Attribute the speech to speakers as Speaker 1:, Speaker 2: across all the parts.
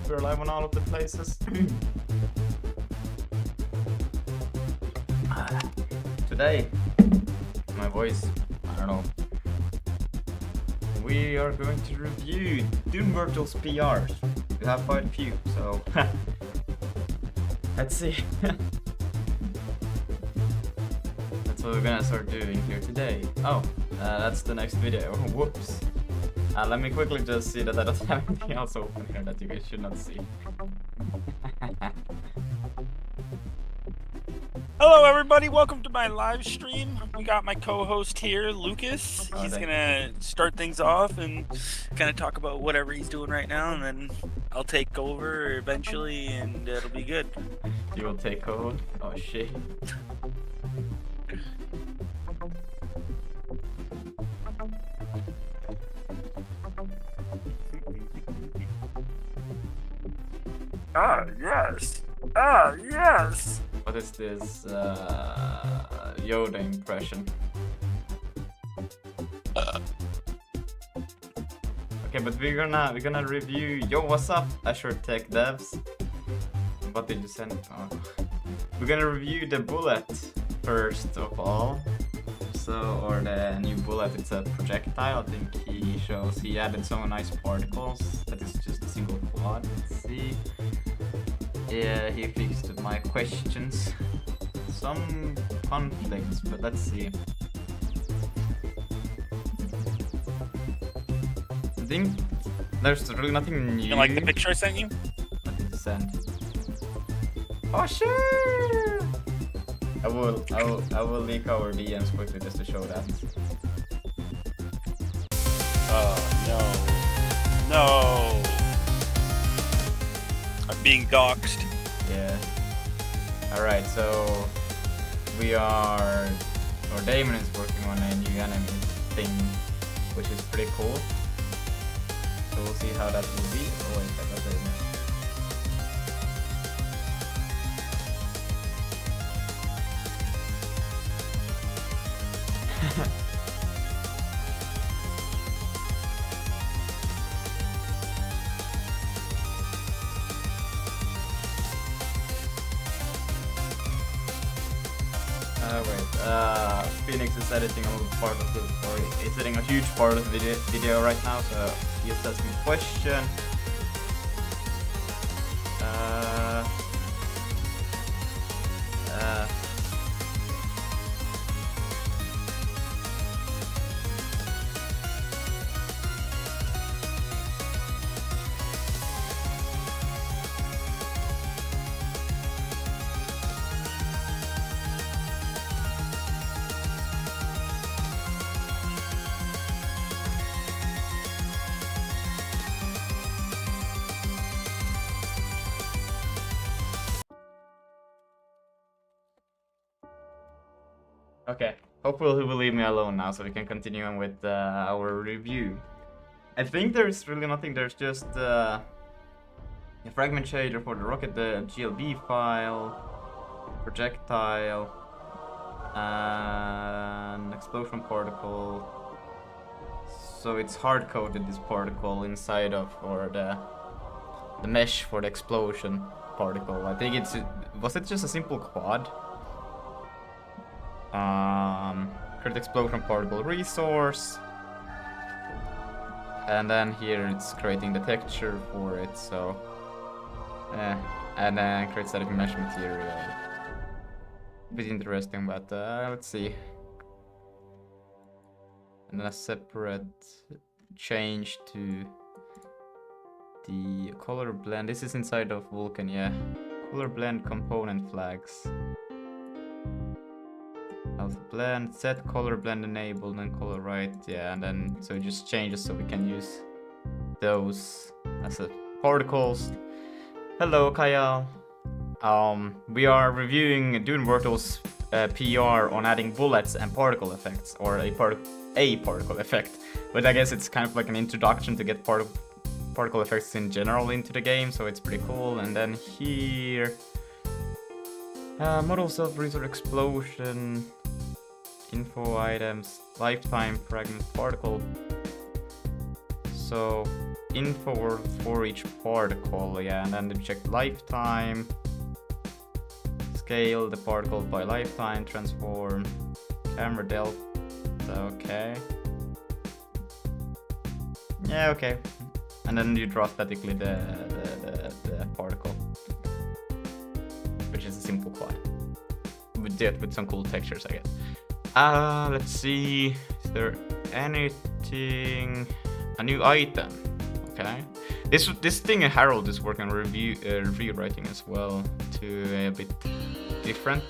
Speaker 1: we're live on all of the places. Today, my voice, I don't know. We are going to review Steamworks PRs. We have quite a few, so let's see. That's what we're gonna start doing here today. Oh, that's the next video. Whoops. Let me quickly just see that I don't have anything else open here that you guys should not see.
Speaker 2: Hello everybody, welcome to my live stream. We got my co-host here, Lucas. He's gonna start things off and kind of talk about whatever he's doing right now, and then I'll take over eventually and it'll be good.
Speaker 1: You will take over? Oh shit.
Speaker 2: Ah, yes. Ah, yes.
Speaker 1: What is this Yoda impression? Okay, but we're gonna review. Yo, what's up, Azure Tech Devs? What did you send? Oh. We're gonna review the bullet first of all. So, or the new bullet. It's a projectile. I think he added some nice particles. That is just a single quad. Let's see. Yeah, he fixed my questions. Some conflicts, but let's see. I think there's really nothing new.
Speaker 2: You like the picture I sent you?
Speaker 1: What did you send? Oh sure! I will leak our DMs quickly just to show that.
Speaker 2: No. I'm being doxxed.
Speaker 1: Yeah. Alright, so Damon is working on a new anime thing, which is pretty cool. So we'll see how that will be. Oh wait, that doesn't. Phoenix is editing a little part of the, or it's editing a huge part of the video right now, so he is asking a question. Okay, hopefully he will leave me alone now so we can continue on with our review. I think there's really nothing, there's just a fragment shader for the rocket, the GLB file, projectile, an explosion particle. So it's hard-coded, this particle, inside of, or the mesh for the explosion particle. I think was it just a simple quad? Create explosion particle resource, and then here it's creating the texture for it, so and then create static mesh material. A bit interesting, but let's see. And then a separate change to the color blend. This is inside of Vulkan, yeah. Color blend component flags. Blend, set color blend enabled and color right, yeah, and then so it just changes so we can use those as particles. Hello Kyle. We are reviewing Steamworks PR on adding bullets and particle effects, or a particle effect, but I guess it's kind of like an introduction to get particle effects in general into the game, so it's pretty cool. And then here model self-resource explosion, info items, lifetime fragment particle. So info for each particle, yeah, and then to check lifetime, scale the particle by lifetime, transform, camera delta, okay. Yeah, okay. And then you draw statically the particle, which is a simple quad. With some cool textures, I guess. Let's see. Is there anything? A new item. Okay. This thing Harold is working on rewriting as well to a bit different,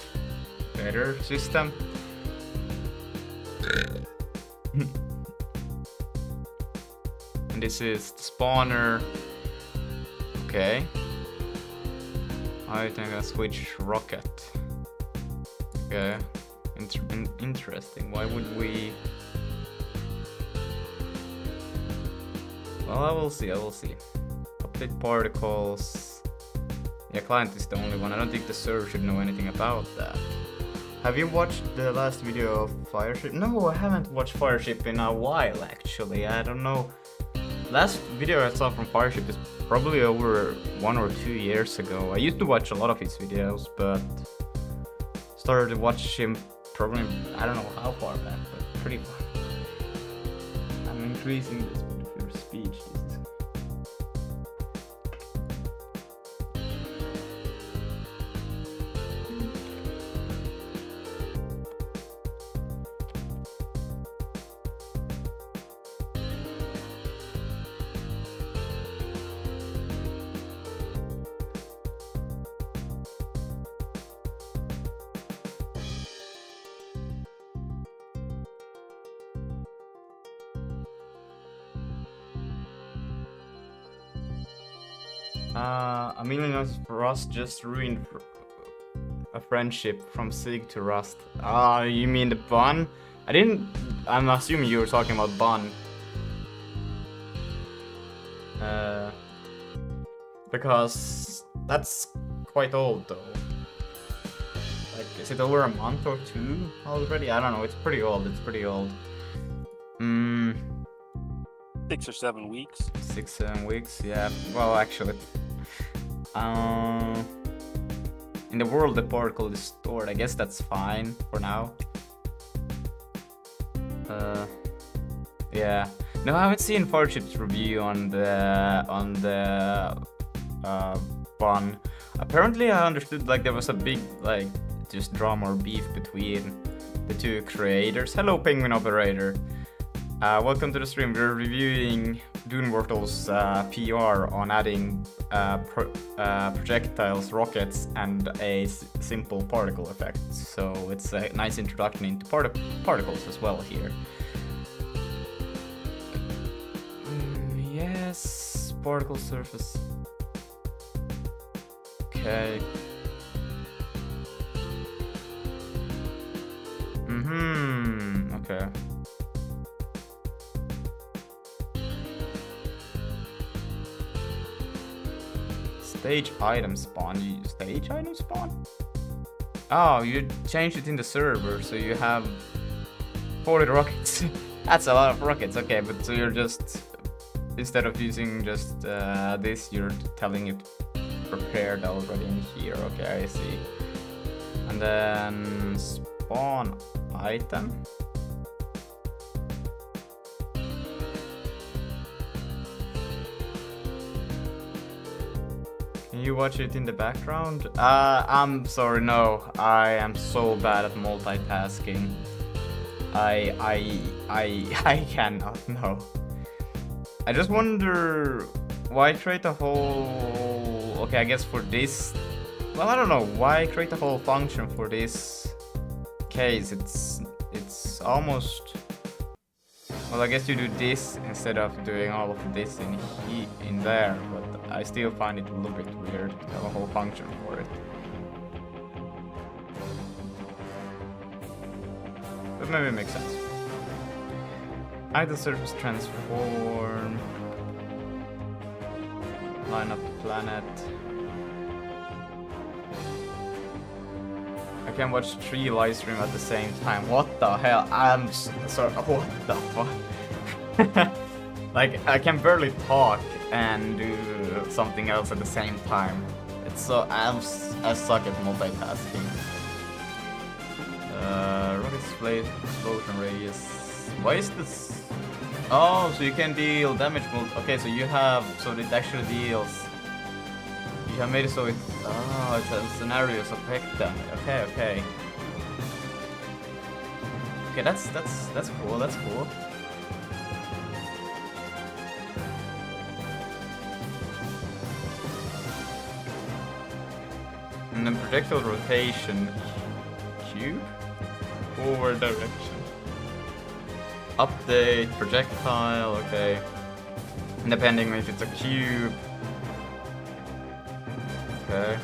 Speaker 1: better system. And this is the spawner. Okay. I think I switch rocket. Okay. Interesting. Why would we? Well, I will see. Update particles. Yeah, client is the only one. I don't think the server should know anything about that. Have you watched the last video of Fireship? No, I haven't watched Fireship in a while, actually. I don't know. Last video I saw from Fireship is probably over 1 or 2 years ago. I used to watch a lot of his videos, but started to watch him probably, I don't know how far back, but pretty far. I'm increasing this with your speech. A million of Rust just ruined a friendship from Zig to Rust. You mean the bun? I'm assuming you were talking about bun. Because that's quite old though. Like, is it over a month or 2 already? I don't know, it's pretty old.
Speaker 2: 6 or 7 weeks.
Speaker 1: 6-7 weeks, yeah. Well, actually, in the world the particle is stored. I guess that's fine for now. Yeah. No, I haven't seen Fireship's review on the bun. Apparently, I understood like there was a big just drama or beef between the 2 creators. Hello, Penguin Operator. Welcome to the stream. We're reviewing Doonwortel's PR on adding projectiles, rockets, and a simple particle effect. So it's a nice introduction into particles as well here. Yes, particle surface. Okay. Okay. Stage item spawn. Stage item spawn? Oh, you changed it in the server, so you have 40 rockets. That's a lot of rockets. Okay, but so you're just, instead of using just this, you're telling it prepared already in here. Okay, I see. And then spawn item. Can you watch it in the background? I'm sorry, no. I am so bad at multitasking. I cannot, no. I just wonder why create a whole... Okay, I guess for this... Well, I don't know. Why create a whole function for this case? It's almost... Well, I guess you do this instead of doing all of this in there, but I still find it a little bit weird to have a whole function for it. But maybe it makes sense. Item surface transform. Line up the planet. I can watch 3 live streams at the same time. What the hell? I'm sorry. What the fuck? Like, I can barely talk and do something else at the same time. It's so... I suck at multitasking. Rocket explosion radius. Why is this... Oh, so you can deal damage. Okay, so you have... So it actually deals... You have made it so it... Oh, it has scenarios affect them. Okay, okay. Okay, that's cool, that's cool. And then projectile rotation. Cube? Forward direction. Update, projectile, okay. And depending if it's a cube. Okay.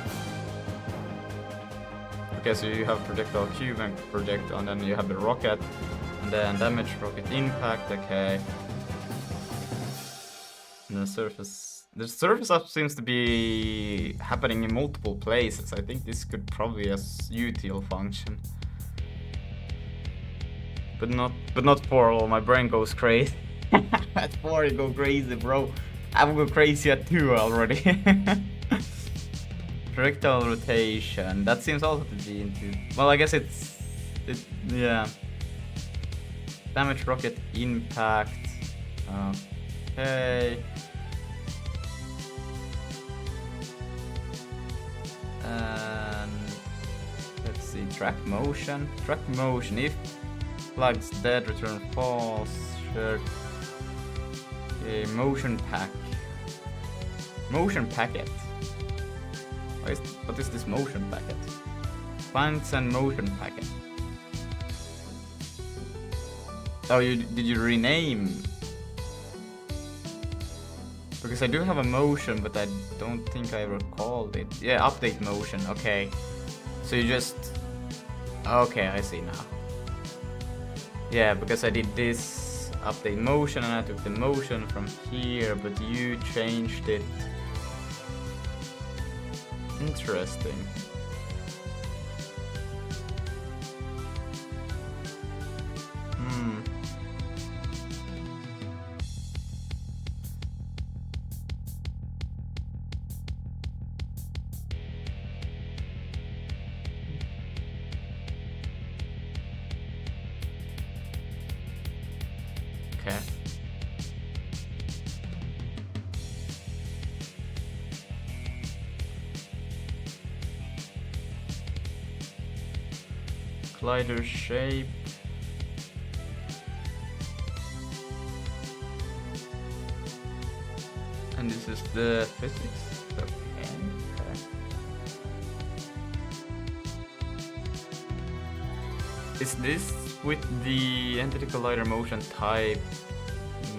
Speaker 1: Okay, so you have projectile cube and projectile, and then you have the rocket, and then damage, rocket impact, okay. And the surface up seems to be happening in multiple places. I think this could probably be a util function. But not for all. My brain goes crazy. At 4 you go crazy, bro. I will go crazy at 2 already. Projectile rotation. That seems also to be into. Well, I guess yeah. Damage, rocket impact. Okay. And let's see. Track motion. Track motion. If plugs dead, return false. Sure. Okay, motion pack. Motion packet. What is this motion packet? Finds and motion packet. Oh, did you rename? Because I do have a motion, but I don't think I recalled it. Yeah, update motion. Okay. So you just... Okay, I see now. Yeah, because I did this update motion and I took the motion from here, but you changed it. Interesting. Okay. Glider shape. And this is the physics. Okay. Is this with the entity collider motion type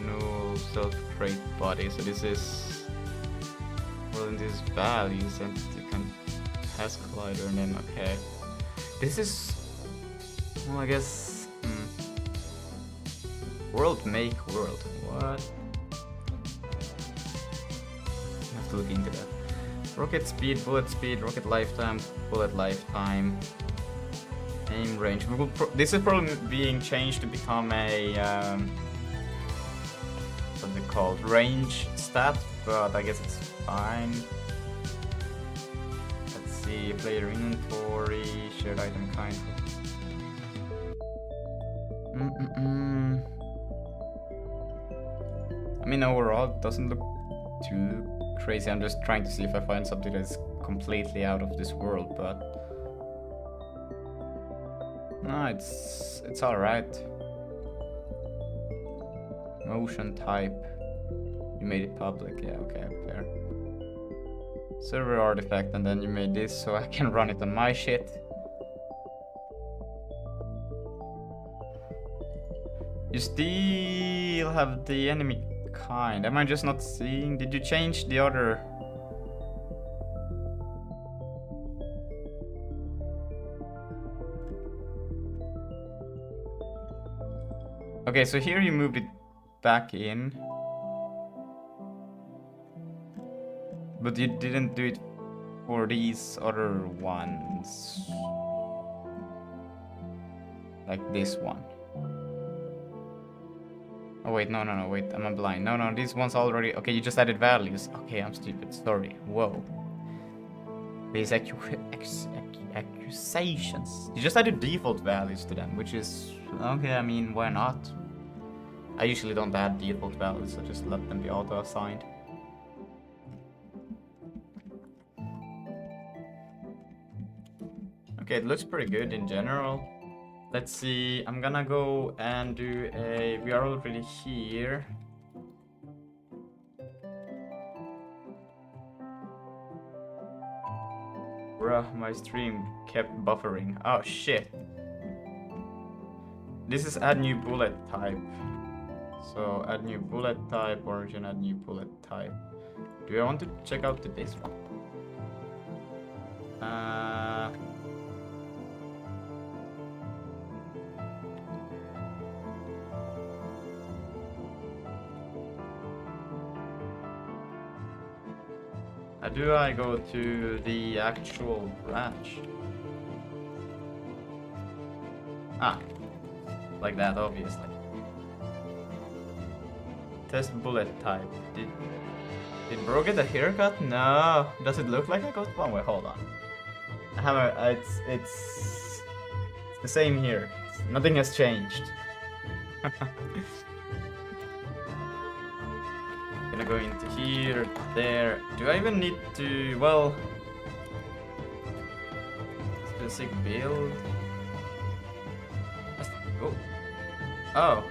Speaker 1: null self-create body? So this is, well, in these values, entity has collider, and then okay. This is, well, I guess, world make world. What? I have to look into that. Rocket speed, rocket lifetime, bullet lifetime, aim range. This is probably being changed to become a what's it called? Range stat, but I guess it's fine. Let's see, player inventory, shared item kind. I mean, overall, it doesn't look too crazy. I'm just trying to see if I find something that's completely out of this world, but no, it's all right. Motion type. You made it public. Yeah, okay, fair. Server artifact, and then you made this so I can run it on my shit. You still have the enemy kind. Am I just not seeing? Did you change the other? Okay, so here you moved it back in. But you didn't do it for these other ones. Like this one. Oh wait, no, wait, I'm blind. No, these ones already. Okay, you just added values. Okay, I'm stupid. Sorry. Whoa. These accusations. You just added default values to them, which is okay. I mean, why not? I usually don't add default values. I just let them be auto-assigned. Okay, it looks pretty good in general. Let's see, I'm gonna go and do a... We are already here. Bruh, my stream kept buffering. Oh shit. This is add new bullet type. So add new bullet type, origin, add new bullet type. Do I want to check out this one? Do I go to the actual branch? Ah, like that, obviously. Test bullet type. Did bro get a haircut? No. Does it look like I got one? Wait, hold on. I have a. It's the same here. Nothing has changed. Gonna go into here, there. Do I even need to, well, specific build? Oh.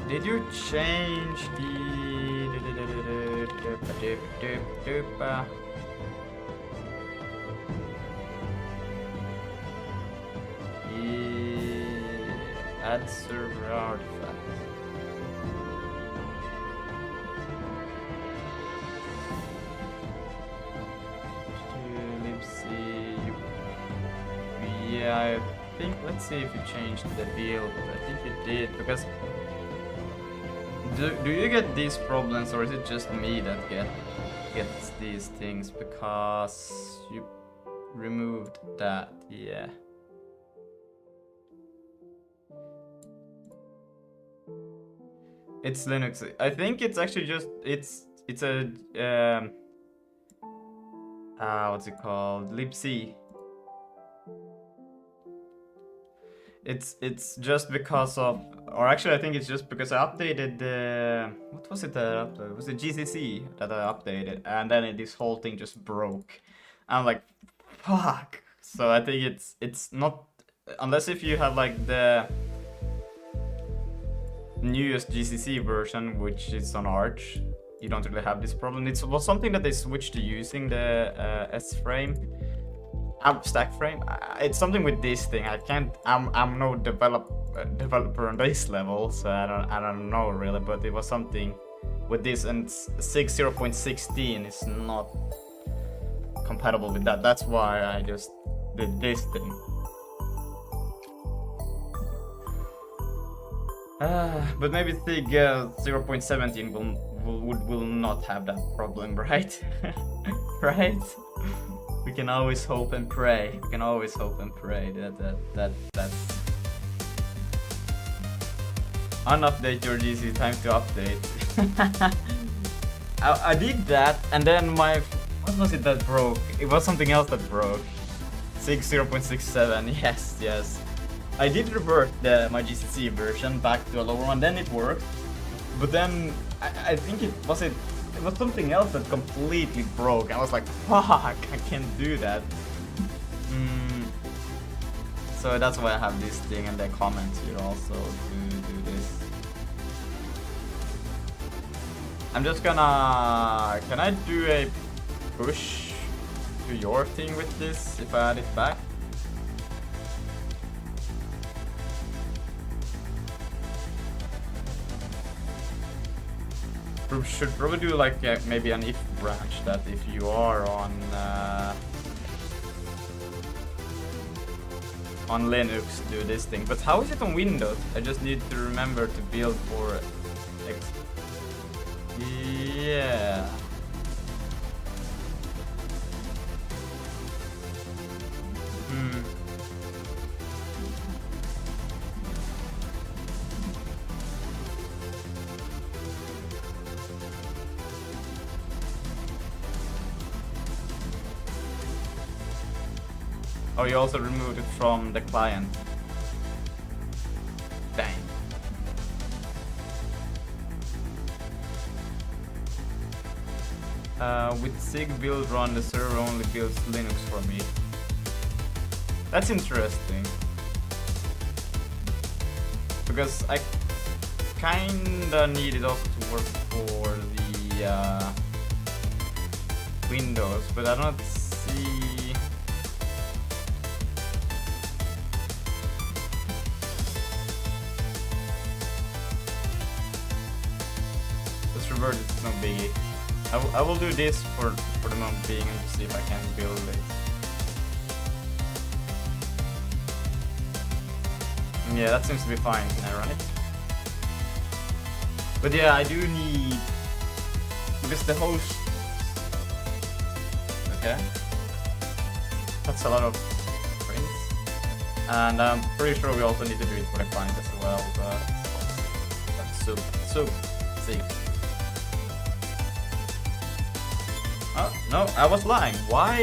Speaker 1: Did you change the add server artifact? Yeah, I think, let's see if you changed the build. I think you did, because do you get these problems, or is it just me that gets these things? Because you removed that, yeah. It's Linux. I think it's actually just it's a what's it called? libc. It's just because of, or actually I think it's just because I updated the, what was it that I updated? It was the GCC that I updated, and then this whole thing just broke. I'm like, fuck. So I think it's not, unless if you have like the newest GCC version, which is on Arch, you don't really have this problem. It was something that they switched to using the S-frame. Stack frame. It's something with this thing. I can't. I'm no developer on this level, so I don't know really. But it was something with this, and 6.0.16 is not compatible with that. That's why I just did this thing. But maybe Zig 0.17 will not have that problem, right? Right? We can always hope and pray. We can always hope and pray that's unupdate your GC, time to update. I did that, and then my, what was it that broke? It was something else that broke. 6.0.67. Yes. I did revert my GCC version back to a lower one, then it worked. But then I think it was something else that completely broke. I was like, fuck, I can't do that. So that's why I have this thing, and the comments here also to do this. I'm just gonna, can I do a push to your thing with this if I add it back? Should probably do like maybe an if branch, that if you are on Linux, do this thing. But how is it on Windows? I just need to remember to build for X. Yeah. Oh, you also removed it from the client. Dang. With Zig build run, the server only builds Linux for me. That's interesting. Because I kinda need it also to work for the Windows, but I don't see. Let's revert it, it's no biggie. I will do this for the moment being and see if I can build it. Yeah, that seems to be fine. Can I run it? But yeah, I do need, because the host. Okay. That's a lot of prints. And I'm pretty sure we also need to do it for the client as well, but that's soup. See. Oh, no, I was lying. Why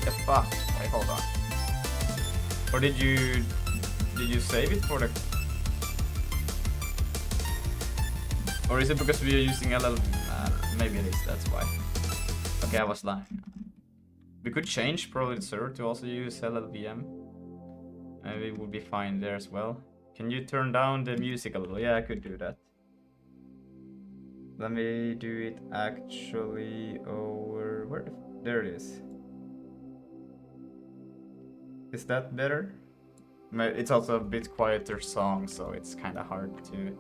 Speaker 1: the fuck? Wait, hold on. Or did you save it for the... Or is it because we are using LL... maybe it is, that's why. Okay, I was lying. We could change probably the server to also use LLVM. Maybe it would be fine there as well. Can you turn down the music a little? Yeah, I could do that. Let me do it actually over... where? There it is. Is that better? It's also a bit quieter song, so it's kind of hard to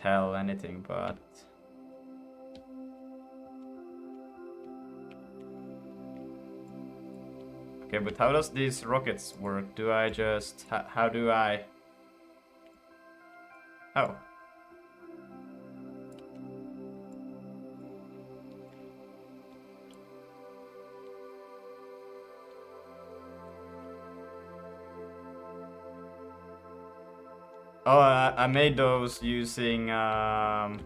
Speaker 1: tell anything, but... Okay, but how does these rockets work? Do I just... how do I... Oh. Oh, I made those using the...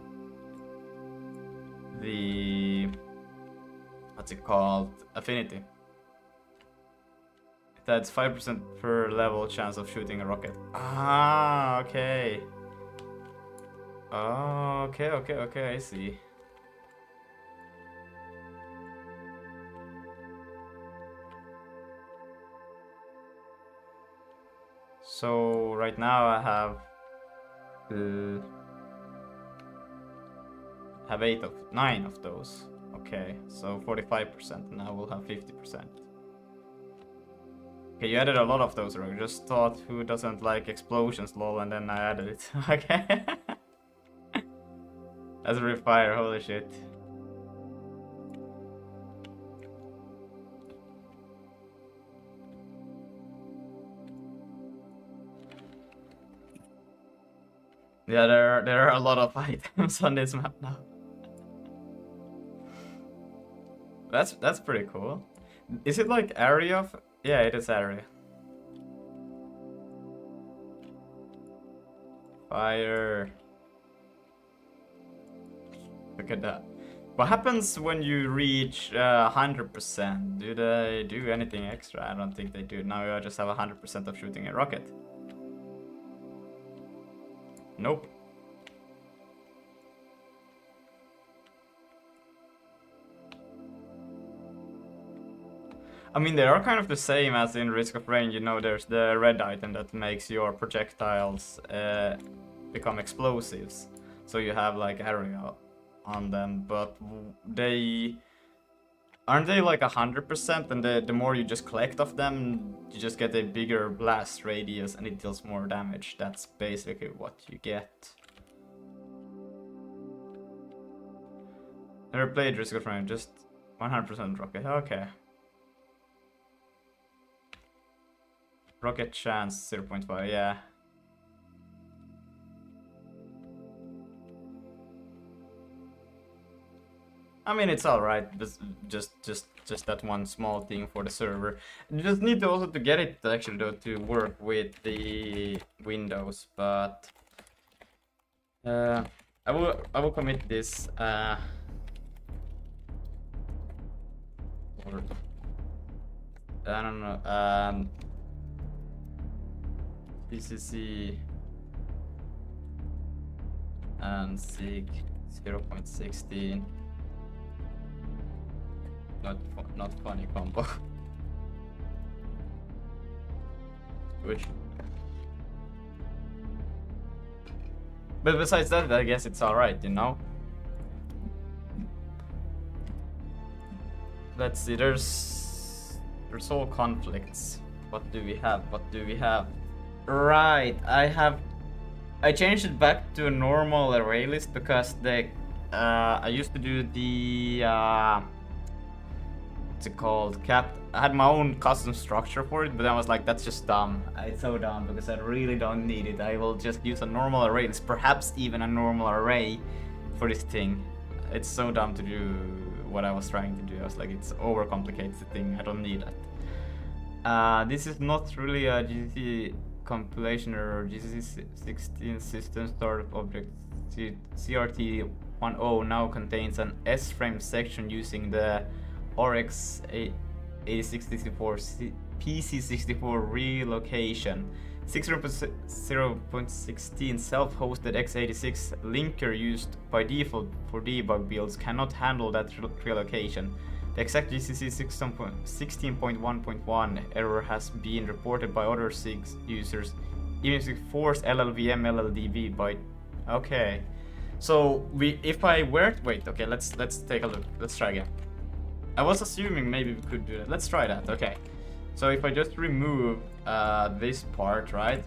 Speaker 1: what's it called? Affinity. That's 5% per level chance of shooting a rocket. Ah, okay. Oh, okay, I see. So right now I have 9 of those. Okay, so 45%. Now we'll have 50%. Okay, you added a lot of those, right? Just thought who doesn't like explosions, lol, and then I added it. Okay. That's a refire, holy shit. Yeah, there are a lot of items on this map now. That's pretty cool. Is it like area? Yeah, it is area. Fire. Look at that. What happens when you reach 100%? Do they do anything extra? I don't think they do. Now you just have 100% of shooting a rocket. Nope. I mean, they are kind of the same as in Risk of Rain. You know, there's the red item that makes your projectiles become explosives. So you have like area on them, but they... aren't they like 100%? And the more you just collect of them, you just get a bigger blast radius and it deals more damage. That's basically what you get. Never played Risk of Rain, just 100% rocket. Okay. Rocket chance 0.5, yeah. I mean, it's alright, just that one small thing for the server. You just need to also to get it actually though to work with the Windows, but I will commit this I don't know. PCC and Zig 0.16. Not funny combo. Which. But besides that, I guess it's alright, you know? Let's see, there's all conflicts. What do we have? What do we have? Right, I changed it back to a normal array list because I used to do the what's it called? I had my own custom structure for it, but I was like, that's just dumb. It's so dumb because I really don't need it. I will just use a normal array list, perhaps even a normal array for this thing. It's so dumb to do what I was trying to do. I was like, it's overcomplicates the thing. I don't need that. This is not really a GCC compilation or GCC 16 system startup object. CRT 10 now contains an S-frame section using the RX 8664 PC64 relocation. 6.0.16 self-hosted x86 linker used by default for debug builds cannot handle that relocation. The exact GCC 16.1.1 error has been reported by other SIG users, even if it forced LLVM LLDB by. Okay, so if I were wait, okay, let's take a look. Let's try again. I was assuming maybe we could do that. Let's try that. Okay, so if I just remove this part, right,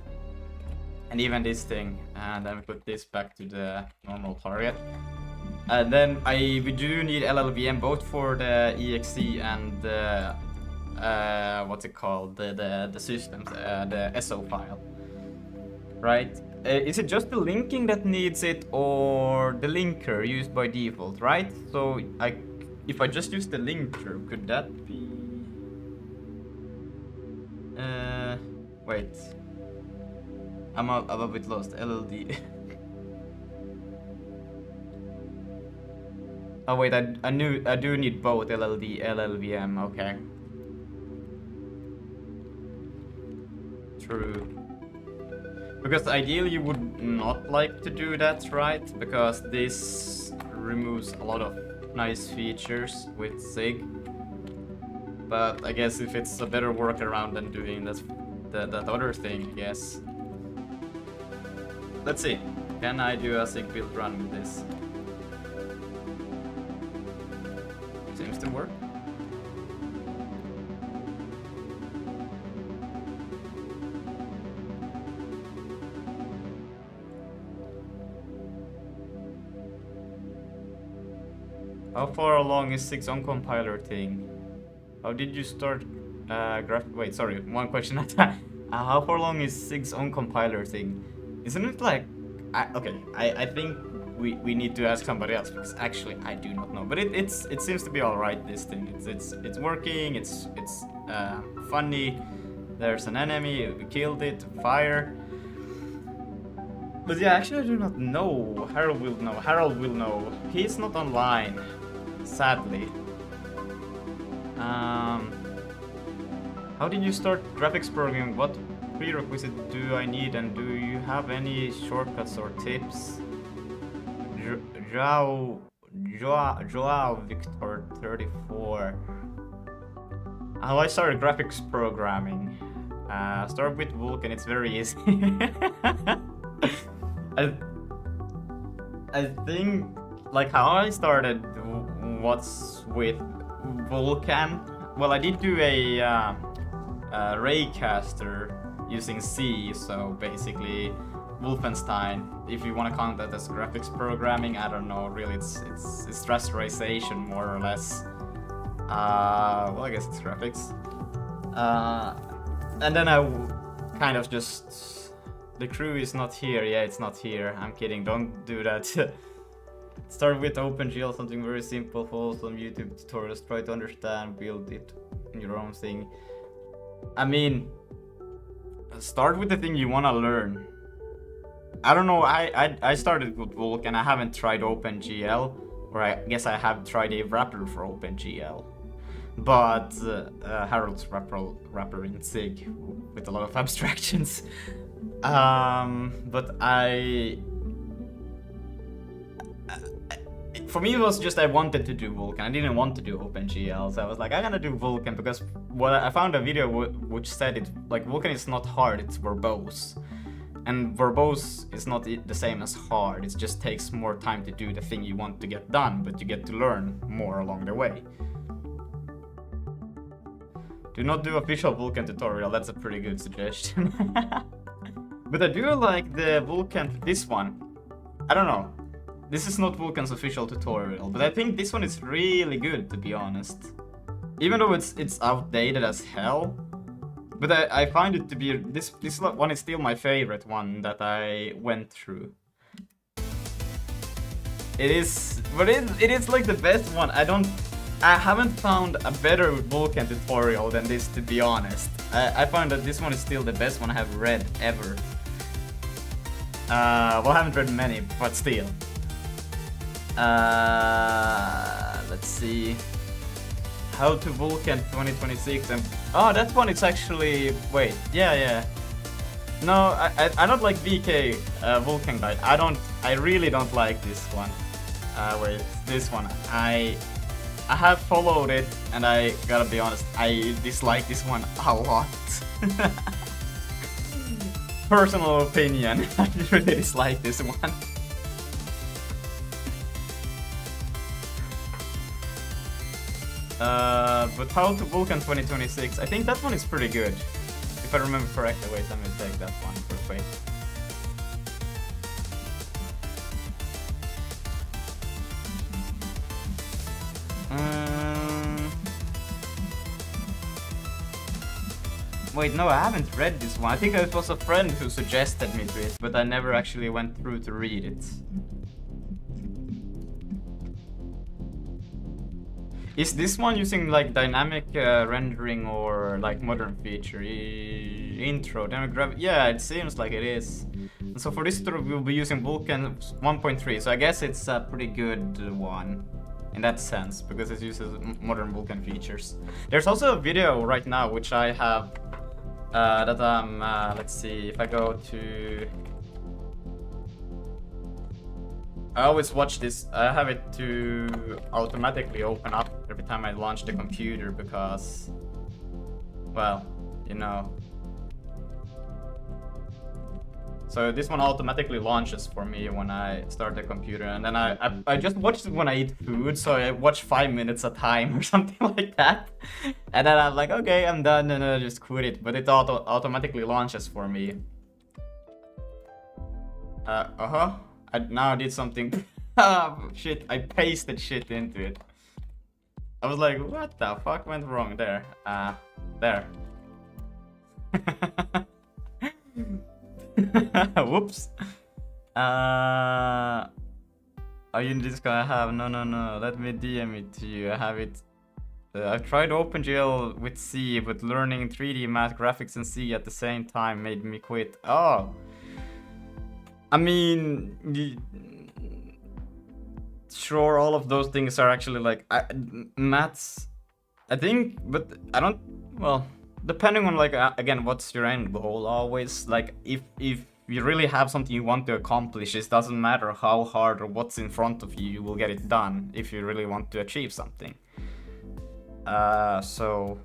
Speaker 1: and even this thing, and then put this back to the normal target, and then we do need LLVM both for the exe and the what's it called, the systems, the SO file, right? Is it just the linking that needs it, or the linker used by default, right? So if I just use the linker, could that be? Wait. I'm a bit lost. LLD. Oh wait, I do need both LLD, LLVM. Okay. True. Because ideally you would not like to do that, right? Because this removes a lot of nice features with Zig. But I guess if it's a better workaround than doing that other thing, I guess. Let's see. Can I do a Zig build run with this? Seems to work. How far along is Zig's on compiler thing? How did you start wait, sorry, one question at a time. How far along is Zig's on compiler thing? Isn't it like I think we need to ask somebody else, because actually I do not know. But it seems to be alright, this thing. It's working, it's funny. There's an enemy, we killed it, fire. But yeah, actually I do not know. Harold will know. He's not online, sadly. How did you start graphics programming? What prerequisite do I need, and do you have any shortcuts or tips? Joao Victor 34. How I started graphics programming? Start with Vulkan, it's very easy. I think like how I started was with Vulkan. Well, I did do a Raycaster using C, so basically Wolfenstein. If you want to count that as graphics programming, I don't know. Really, it's rasterization more or less. Well, I guess it's graphics. And then I kind of just, the crew is not here. Yeah, it's not here. I'm kidding. Don't do that. Start with OpenGL, something very simple. Follow some YouTube tutorials. Try to understand, build it in your own thing. I mean, start with the thing you want to learn. I don't know. I started with Vulkan. I haven't tried OpenGL, or I guess I have tried a wrapper for OpenGL. but Harold's rapper in Zig with a lot of abstractions. But for me it was just I wanted to do Vulkan. I didn't want to do OpenGL, so I was like, I'm gonna do Vulkan because I found a video which said it like Vulkan is not hard, it's verbose. And verbose is not the same as hard, it just takes more time to do the thing you want to get done, but you get to learn more along the way. Do not do official Vulkan tutorial, that's a pretty good suggestion. But I do like the Vulkan, this one. I don't know. This is not Vulkan's official tutorial, but I think this one is really good, to be honest. Even though it's outdated as hell. But I find it to be, this one is still my favorite one that I went through. It is, but it is like the best one. I haven't found a better Vulkan tutorial than this, to be honest. I find that this one is still the best one I have read ever. Well, I haven't read many, but still. Let's see. How to Vulkan 2026 and oh, that one is actually wait, yeah. No, I don't like VK Vulkan guide. I really don't like this one. Wait, this one. I have followed it and I gotta be honest, I dislike this one a lot. Personal opinion, I really dislike this one. But how to Vulkan 2026, I think that one is pretty good. If I remember correctly, wait, let me take that one real quick. Wait, no, I haven't read this one. I think it was a friend who suggested me to it, but I never actually went through to read it. Is this one using like dynamic rendering or like modern feature? Intro, demographic, yeah, it seems like it is. And so for this tutorial we'll be using Vulkan 1.3, so I guess it's a pretty good one in that sense, because it uses modern Vulkan features. There's also a video right now which I have that let's see, if I go to... I always watch this, I have it to automatically open up every time I launch the computer because, well, you know. So this one automatically launches for me when I start the computer, and then I just watch it when I eat food, so I watch 5 minutes a time or something like that. And then I'm like, okay, I'm done, and I just quit it, but it automatically launches for me. I now did something. Shit, I pasted shit into it. I was like, what the fuck went wrong there? There. Whoops. Are you in this guy? I have no. Let me DM it to you. I have it. I've tried OpenGL with C, but learning 3D math graphics in C at the same time made me quit. Oh. I mean, sure, all of those things are actually like maths, I think, but I don't. Well, depending on like again, what's your end goal? Always like if you really have something you want to accomplish, it doesn't matter how hard or what's in front of you, you will get it done if you really want to achieve something. So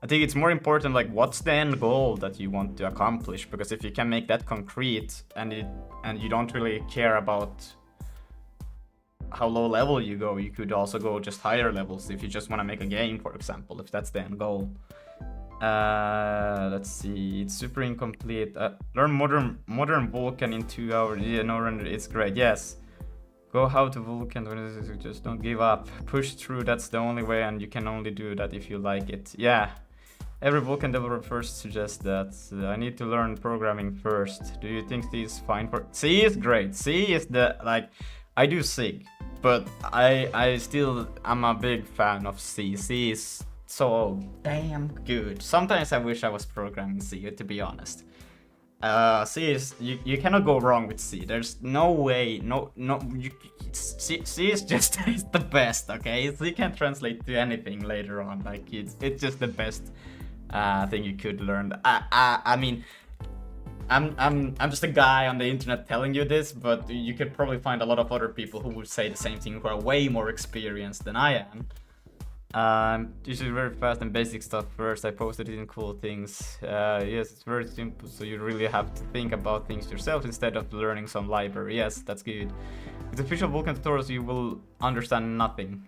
Speaker 1: I think it's more important like what's the end goal that you want to accomplish, because if you can make that concrete and you don't really care about how low level you go, you could also go just higher levels if you just want to make a game, for example, if that's the end goal. Let's see, it's super incomplete. Learn modern Vulkan in 2 hours. Yeah, no render, it's great. Yes, go how to Vulkan, just don't give up, push through, that's the only way, and you can only do that if you like it. Yeah, every Vulkan developer first suggests that. I need to learn programming first. Do you think C is fine for... C is great. C is the, like, I do Zig, but I still am a big fan of C. C is so damn good. Sometimes I wish I was programming C, to be honest. C is you cannot go wrong with C. There's no way, C is just it's the best. Okay, C can translate to anything later on. Like it's just the best thing you could learn. I mean, I'm just a guy on the internet telling you this, but you could probably find a lot of other people who would say the same thing, who are way more experienced than I am. Usually very fast and basic stuff first. I posted it in cool things. Yes, it's very simple, so you really have to think about things yourself instead of learning some library. Yes, that's good. With official Vulkan tutorials, you will understand nothing.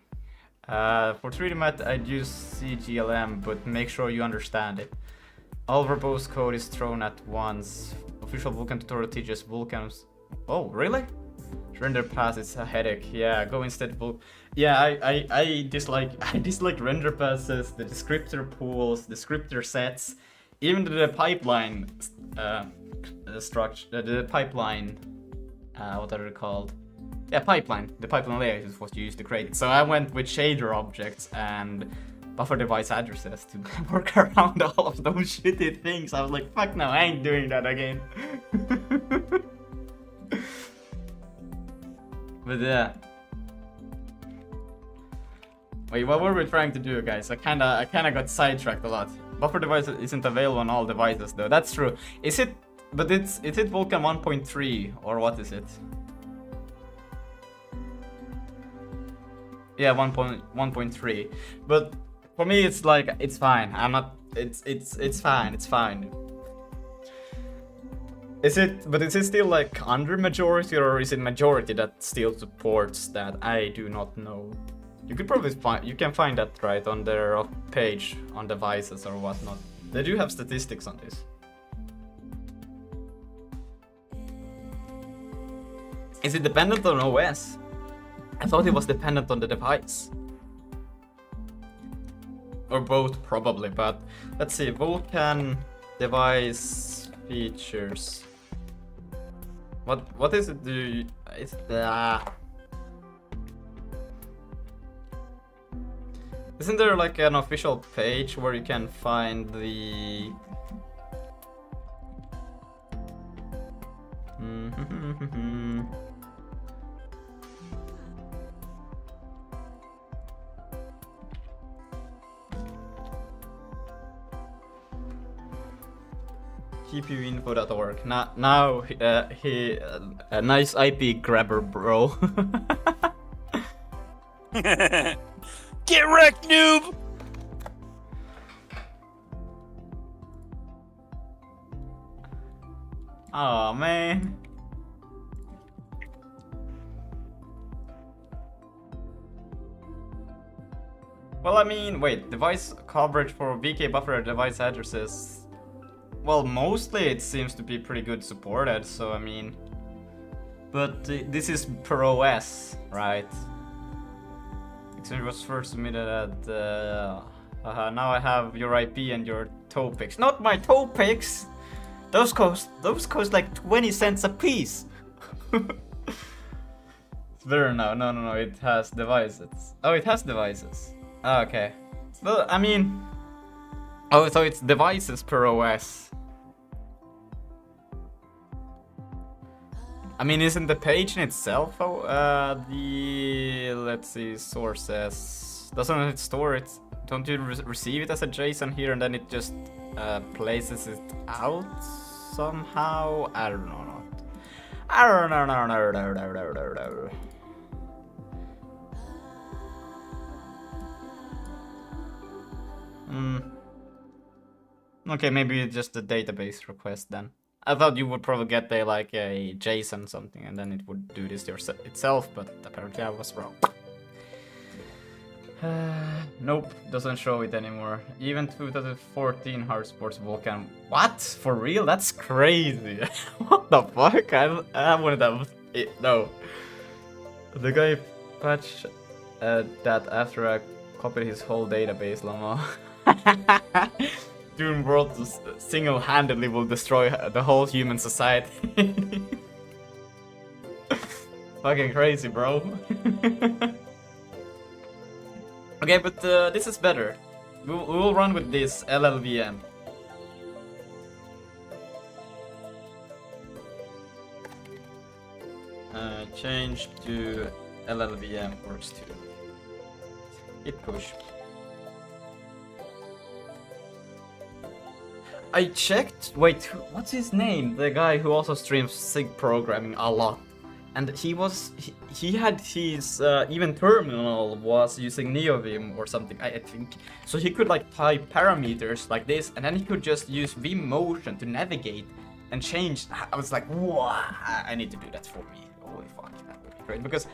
Speaker 1: For 3D math, I'd use CGLM, but make sure you understand it. All verbose code is thrown at once. Official Vulkan tutorial teaches Vulkan's... Oh, really? Render path is a headache. Yeah, go instead Yeah, I dislike render passes, the descriptor pools, descriptor sets, even the pipeline structure, the pipeline, what are they called? Yeah, pipeline. The pipeline layout is what you use to create it. So I went with shader objects and buffer device addresses to work around all of those shitty things. I was like, fuck no, I ain't doing that again. But yeah. Wait, what were we trying to do, guys? I kinda got sidetracked a lot. Buffer device isn't available on all devices, though. That's true. Is it? But is it Vulkan 1.3 or what is it? Yeah, 1.3. But for me, it's like it's fine. I'm not. It's fine. It's fine. Is it? But is it still like under majority, or is it majority that still supports that? I do not know. You could probably find. You can find that right on their page on devices or whatnot. They do have statistics on this. Is it dependent on OS? I thought it was dependent on the device. Or both, probably, but let's see. Vulkan device features. What is it? It's Isn't there like an official page where you can find the QPUinfo.org. Now he a nice IP grabber, bro.
Speaker 2: Get wrecked, noob!
Speaker 1: Oh man. Well, I mean, wait, device coverage for VK buffer device addresses. Well, mostly it seems to be pretty good supported, so I mean. But this is per OS, right? It was first submitted at now I have your IP and your topics. Not my topics! Those cost like 20 cents a piece. It's better now. No, it has devices. Oh, it has devices. Oh, okay. Well, I mean, oh, so it's devices per OS. I mean, isn't the page in itself the, let's see, sources, doesn't it store it? Don't you receive it as a JSON here and then it just places it out somehow? I don't know. I don't know. Okay, maybe it's just a database request then. I thought you would probably get like a JSON something and then it would do this itself, but apparently I was wrong. Nope, doesn't show it anymore. Even 2014 Hard Sports Vulkan. What? For real? That's crazy. What the fuck? I wouldn't have it. No. The guy patched that after I copied his whole database, Lama. Doom World single-handedly will destroy the whole human society. Fucking crazy, bro. Okay, but this is better. We will run with this LLVM. change to LLVM works too. Hit push. I checked. Wait, what's his name? The guy who also streams Zig programming a lot, and he had his even terminal was using NeoVim or something. I think so. He could like type parameters like this, and then he could just use Vim motion to navigate and change. I was like, wow, I need to do that for me. Holy fuck, that would be great. Because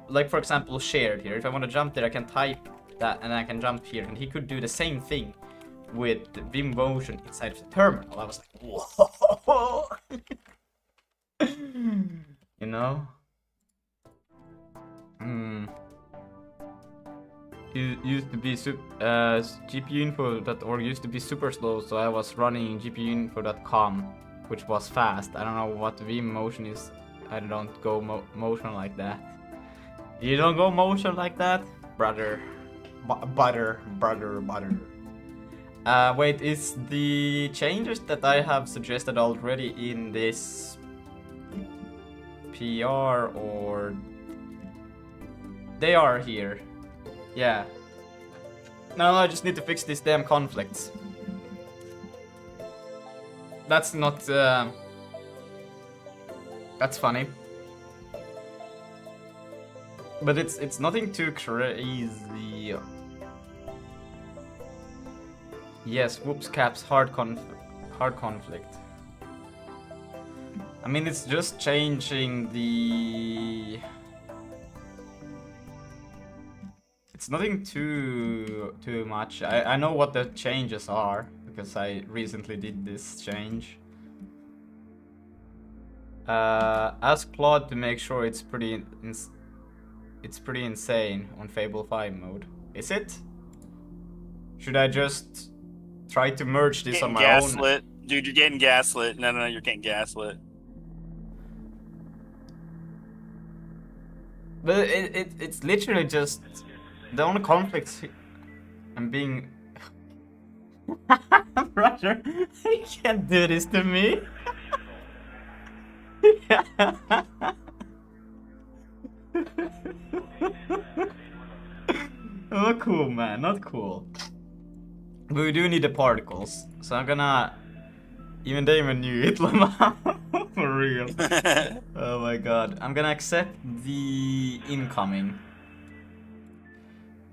Speaker 1: like for example, shared here. If I want to jump there, I can type that, and I can jump here, and he could do the same thing with Vim motion inside of the terminal. I was like, whoa. You know? It used to be GPUinfo.org used to be super slow, so I was running GPUinfo.com, which was fast. I don't know what Vim motion is. I don't go motion like that. You don't go motion like that? Brother. Butter. Wait, is the changes that I have suggested already in this PR or they are here? Yeah. No, I just need to fix these damn conflicts. That's not. That's funny. But it's nothing too crazy. Yes, whoops caps hard conflict. I mean, it's just changing the. It's nothing too much. I know what the changes are because I recently did this change. Ask Claude to make sure it's pretty insane on Fable 5 mode. Is it? Should I just try to merge this on my own?
Speaker 2: Dude, you're getting gaslit. No, you're getting gaslit.
Speaker 1: But it's literally just the only conflicts I'm being. Brother, you can't do this to me. Not cool, man. Not cool. But we do need the particles, so I'm gonna. Even they even knew it, for real. Oh my god. I'm gonna accept the incoming.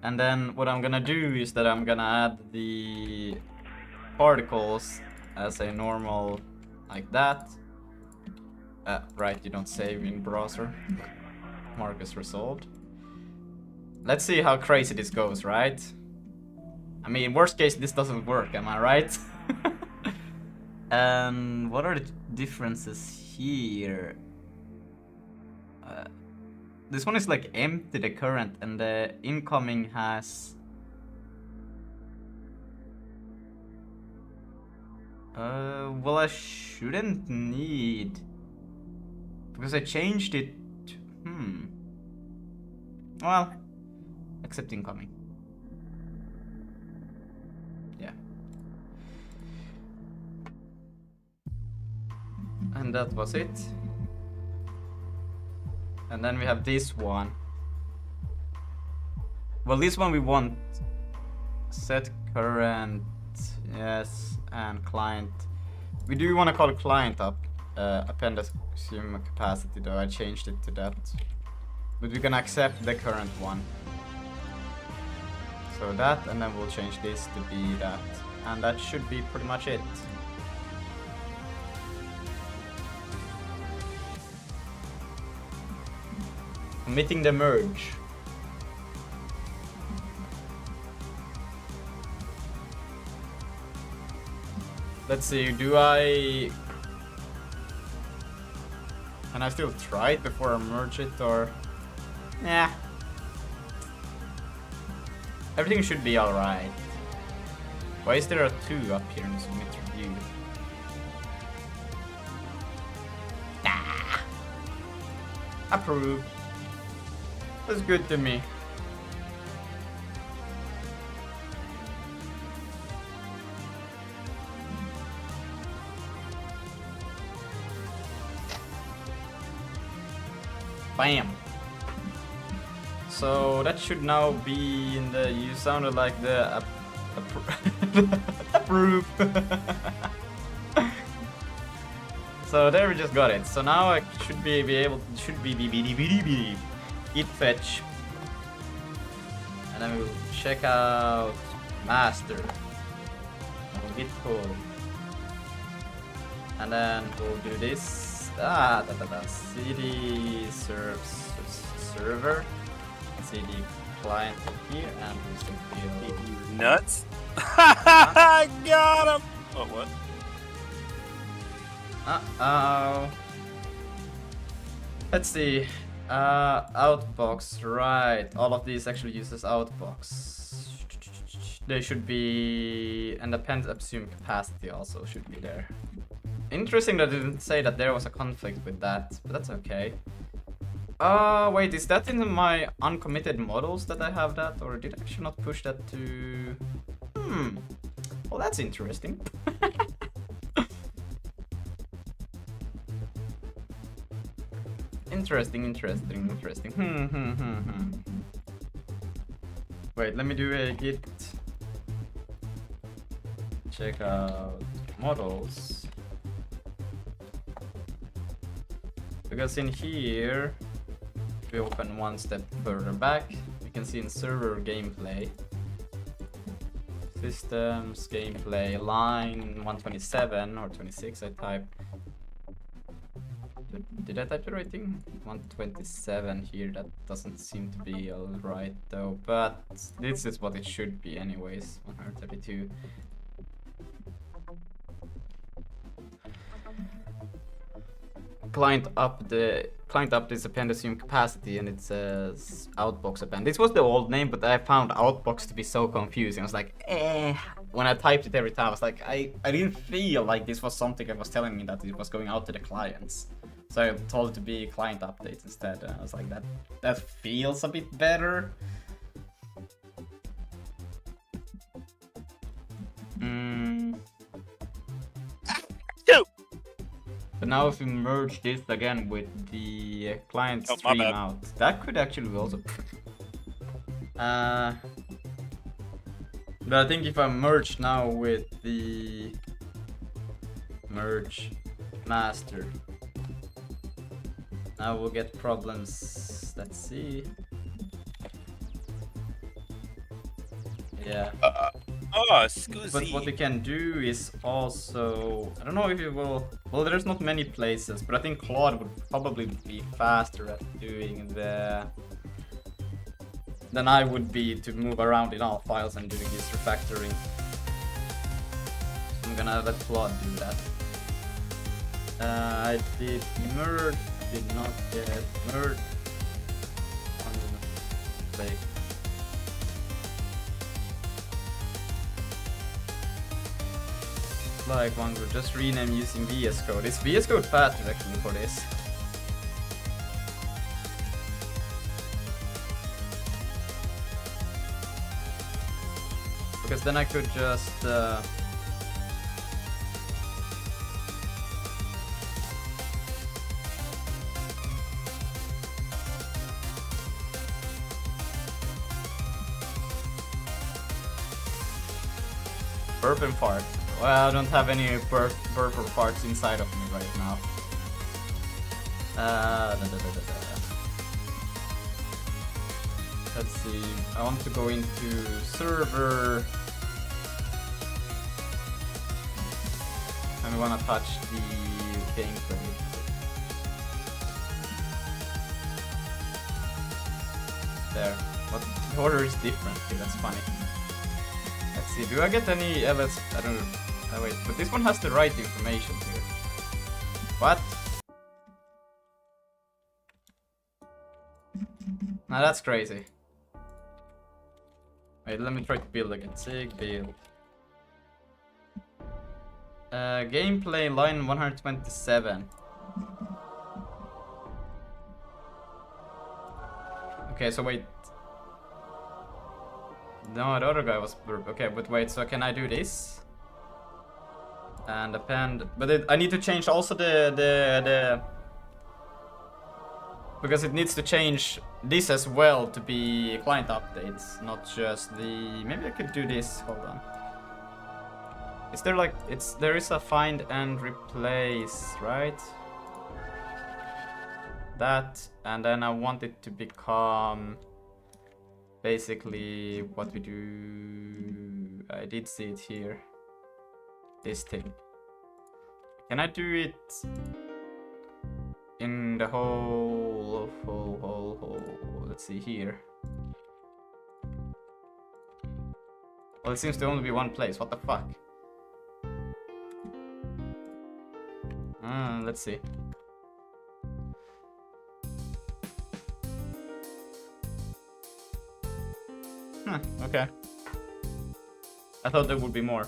Speaker 1: And then what I'm gonna do is that I'm gonna add the particles as a normal, like that. Right, you don't save in browser. Marcus resolved. Let's see how crazy this goes, right? I mean, worst case, this doesn't work, am I right? And what are the differences here? This one is like empty, the current, and the incoming has... well, I shouldn't need... Because I changed it... Well, accept incoming. Yeah. And that was it. And then we have this one. Well, this one we want set current, yes, and client. We do want to call client up, append assume capacity, though I changed it to that. But we can accept the current one. So that, and then we'll change this to be that. And that should be pretty much it. Committing the merge. Let's see, can I still try it before I merge it, or? Yeah. Everything should be alright. Why is there a 2 up here in submit review? Ah. Approve. That's good to me. Bam. So that should now be in the. You sounded like the approve. So there we just got it. So now I should be able. Should be git fetch, and then we'll check out master. Git pull, and then we'll do this. CD server, CD client here, and we can build.
Speaker 2: Nuts. I got him. Oh, what?
Speaker 1: Uh-oh. Let's see. Outbox, right. All of these actually uses outbox. They should be, and append assume capacity also should be there. Interesting that it didn't say that there was a conflict with that, but that's okay. Wait, is that in my uncommitted models that I have that, or did I actually not push that to... Well, that's interesting. Interesting. Wait, let me do a git. Check out models. Because in here, if we open one step further back, we can see in server gameplay, systems, gameplay, line 127 or 26 I typed. Did I type the right thing? 127 here, that doesn't seem to be alright though, but this is what it should be anyways, 132. Client up this append assume capacity, and it says outbox append. This was the old name, but I found outbox to be so confusing. I was like, when I typed it every time, I was like, I didn't feel like this was something that was telling me that it was going out to the clients. So I told it to be client update instead. And I was like, that feels a bit better. But now if we merge this again with the client stream out, that could actually be also... but I think if I merge now with the merge master, now we'll get problems. Let's see. Yeah.
Speaker 2: Scusi.
Speaker 1: But what we can do is also, I don't know if it will, well, there's not many places, but I think Claude would probably be faster at doing the than I would be to move around in all files and doing this refactoring. So I'm gonna let Claude do that. I did merge, did not get merge. I'm gonna play. Like one would just rename using VS Code. Is VS Code faster actually for this? Because then I could just burp and fart. Well, I don't have any burper parts inside of me right now. Let's see. I want to go into server. And we want to touch the gameplay. There. But the order is different. Okay, that's funny. Let's see. Do I get any? Let's. I don't know. Wait, but this one has the right information here. What? Now that's crazy. Wait, let me try to build again. Zig build. Gameplay line 127. Okay, so wait. No, the other guy was burp. Okay, but wait, so can I do this? And append, but I need to change also the Because it needs to change this as well to be client updates, not just the... Maybe I could do this, hold on. Is there like, there is a find and replace, right? That, and then I want it to become basically what we do. I did see it here. This thing. Can I do it in the whole, let's see here. Well, it seems to only be one place. What the fuck? Let's see. Okay. I thought there would be more.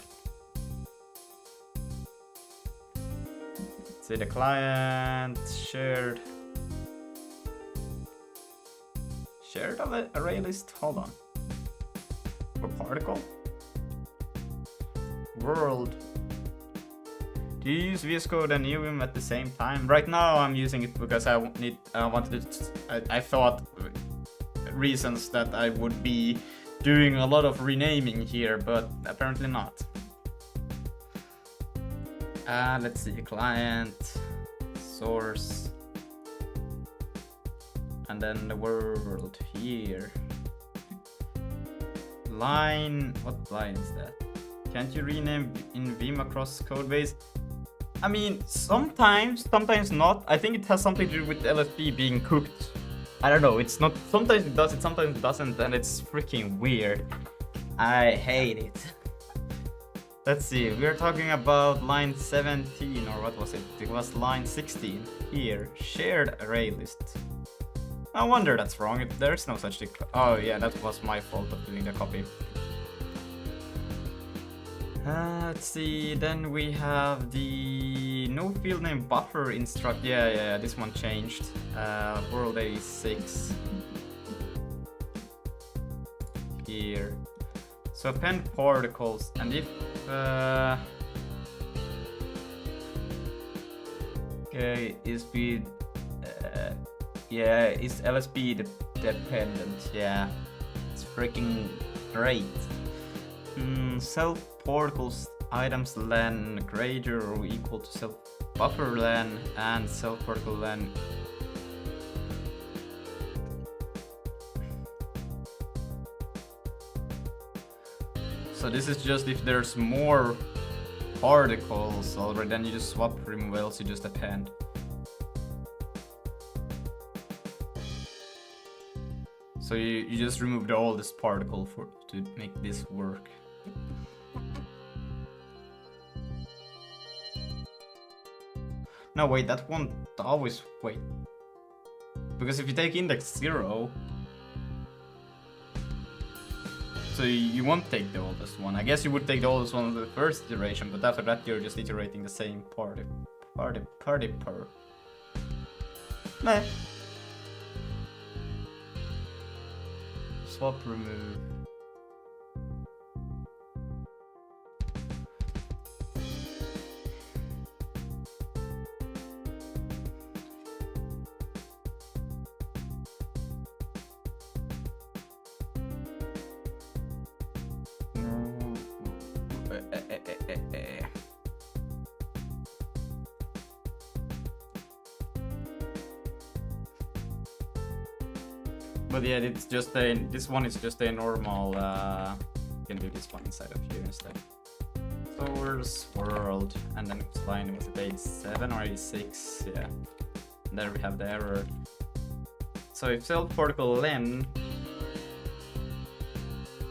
Speaker 1: Let's see the client, shared array list, hold on. For particle? World. Do you use VS Code and UVim at the same time? Right now I'm using it because I thought reasons that I would be doing a lot of renaming here, but apparently not. Let's see, client, source, and then the world here. Line, what line is that? Can't you rename in Vim across codebase? I mean, sometimes not. I think it has something to do with LFP being cooked. I don't know, it's not, sometimes it does it, sometimes it doesn't, and it's freaking weird. I hate it. Let's see, we're talking about line 17, or what was it? It was line 16. Here, shared array list. No wonder that's wrong, there's no such thing. Oh yeah, that was my fault of doing the copy. Let's see, then we have the no field name buffer instruct. Yeah, this one changed. World 86. Here. So append particles, and if okay, is speed is LSP dependent. Yeah, it's freaking great. Self particles items len greater or equal to self buffer len and self particle len. So this is just if there's more particles already, then you just swap, remove, else you just append. So you just removed all this particle to make this work. No, wait, that won't always wait. Because if you take index 0, so you won't take the oldest one. I guess you would take the oldest one of the first iteration, but after that you're just iterating the same party per. Meh. Swap, remove. But yeah, it's just this one is just a normal, you can do this one inside of here instead. Source, world, and then it's line, was it 87 or 86? Yeah. And there we have the error. So if self particle len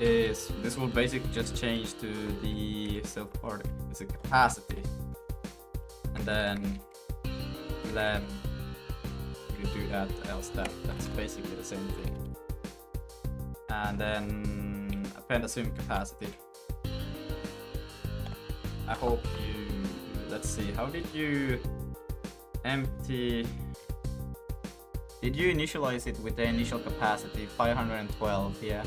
Speaker 1: is, this will basically just change to the self particle, it's a capacity. And then len, you do that, else that. That's basically the same thing. And then append assume capacity. I hope you, let's see, how did you empty, did you initialize it with the initial capacity 512? Yeah.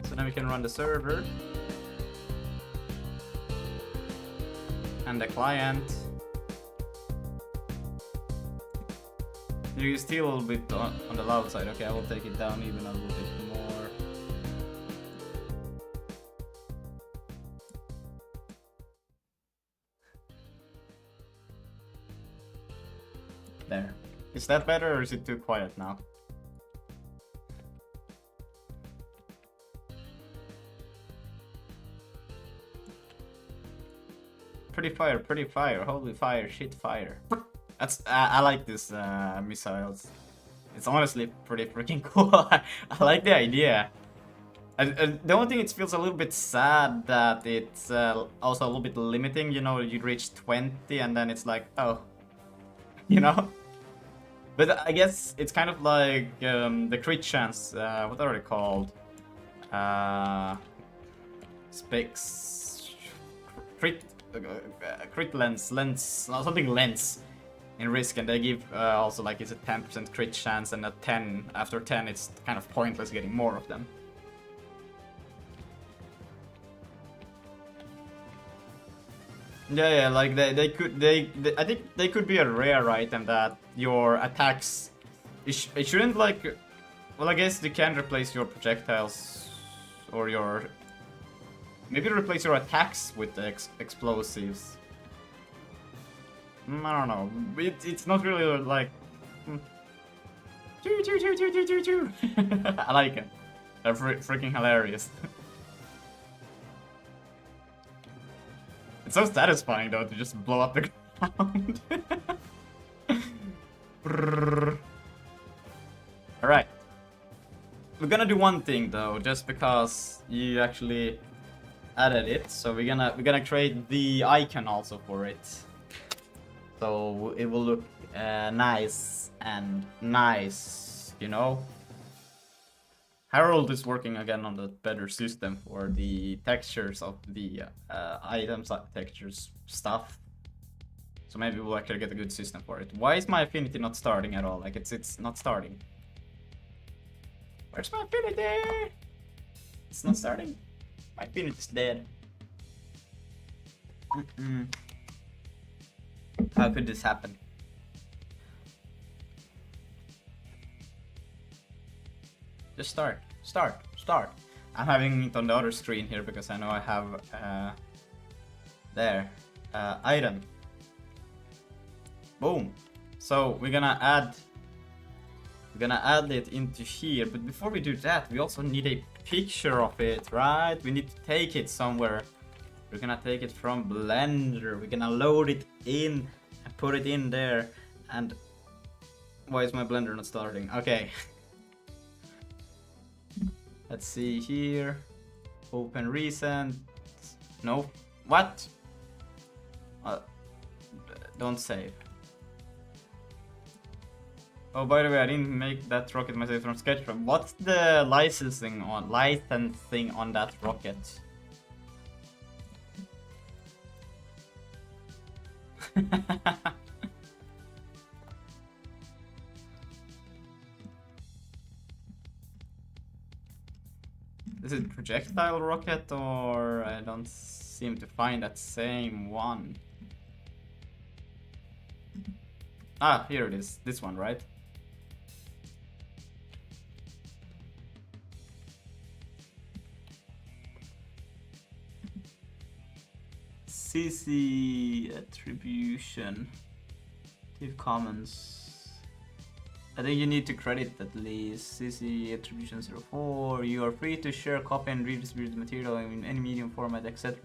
Speaker 1: So then we can run the server. and the client. You're still a little bit on the loud side. Okay, I will take it down even a little bit more. There. Is that better or is it too quiet now? Pretty fire, holy fire, shit fire. That's I like this missiles. It's honestly pretty freaking cool. I like the idea. The only thing, it feels a little bit sad that it's also a little bit limiting. You know, you reach 20 and then it's like, oh, you know. But I guess it's kind of like the crit chance. What are they called? Specs. Crit lens, something lens in Risk, and they give also like it's a 10% crit chance, and a 10 after 10 it's kind of pointless getting more of them. Yeah, like they could I think they could be a rare item that your attacks it shouldn't like, well, I guess you can replace your projectiles or your maybe replace your attacks with the explosives. I don't know. It's not really like. I like it. They're freaking hilarious. It's so satisfying though to just blow up the ground. Alright. We're gonna do one thing though, just because you actually added it. So we're gonna create the icon also for it. So it will look nice and nice, you know. Harold is working again on the better system for the textures of the items, textures stuff. So maybe we'll actually get a good system for it. Why is my affinity not starting at all? Like it's not starting. Where's my affinity? It's not starting. My affinity is dead. How could this happen? Just start. I'm having it on the other screen here because I know I have there item. Boom. So we're gonna add it into here, but before we do that, we also need a picture of it, right? We need to take it somewhere. We're gonna take it from Blender. We're gonna load it in and put it in there. And why is my Blender not starting? Okay. Let's see here. Open recent. No. What? Don't save. Oh, by the way, I didn't make that rocket myself from Sketchfab. What's the licensing on that rocket? Is it projectile rocket, or I don't seem to find that same one? Ah, here it is. This one, right? CC attribution. Give comments. I think you need to credit at least. CC attribution 04. You are free to share, copy, and redistribute the material in any medium format except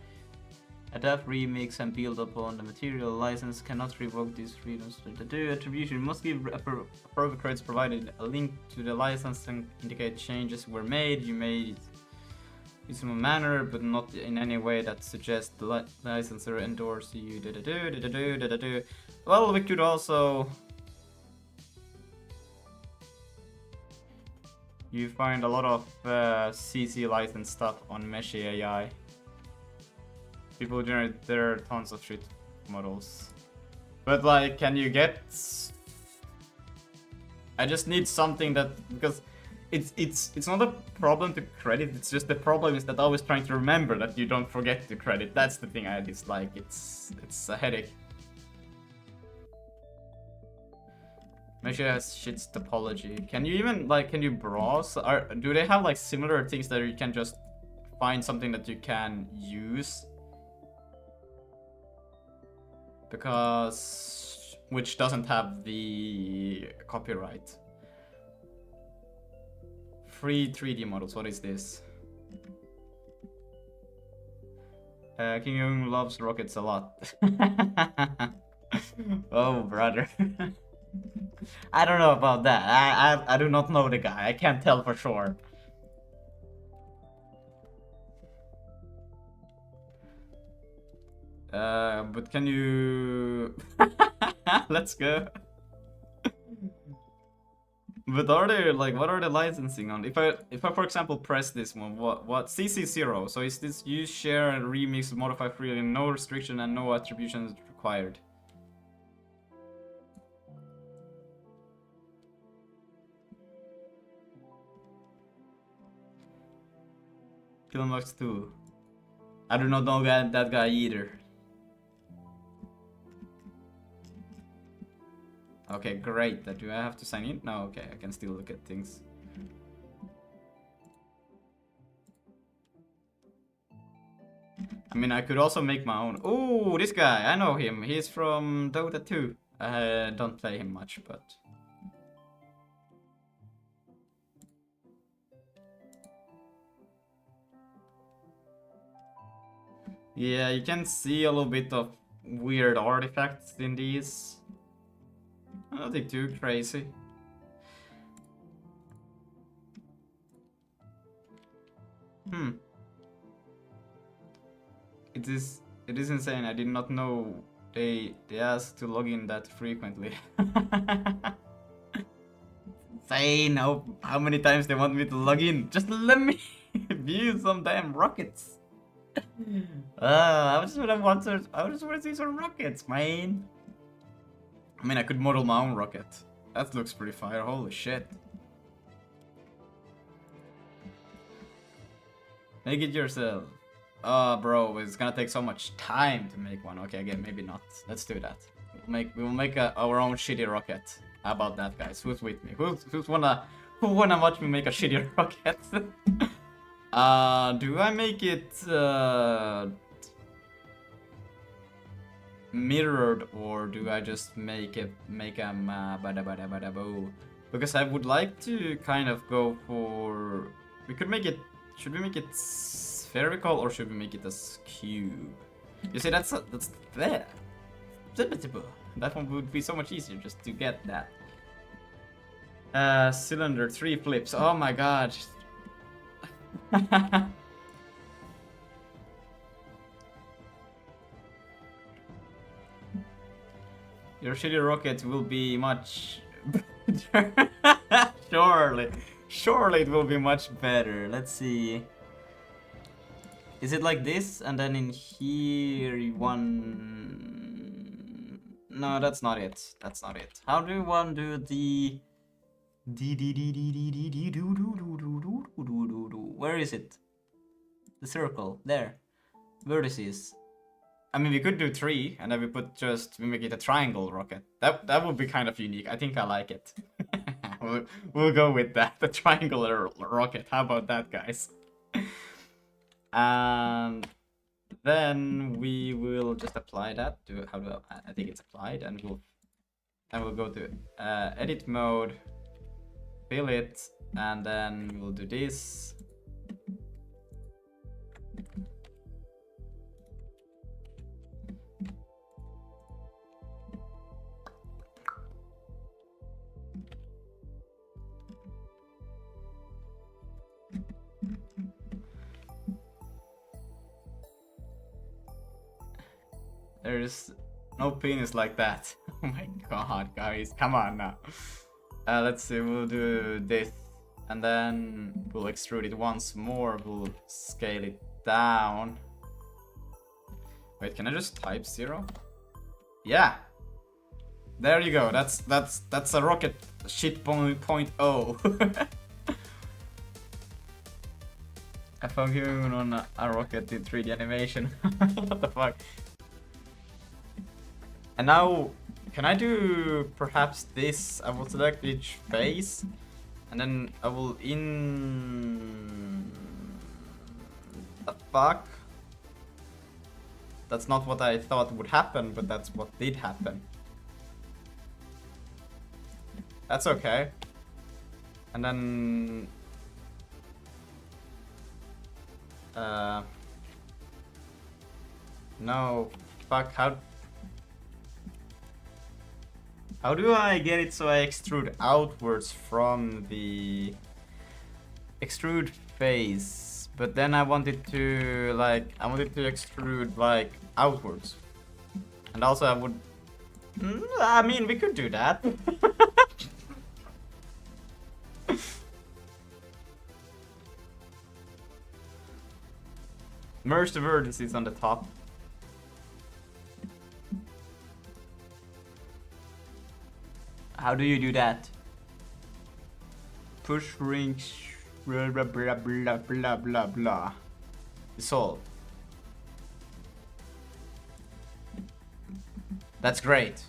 Speaker 1: adapt, remix, and build upon the material. License cannot revoke these freedoms. The attribution must give appropriate credits provided. A link to the license and indicate changes were made. You may use in a manner, but not in any way that suggests the licensor endorse you. Well, we could also. You find a lot of CC license stuff on Meshi AI. People generate there tons of shit models. But like, can you get? I just need something that, because it's not a problem to credit. It's just the problem is that always trying to remember that you don't forget to credit. That's the thing I dislike. It's a headache. Make sure it has shit's topology. Can you even like can you browse? Do they have like similar things that you can just find something that you can use? Because which doesn't have the copyright. Free 3D models, what is this? King Young loves rockets a lot. Oh, brother. I don't know about that. I do not know the guy. I can't tell for sure. But can you... Let's go. But are they like what are the licensing on? If I for example press this one, what CC0? So is this use, share, and remix, modify freely, no restriction and no attributions required? Killenbox 2. I do not know that guy either. Okay, great. Do I have to sign in? No, okay, I can still look at things. I mean, I could also make my own. Oh, this guy, I know him. He's from Dota 2. I don't play him much, but... Yeah, you can see a little bit of weird artifacts in these. Nothing too crazy. It is insane. I did not know they asked to log in that frequently. Insane how many times they want me to log in. Just let me view some damn rockets. I just want to see some rockets, man. I mean, I could model my own rocket. That looks pretty fire. Holy shit. Make it yourself. Oh, bro, it's gonna take so much time to make one. Okay, again, maybe not. Let's do that. We'll make our own shitty rocket. How about that, guys? Who's with me? Who wanna watch me make a shitty rocket? Do I make it mirrored, or do I just make a bada boo? Because I would like to kind of go for... We could make it... Should we make it spherical, or should we make it as cube? You see, that's there. That one would be so much easier just to get that. Cylinder, 3 flips. Oh my god. Your shitty rocket will be much better. Surely it will be much better. Let's see. Is it like this? And then in here one... No, that's not it. That's not it. How do one do the... Where is it? The circle. There. Vertices. I mean, we could do 3, and then we make it a triangle rocket. That would be kind of unique. I think I like it. we'll go with that. The triangular rocket. How about that, guys? And then we will just apply that to I think it's applied, and we'll go to edit mode, fill it, and then we'll do this. There's no penis like that. Oh my god, guys, come on now. Let's see, we'll do this, and then we'll extrude it once more. We'll scale it down. Wait, can I just type 0? Yeah. There you go. That's a rocket shit point 0. I found him on a rocket in 3D animation. What the fuck? And now, can I do perhaps this? I will select each phase, and then I will the fuck? That's not what I thought would happen, but that's what did happen. That's okay. And then... no, fuck, how do I get it so I extrude outwards from the extrude phase? But then I wanted to extrude like outwards. And also I would... I mean, we could do that. Merge the vertices on the top. How do you do that? Push rings, blah blah blah blah blah blah blah. Dissolve. That's great.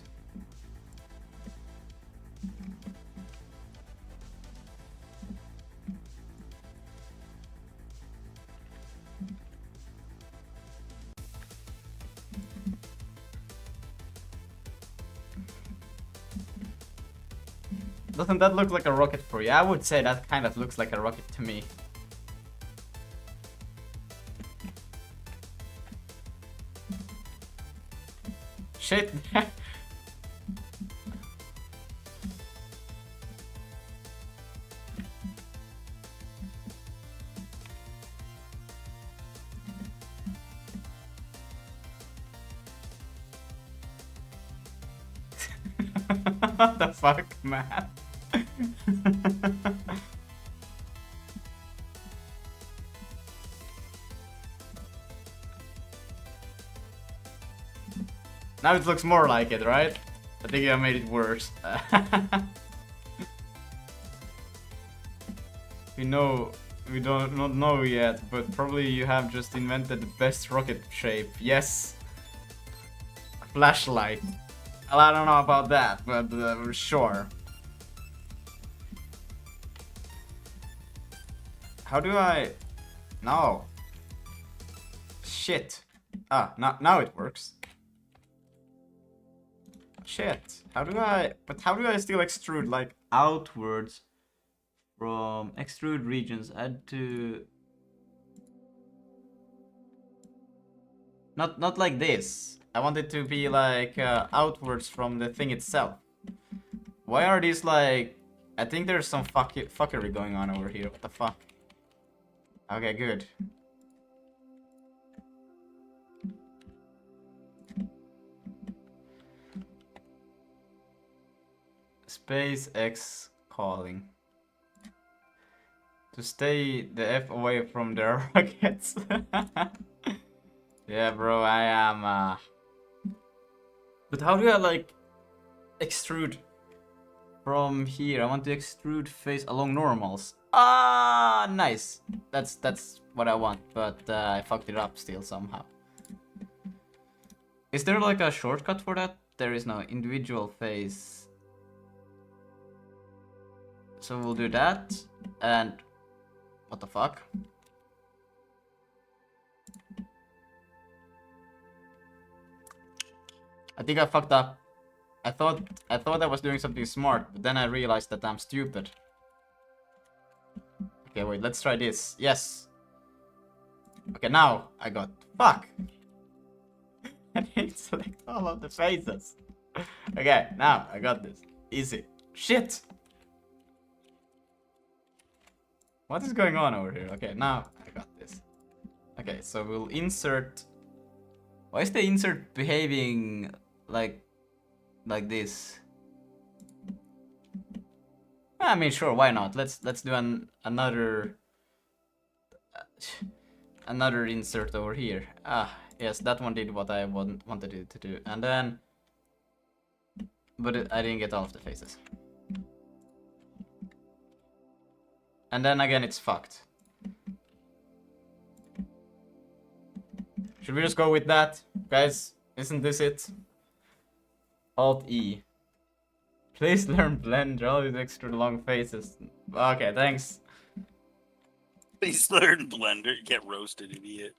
Speaker 1: Doesn't that look like a rocket for you? I would say that kind of looks like a rocket to me. Shit. What the fuck, man? Now it looks more like it, right? I think I made it worse. We don't not know yet, but probably you have just invented the best rocket shape. Yes. Flashlight. Well, I don't know about that, but sure. How do I... No. Shit. Ah, now it works. Shit. How do I still extrude like outwards from extrude regions? Add to... Not like this. I want it to be like outwards from the thing itself. Why are these like... I think there's some fuckery going on over here. What the fuck? Okay, good. SpaceX calling. To stay the F away from the rockets. Yeah, bro, I am... But how do I, like, extrude from here? I want to extrude face along normals. Ah, nice. That's what I want, but I fucked it up still somehow. Is there, like, a shortcut for that? There is no individual face. So we'll do that, and... What the fuck? I think I fucked up. I thought I was doing something smart, but then I realized that I'm stupid. Okay, wait, let's try this. Yes. Okay, now I got... Fuck! I need to select all of the faces. Okay, now I got this. Easy. Shit! What is going on over here? Okay, now I got this. Okay, so we'll insert... Why is the insert behaving like this? I mean, sure, why not? Let's do another insert over here. Ah, yes, that one did what I wanted it to do, and then, but I didn't get all of the faces. And then again, it's fucked. Should we just go with that? Guys, isn't this it? Alt-E. Please learn blend, draw with extra long faces. Okay, thanks.
Speaker 2: Please learn Blender. Get roasted, idiot.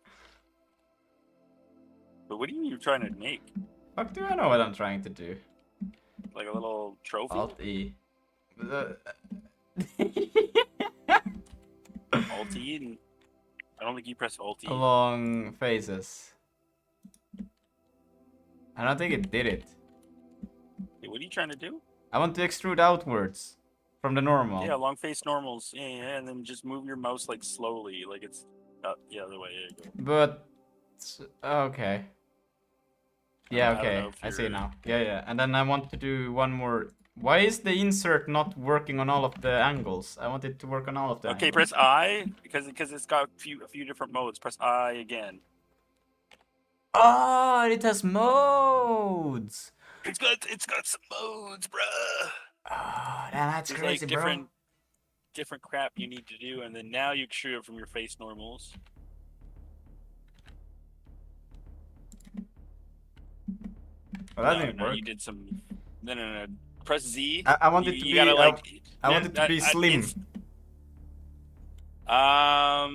Speaker 2: But what are you trying to make?
Speaker 1: Fuck, do I know what I'm trying to do?
Speaker 2: Like a little trophy?
Speaker 1: Alt-E.
Speaker 2: Alt-E? And I don't think you pressed Alt-E.
Speaker 1: Long faces. I don't think it did it.
Speaker 2: Hey, what are you trying to do?
Speaker 1: I want to extrude outwards from the normal.
Speaker 2: Yeah, long face normals. Yeah, and then just move your mouse like slowly, like it's the other way. There you go.
Speaker 1: But okay. Yeah, okay. I see
Speaker 2: you're-
Speaker 1: now. Yeah. And then I want to do one more. Why is the insert not working on all of the angles? I want it to work on all of the
Speaker 2: Okay,
Speaker 1: angles.
Speaker 2: press I because it's got a few different modes. Press I again.
Speaker 1: Oh, it has modes.
Speaker 2: It's got some modes, bruh.
Speaker 1: Oh, that's
Speaker 2: There's
Speaker 1: crazy,
Speaker 2: like
Speaker 1: bro.
Speaker 2: different crap you need to do, and then now you extrude it from your face normals.
Speaker 1: Well, that didn't work.
Speaker 2: You did some. No. Press Z.
Speaker 1: I want it to
Speaker 2: You
Speaker 1: be.
Speaker 2: gotta, like,
Speaker 1: I want it to be slim.
Speaker 2: I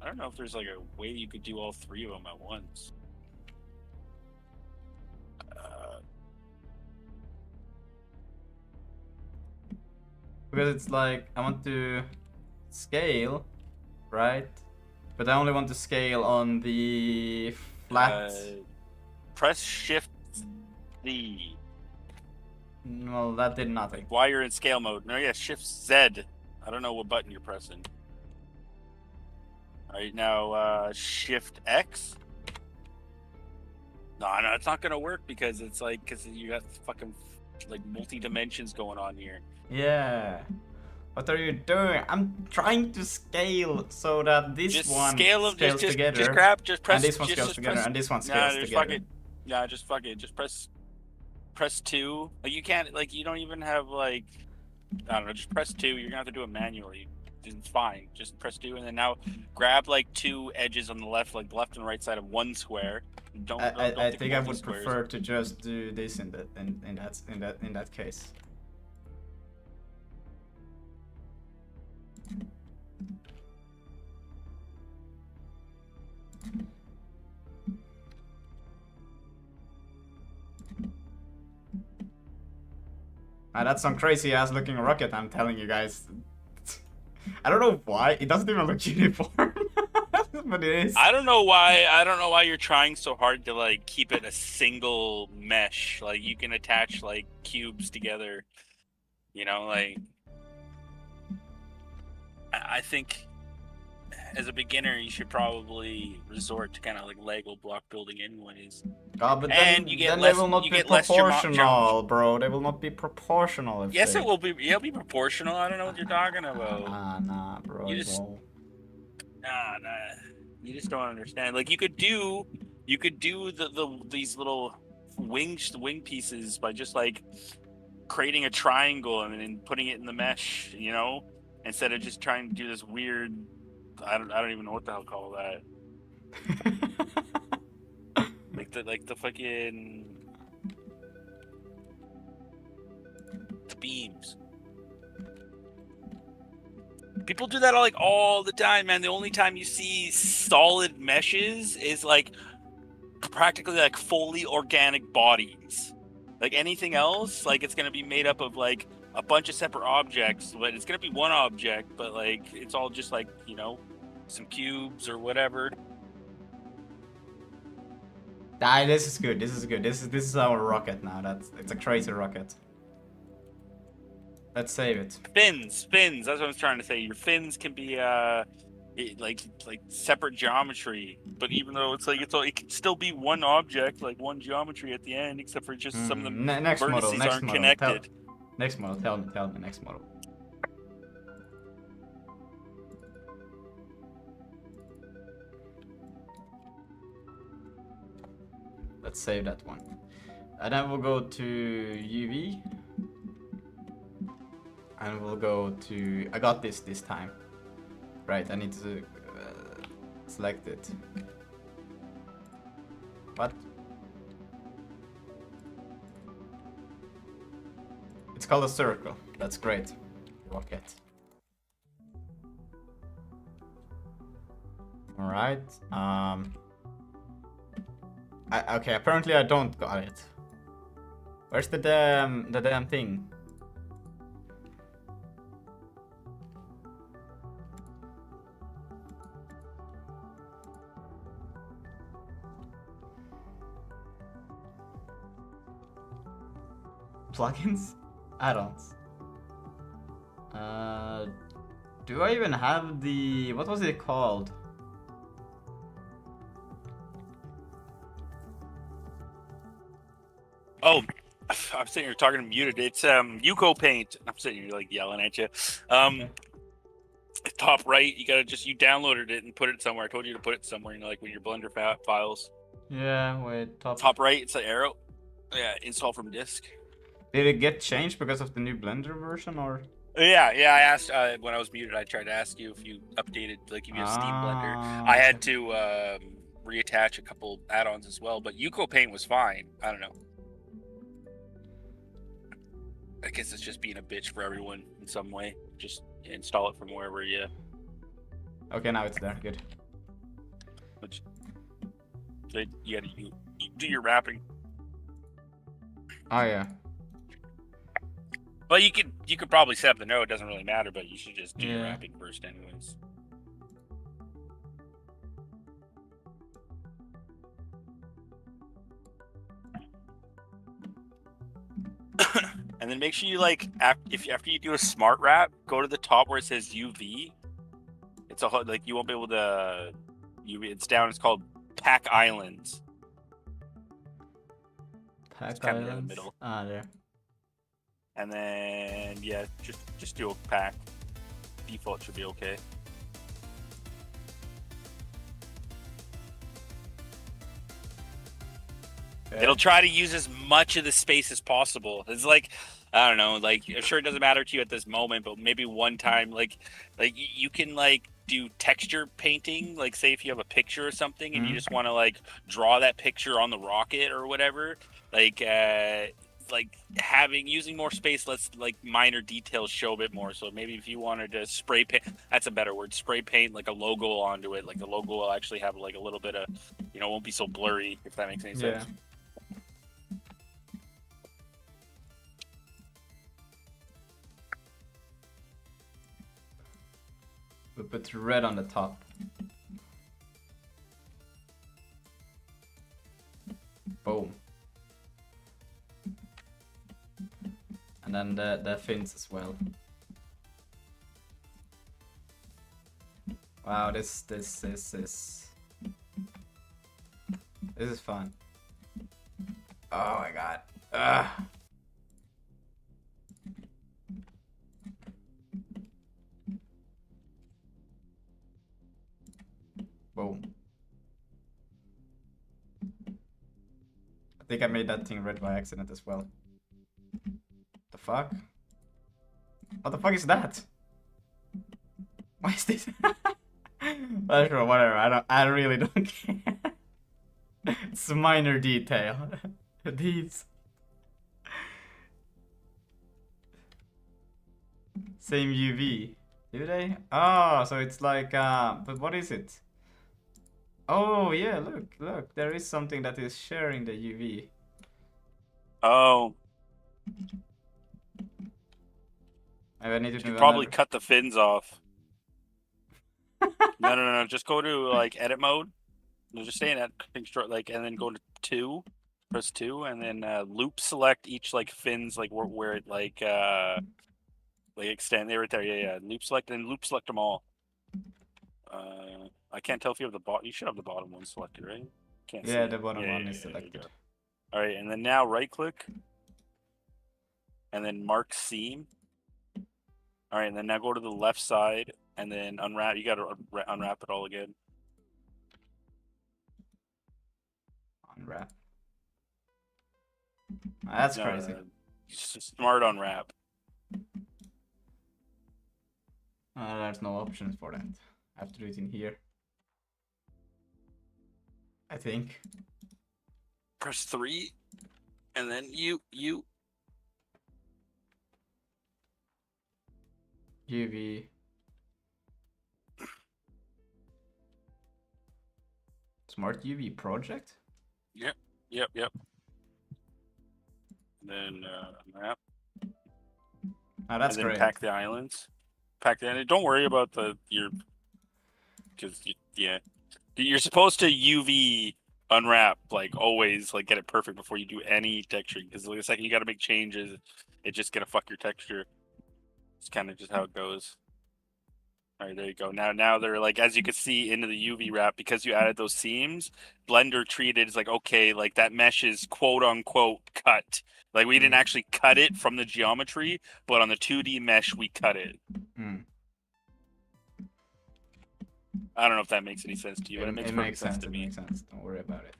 Speaker 2: don't know if there's like a way you could do all three of them at once.
Speaker 1: Because it's like I want to scale, right? But I only want to scale on the flat.
Speaker 2: Press Shift Z.
Speaker 1: Well, that did nothing.
Speaker 2: While you're in scale mode. No, yeah, Shift Z. I don't know what button you're pressing. All right, now Shift X. No, it's not gonna work because it's like you got fucking like multi dimensions going on here.
Speaker 1: Yeah. What are you doing? I'm trying to scale so that this
Speaker 2: Just
Speaker 1: one
Speaker 2: scale them,
Speaker 1: scales together.
Speaker 2: Just grab, just press.
Speaker 1: And this one
Speaker 2: just,
Speaker 1: scales
Speaker 2: just
Speaker 1: together,
Speaker 2: press,
Speaker 1: and this one
Speaker 2: nah,
Speaker 1: scales
Speaker 2: just
Speaker 1: together.
Speaker 2: fuck it. Yeah, just fuck it. Just press 2. Like you can't, like you don't even have like, I don't know. Just press 2. You're gonna have to do it manually. It's fine. Just press 2, and then now grab like 2 edges on the left, like the left and right side of one square.
Speaker 1: I think I would prefer to just do this in that case. That's some crazy ass looking rocket, I'm telling you guys. I don't know why, it doesn't even look uniform. But it is.
Speaker 2: I don't know why you're trying so hard to like keep it a single mesh. Like you can attach like cubes together. You know, like I think as a beginner you should probably resort to kind of like Lego block building anyways.
Speaker 1: God, but
Speaker 2: and
Speaker 1: then they will not be proportional, bro. They will not be proportional.
Speaker 2: Yes, it will be. It'll be proportional. I don't know what you're talking about.
Speaker 1: Nah, bro.
Speaker 2: You just, nah. You just don't understand. Like you could do these little wing pieces by just like creating a triangle and then putting it in the mesh. You know, instead of just trying to do this weird. I don't even know what the hell to call that. like the fucking the beams. People do that all the time, man. The only time you see solid meshes is like practically like fully organic bodies. Like anything else, like it's gonna be made up of like a bunch of separate objects, but it's gonna be one object, but like it's all just like, you know, some cubes or whatever.
Speaker 1: This is good. This is our rocket now. It's a crazy rocket. Let's save it.
Speaker 2: Fins. That's what I was trying to say. Your fins can be like separate geometry, but even though it can still be one object, like one geometry at the end, except for just some of the vertices aren't connected.
Speaker 1: Next model. Tell me next model. Let's save that one. And then we'll go to UV. And we'll go to... I got this time. Right, I need to select it. What? It's called a circle. That's great. Rocket. Alright. Okay, apparently I don't got it. Where's the damn thing? Plugins? Add-ons. Do I even have the... What was it called?
Speaker 2: Oh, I'm sitting here talking muted. It's Yuko Paint. I'm sitting here like yelling at you.
Speaker 1: Okay.
Speaker 2: Top right, you downloaded it and put it somewhere. I told you to put it somewhere, you know, like with your Blender files.
Speaker 1: Yeah, wait,
Speaker 2: Top right, it's the arrow. Yeah, install from disk.
Speaker 1: Did it get changed because of the new Blender version, or?
Speaker 2: Yeah. I asked when I was muted. I tried to ask you if you updated, like if you have Steam Blender. I had to reattach a couple add-ons as well, but Yuko Paint was fine. I don't know. I guess it's just being a bitch for everyone in some way. Just install it from wherever you.
Speaker 1: Okay, now it's there. Good.
Speaker 2: Which, you do your wrapping.
Speaker 1: Oh yeah.
Speaker 2: Well, you could probably set up the node. It doesn't really matter, but you should just do your
Speaker 1: Yeah.
Speaker 2: wrapping first, anyways. And then make sure you after you do a smart wrap, go to the top where it says UV. It's you won't be able to. It's down. It's called Pack Islands.
Speaker 1: Pack
Speaker 2: kind of in the
Speaker 1: Islands.
Speaker 2: middle.
Speaker 1: Ah, there.
Speaker 2: And then just do a pack. Default should be okay.
Speaker 1: Okay.
Speaker 2: It'll try to use as much of the space as possible. It's like, I don't know, like, I'm sure it doesn't matter to you at this moment, but maybe one time, like you can do texture painting. Like, say if you have a picture or something and you just want to draw that picture on the rocket or whatever, using more space lets minor details show a bit more. So maybe if you wanted to spray paint, that's a better word, spray paint like a logo onto it. Like the logo will actually have a little bit of, it won't be so blurry, if that makes any sense.
Speaker 1: We'll put red on the top. Boom. And then the fins as well. Wow, this is fun. Oh my god. Ugh. Boom. I think I made that thing red by accident as well. The fuck? What the fuck is that? Why is this? Well, sure, whatever. I really don't care. It's a minor detail. These. Same UV. Do they? Oh, so it's like but what is it? Oh yeah, look. There is something that is sharing the UV.
Speaker 2: Oh.
Speaker 1: I need to do
Speaker 2: probably cut the fins off. No. Just go to edit mode. No, just stay in that and then go to 2. Press 2, and then loop select each fins where it extend. There, right there. Yeah. Loop select and loop select them all. I can't tell if you have the bottom. You should have the bottom one selected, right? Can't see.
Speaker 1: Yeah, the bottom one is selected.
Speaker 2: All right, and then now right click, and then mark seam. All right, and then now go to the left side, and then unwrap. You got to unwrap it all again.
Speaker 1: Unwrap. That's crazy.
Speaker 2: Smart unwrap.
Speaker 1: There's no options for that. I have to do it in here. I think.
Speaker 2: Press 3, and then
Speaker 1: UV. Smart UV project?
Speaker 2: Yep. And then map.
Speaker 1: Oh, that's
Speaker 2: and then
Speaker 1: great.
Speaker 2: pack the islands. Don't worry about because you're supposed to UV unwrap like always, like get it perfect before you do any texturing. Because the second you got to make changes, it's just gonna fuck your texture. It's kind of just how it goes. All right, there you go. Now they're like, as you can see into the UV wrap, because you added those seams, Blender treated as like, okay, like that mesh is quote unquote cut. Like we didn't actually cut it from the geometry, but on the 2D mesh we cut it. I don't know if that makes any sense to you, but it makes perfect sense to me.
Speaker 1: It makes sense. Don't worry about it.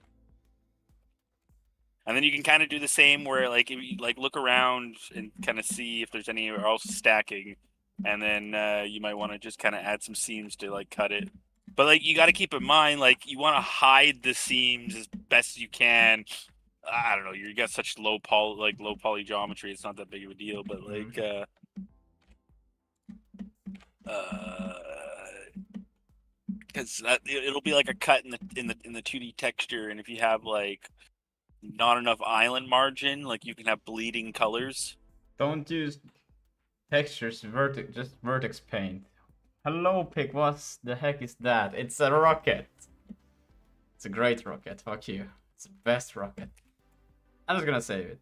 Speaker 2: And then you can kind of do the same where like if you like look around and kind of see if there's anywhere else stacking, and then you might want to just kind of add some seams to like cut it. But like you got to keep in mind, like you want to hide the seams as best you can. I don't know, you got such low poly geometry, it's not that big of a deal. But like because it'll be like a cut in the 2D texture, and if you have like not enough island margin, like you can have bleeding colors.
Speaker 1: Don't use textures, just vertex paint. Hello, Pig, what the heck is that? It's a rocket. It's a great rocket, fuck you. It's the best rocket. I'm just gonna save it.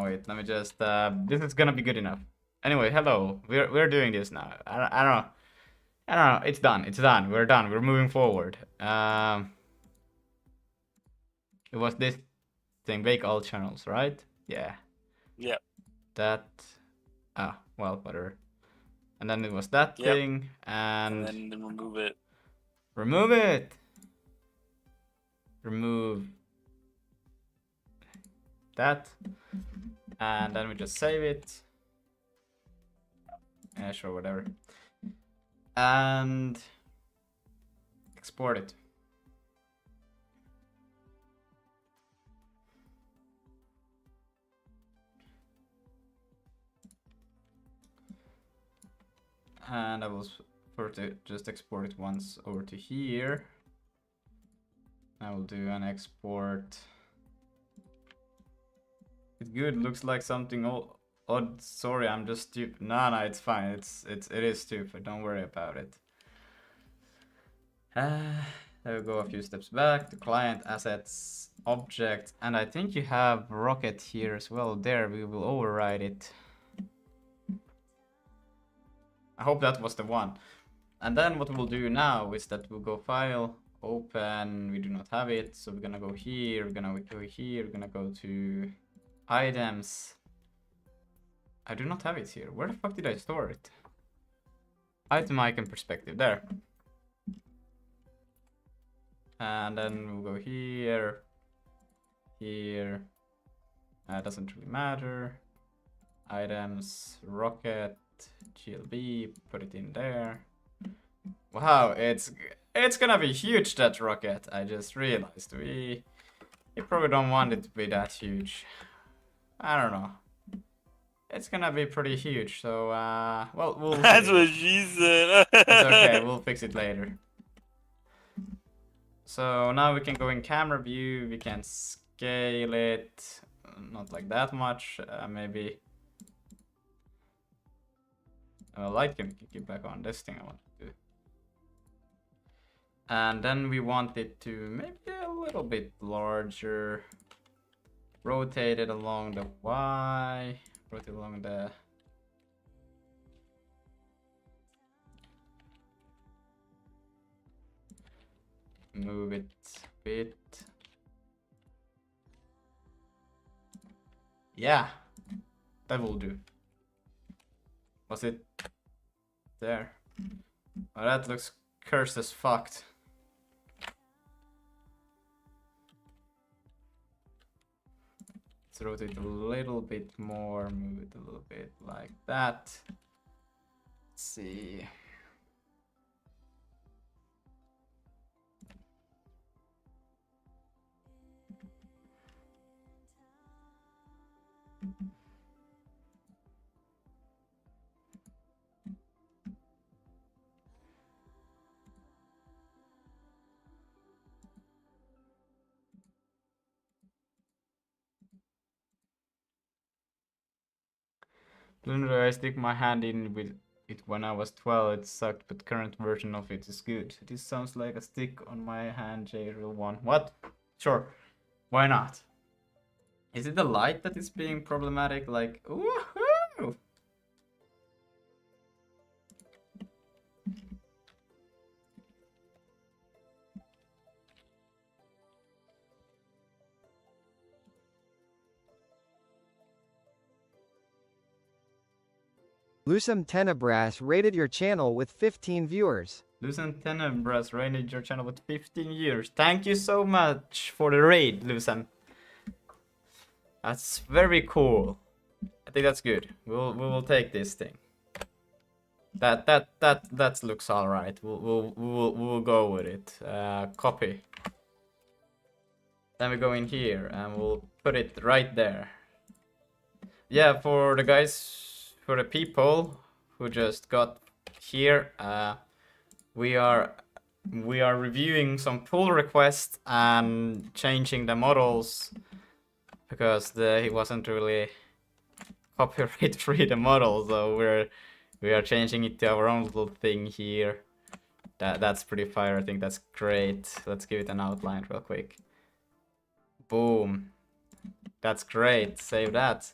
Speaker 1: Wait, let me just, this is gonna be good enough. Anyway, hello, we're doing this now. I don't know, it's done, we're done, we're moving forward. It was this thing, bake all channels, right? Yeah.
Speaker 2: Yep.
Speaker 1: That, well, whatever. And then it was that thing, and
Speaker 2: then remove it.
Speaker 1: Remove it! Remove that. And then we just save it. Yeah, sure, whatever. And export it. And I will first just export it once over to here. I will do an export. It's good. Looks like something odd. Sorry, I'm just stupid. No, it's fine. It is stupid. Don't worry about it. There we go. A few steps back. The client assets object, and I think you have rocket here as well. There, we will override it. I hope that was the one. And then what we'll do now is that we'll go file, open, we do not have it, so we're gonna go here, we're gonna go here, we're gonna go to items. I do not have it here. Where the fuck did I store it? Item icon perspective, there. And then we'll go here, here. Doesn't really matter. Items, rocket, GLB, put it in there. Wow, it's gonna be huge, that rocket. I just realized we probably don't want it to be that huge. I don't know. It's gonna be pretty huge, so well, we'll
Speaker 2: That's what she said.
Speaker 1: It's okay, we'll fix it later. So now we can go in camera view, we can scale it, not like that much, maybe. Light can get back on this thing I want to do. And then we want it to maybe a little bit larger. Rotate it along the Y. Rotate along the... Move it a bit. Yeah, that will do. Was it there? Oh, that looks cursed as fucked. Let's rotate a little bit more, move it a little bit like that. Let's see. Blender, I stick my hand in with it when I was 12. It sucked, but current version of it is good. This sounds like a stick on my hand, J-Real 1. What? Sure. Why not? Is it the light that is being problematic? Like, woohoo!
Speaker 3: Lucem Tenebras rated your channel with 15 viewers.
Speaker 1: Lucem Tenebras rated your channel with 15 years. Thank you so much for the raid, Lucem. That's very cool. I think that's good. We will take this thing. That looks all right. We'll go with it. Copy. Then we go in here and we'll put it right there. Yeah, for the guys, for the people who just got here, we are reviewing some pull requests and changing the models because he wasn't really copyright free the model, so we are changing it to our own little thing here. That's pretty fire. I think that's great. Let's give it an outline real quick. Boom. That's great. Save that.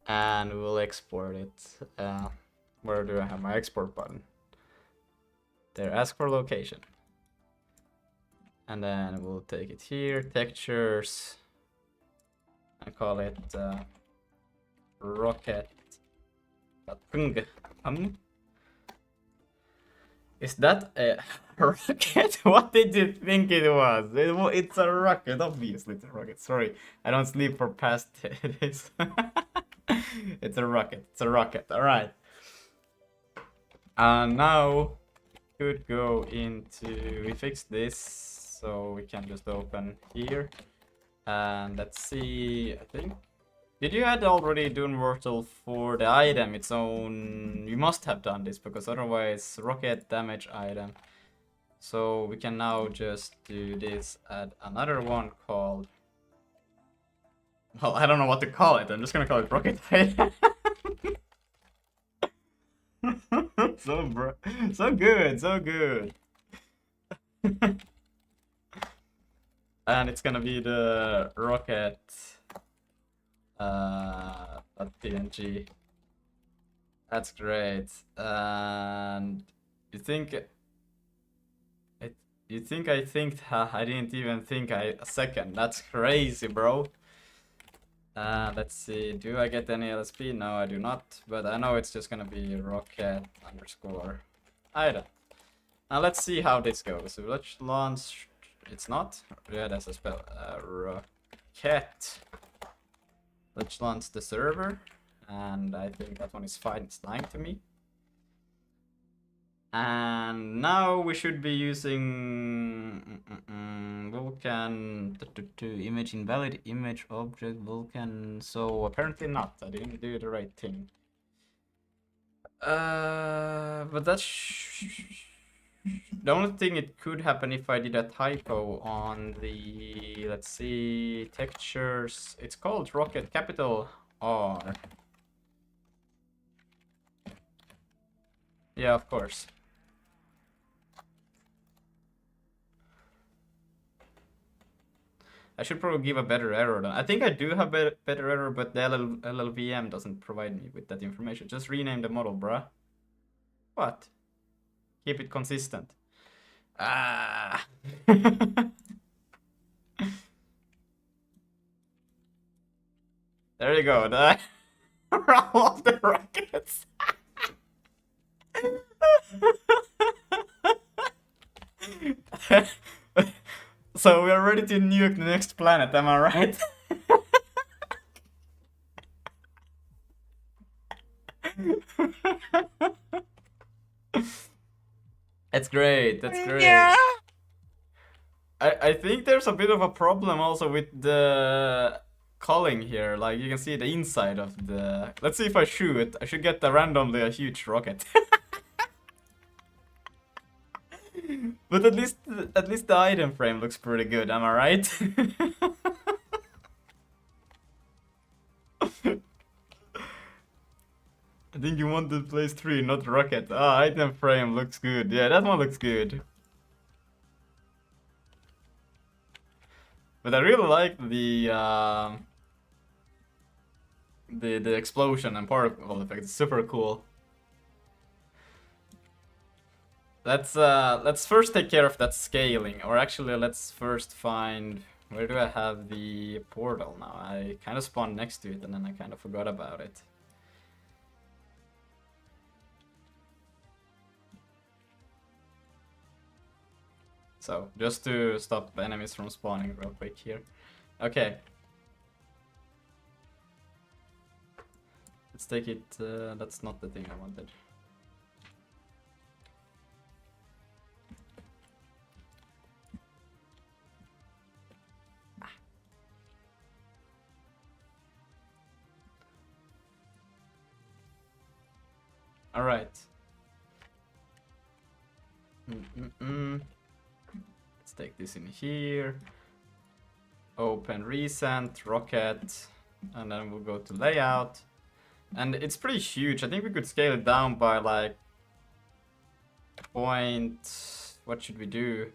Speaker 1: And we'll export it. Where do I have my export button? There, ask for location. And then we'll take it here, textures. I call it rocket. Is that a rocket? What did you think it was? It's a rocket, obviously it's a rocket. Sorry, I don't sleep for past days. It's a rocket, alright. Now, could go into, we fixed this, so we can just open here. And let's see, I think, did you had already done Wordle for the item its own? You must have done this, because otherwise rocket damage item. So we can now just do this, add another one called, well, I don't know what to call it, I'm just gonna call it rocket item. So good. And it's gonna be the rocket .png. That's great. And you think I didn't even think a second. That's crazy, bro. Let's see, do I get any LSP? No, I do not, but I know it's just gonna be rocket underscore item. Now let's see how this goes. So let's launch, it's not, yeah, that's a spell, rocket. Let's launch the server, and I think that one is fine, it's lying to me. And now we should be using Vulkan image invalid image object Vulkan. So apparently not. I didn't do the right thing. But that's the only thing it could happen if I did a typo on the, let's see, textures. It's called rocket capital R. Yeah, of course. I should probably give a better error. I think I do have better error, but the LLVM doesn't provide me with that information. Just rename the model, bruh. What? Keep it consistent. Ah. There you go. The roll of the rockets. So we are ready to nuke the next planet, am I right? That's great, that's great. Yeah. I think there's a bit of a problem also with the culling here. Like you can see the inside of the. Let's see if I shoot. I should get randomly a huge rocket. But at least the item frame looks pretty good. Am I right? I think you wanted place 3, not rocket. Ah, item frame looks good. Yeah, that one looks good. But I really like the explosion and particle effect. It's super cool. Let's first take care of that scaling, or actually let's first find, where do I have the portal now? I kind of spawned next to it and then I kind of forgot about it. So, just to stop enemies from spawning real quick here. Okay. Let's take it, that's not the thing I wanted. All right. Let's take this in here. Open recent, rocket, and then we'll go to layout. And it's pretty huge. I think we could scale it down by like point. What should we do?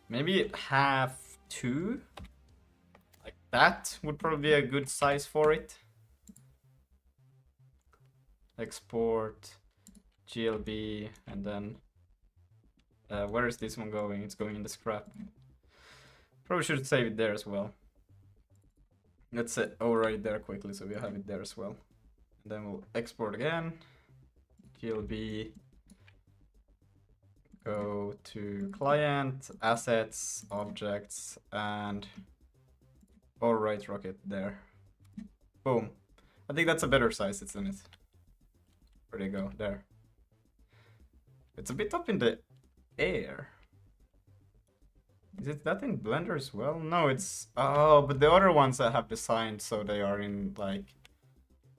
Speaker 1: Maybe half 2. Like that would probably be a good size for it. Export GLB, and then where is this one going? It's going in the scrap. Probably should save it there as well. Let's override there quickly so we have it there as well. And then we'll export again. GLB. Go to client, assets, objects, and overwrite rocket there. Boom. I think that's a better size, isn't it? Where do you go? There. It's a bit up in the air. Is it that in Blender as well? No, it's... Oh, but the other ones I have designed so they are in, like,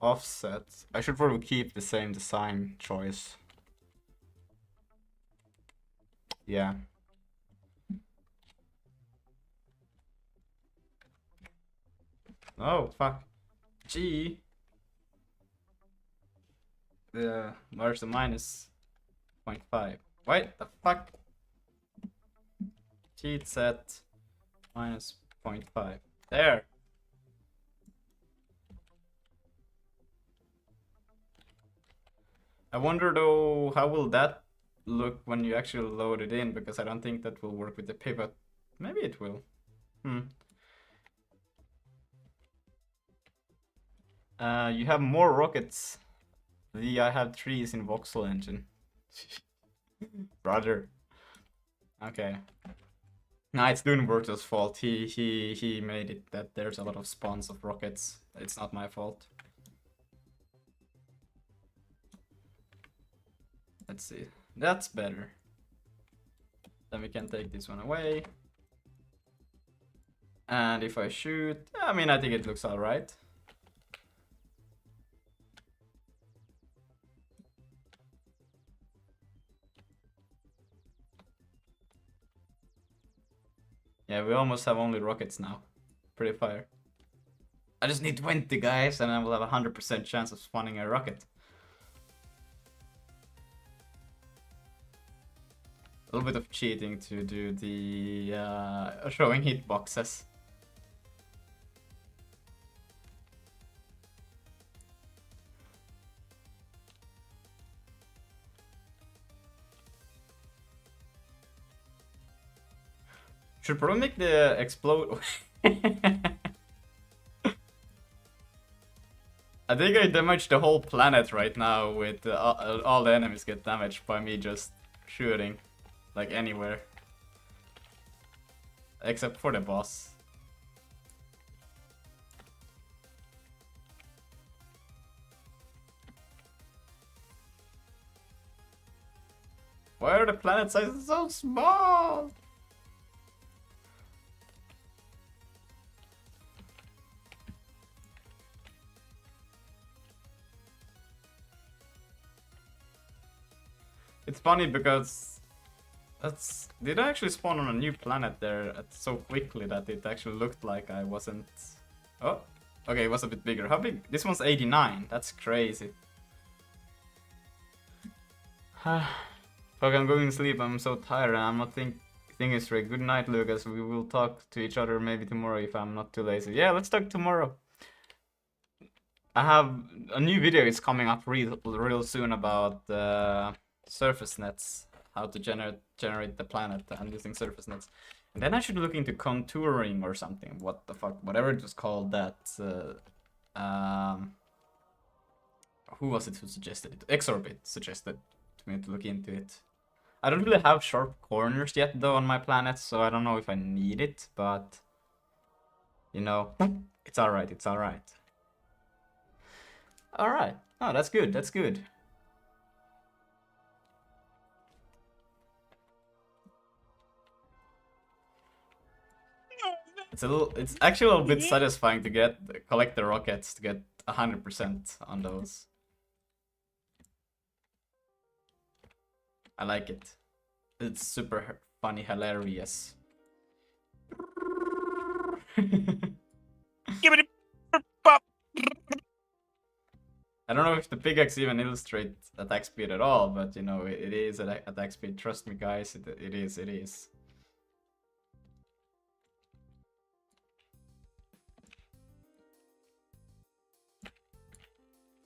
Speaker 1: offset. I should probably keep the same design choice. Yeah. Oh, fuck. Gee. Where's the minus 0.5? Wait, the fuck? Cheat set minus 0.5. There. I wonder though, how will that look when you actually load it in? Because I don't think that will work with the pivot. Maybe it will. You have more rockets. I have 3s in voxel engine. Brother. Okay. Nah, it's Doonworks' fault. He made it that there's a lot of spawns of rockets. It's not my fault. Let's see. That's better. Then we can take this one away. And if I shoot, I mean, I think it looks alright. Yeah, we almost have only rockets now. Pretty fire. I just need 20 guys and I will have a 100% chance of spawning a rocket. A little bit of cheating to do the showing hitboxes. Should probably make the explode. I think I damaged the whole planet right now with all the enemies get damaged by me just shooting. Like anywhere. Except for the boss. Why are the planet sizes so small? It's funny because did I actually spawn on a new planet there so quickly that it actually looked like I wasn't. Oh, okay, it was a bit bigger. How big? This one's 89. That's crazy. Fuck, I'm going to sleep. I'm so tired and I'm not thinking straight. Good night, Lucas. We will talk to each other maybe tomorrow if I'm not too lazy. Yeah, let's talk tomorrow. I have a new video is coming up real soon about surface nets, how to generate the planet and using surface nets. And then I should look into contouring or something. What the fuck, whatever it was called. That who was it who suggested it? Xorbit suggested to me to look into it. I don't really have sharp corners yet though on my planet, so I don't know if I need it, but you know, it's alright, it's alright. Alright. Oh, that's good, that's good. It's actually a little bit satisfying to collect the rockets to get 100% on those. I like it. It's super funny, hilarious.
Speaker 2: Give it a pop.
Speaker 1: I don't know if the pickaxe even illustrates attack speed at all, but you know, it is attack speed. Trust me, guys, it is, it is.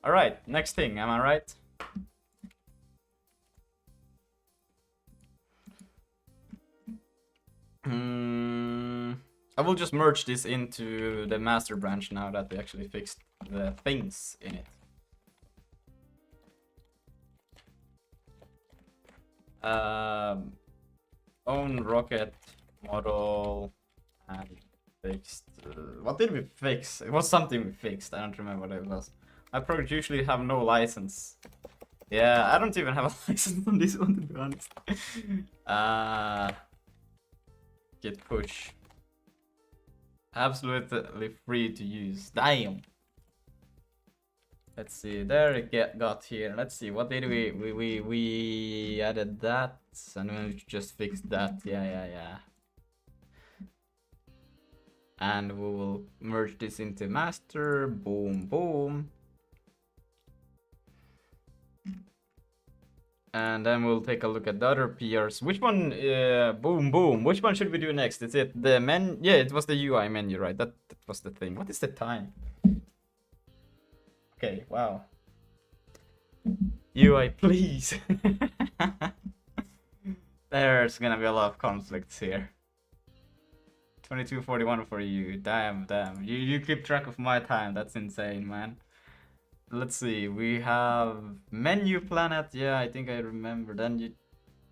Speaker 1: Alright, next thing, am I right? I will just merge this into the master branch now that we actually fixed the things in it. Own rocket model and fixed. What did we fix? It was something we fixed. I don't remember what it was. I probably usually have no license. Yeah, I don't even have a license on this one, to be honest. Git push. Absolutely free to use. Damn. Let's see. There it got here. Let's see. What did we added that and then we just fixed that. Yeah. And we will merge this into master. Boom, boom. And then we'll take a look at the other PRs. Which one, boom, boom. Which one should we do next? Is it the menu? Yeah, it was the UI menu, right? That was the thing. What is the time? Okay, wow. UI, please. There's gonna be a lot of conflicts here. 22:41 for you. Damn. You keep track of my time. That's insane, man. Let's see, we have menu planet. Yeah, I think I remember. Then you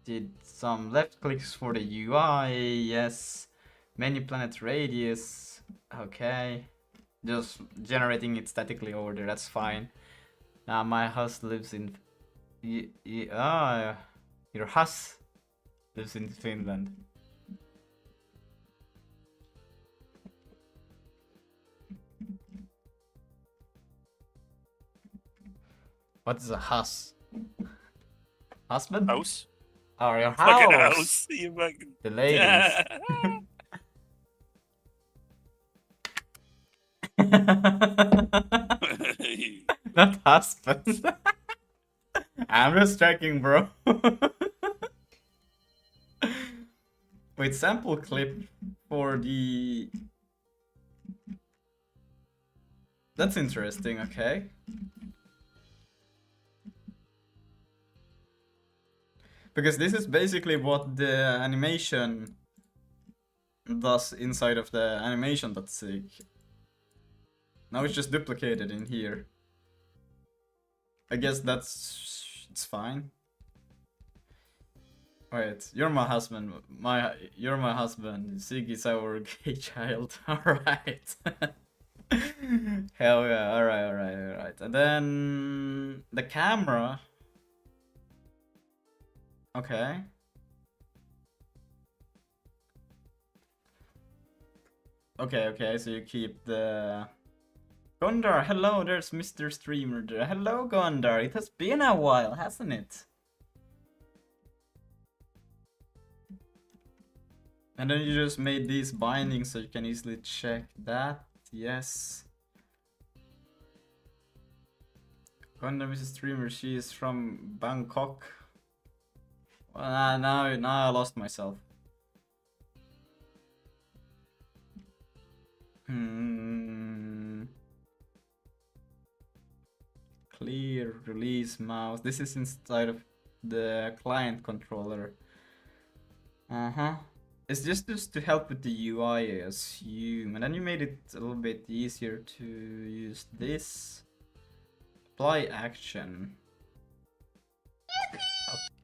Speaker 1: did some left clicks for the UI. Yes. Menu planet radius. Okay. Just generating it statically over there. That's fine. Now my house lives in. Your house lives in Finland. What is a house? Husband?
Speaker 2: House?
Speaker 1: Oh, your house.
Speaker 2: Fucking house. You fucking...
Speaker 1: The ladies. Not husband. I'm just checking, bro. Wait, sample clip for the... That's interesting, okay. Because this is basically what the animation does inside of the animation.zig. Now it's just duplicated in here. I guess it's fine. Wait, you're my husband. You're my husband. Zig is our gay child. Alright. Hell yeah, alright. And then the camera. Okay. Okay, so you keep the... Gondar, hello, there's Mr. Streamer there. Hello, Gondar, it has been a while, hasn't it? And then you just made these bindings so you can easily check that. Yes. Gundam is a streamer. She is from Bangkok. Well, now I lost myself. Clear release mouse. This is inside of the client controller. It's just to help with the UI, I assume. And then you made it a little bit easier to use this. Apply action.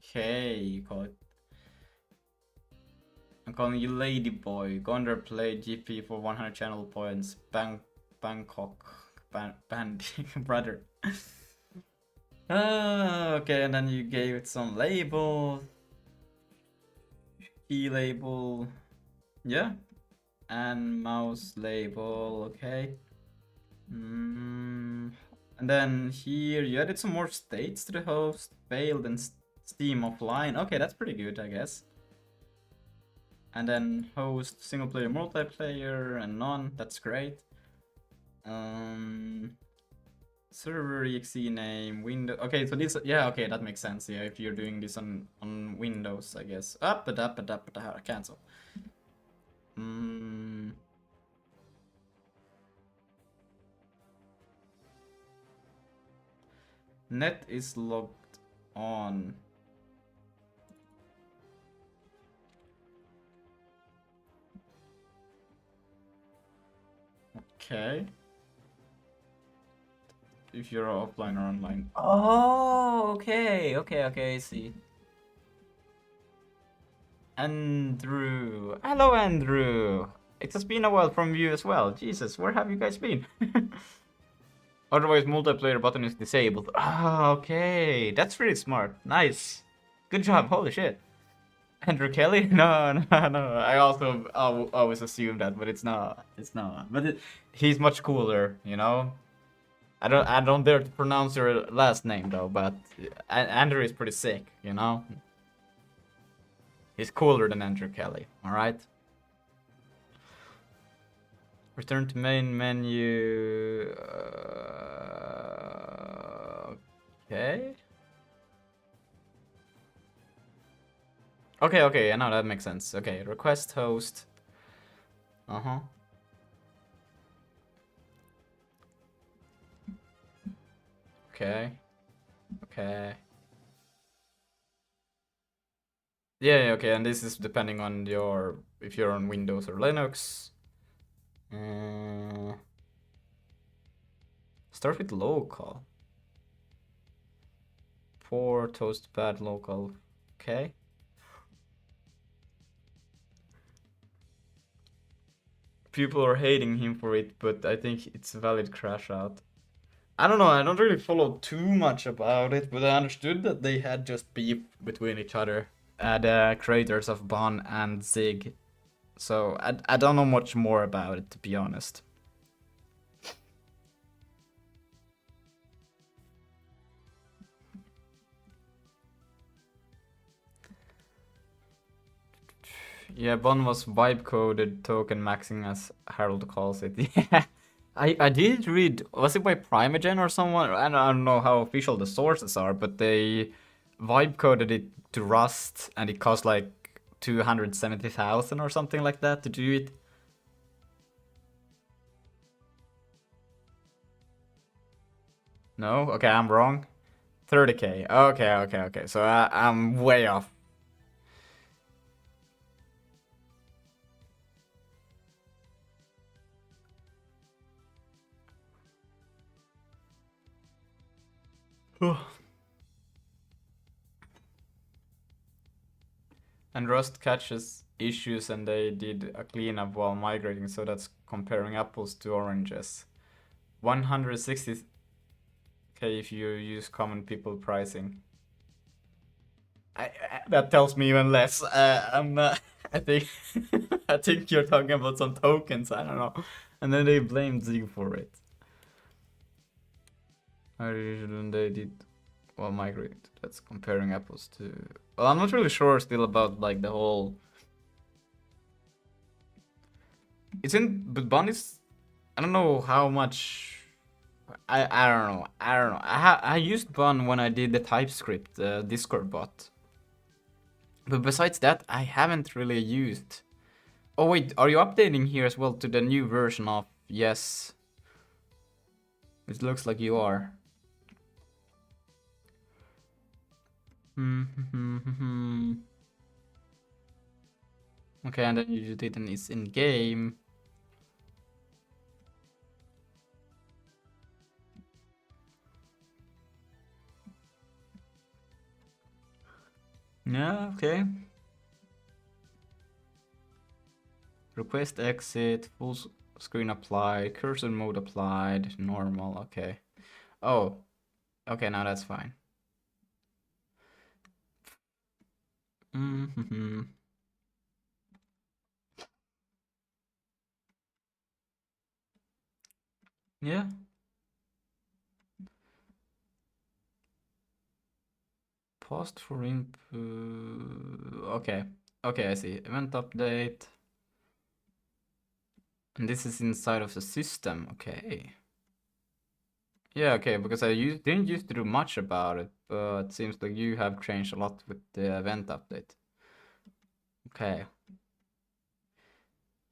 Speaker 1: Okay, you call it. I'm calling you Ladyboy. Gondor played GP for 100 channel points. Bangkok. Banding brother. Okay, and then you gave it some label. Key label. Yeah. And mouse label. Okay. And then here you added some more states to the host. Failed and Steam offline. Okay, that's pretty good, I guess. And then host, single player, multiplayer, and none. That's great. Server exe name, window. Okay, so this, yeah, okay, that makes sense. Yeah, if you're doing this on Windows, I guess. Cancel. Net is logged on. Okay. If you're offline or online. Oh, okay, I see. Andrew. Hello, Andrew. It has been a while from you as well. Jesus, where have you guys been? Otherwise, multiplayer button is disabled. Ah, okay. That's pretty smart. Nice. Good job. Holy shit. Andrew Kelly? No. I also always assume that, but it's not. It's not. But he's much cooler, you know? I don't dare to pronounce your last name though, but Andrew is pretty sick, you know? He's cooler than Andrew Kelly, alright? Return to main menu. Okay. Okay, I know that makes sense. Okay, request host. Okay. Yeah, okay, and this is depending on if you're on Windows or Linux. Start with local. Poor toast bad local. Okay. People are hating him for it, but I think it's a valid crash out. I don't know, I don't really follow too much about it, but I understood that they had just beef between each other, the creators of Bon and Zig. So I don't know much more about it, to be honest. Yeah, Bon was vibe coded token maxing, as Harold calls it. Yeah. I did read, was it by Primogen or someone? I don't know how official the sources are, but they vibe coded it to Rust and it cost like 270,000 or something like that to do it. No? Okay, I'm wrong. 30k. Okay. So I'm way off. And Rust catches issues and they did a cleanup while migrating, so that's comparing apples to oranges. 160k if you use common people pricing. That tells me even less. I'm not. I think I think you're talking about some tokens. I don't know. And then they blamed Zig for it. How did they did well migrate? That's comparing apples to. Well, I'm not really sure still about like the whole It's in, but Bond is, I don't know how much. I don't know. I used Bun when I did the TypeScript Discord bot. But besides that, I haven't really used. Oh wait, are you updating here as well to the new version of Yes? It looks like you are. Okay, and then you did an is in game. Yeah, okay. Request exit, full screen applied, cursor mode applied, normal, okay. Oh, okay, now that's fine. Yeah. Post for input. Okay. Okay, I see. Event update. And this is inside of the system. Okay. Yeah, okay, because didn't used to do much about it, but it seems like you have changed a lot with the event update. Okay.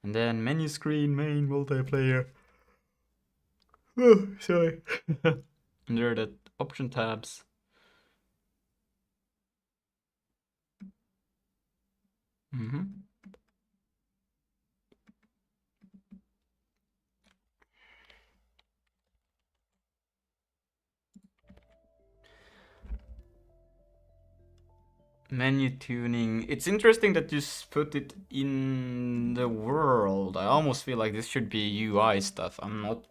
Speaker 1: And then menu screen, main multiplayer. Oh, sorry. Under the option tabs. Menu tuning. It's interesting that you put it in the world. I almost feel like this should be UI stuff. I'm not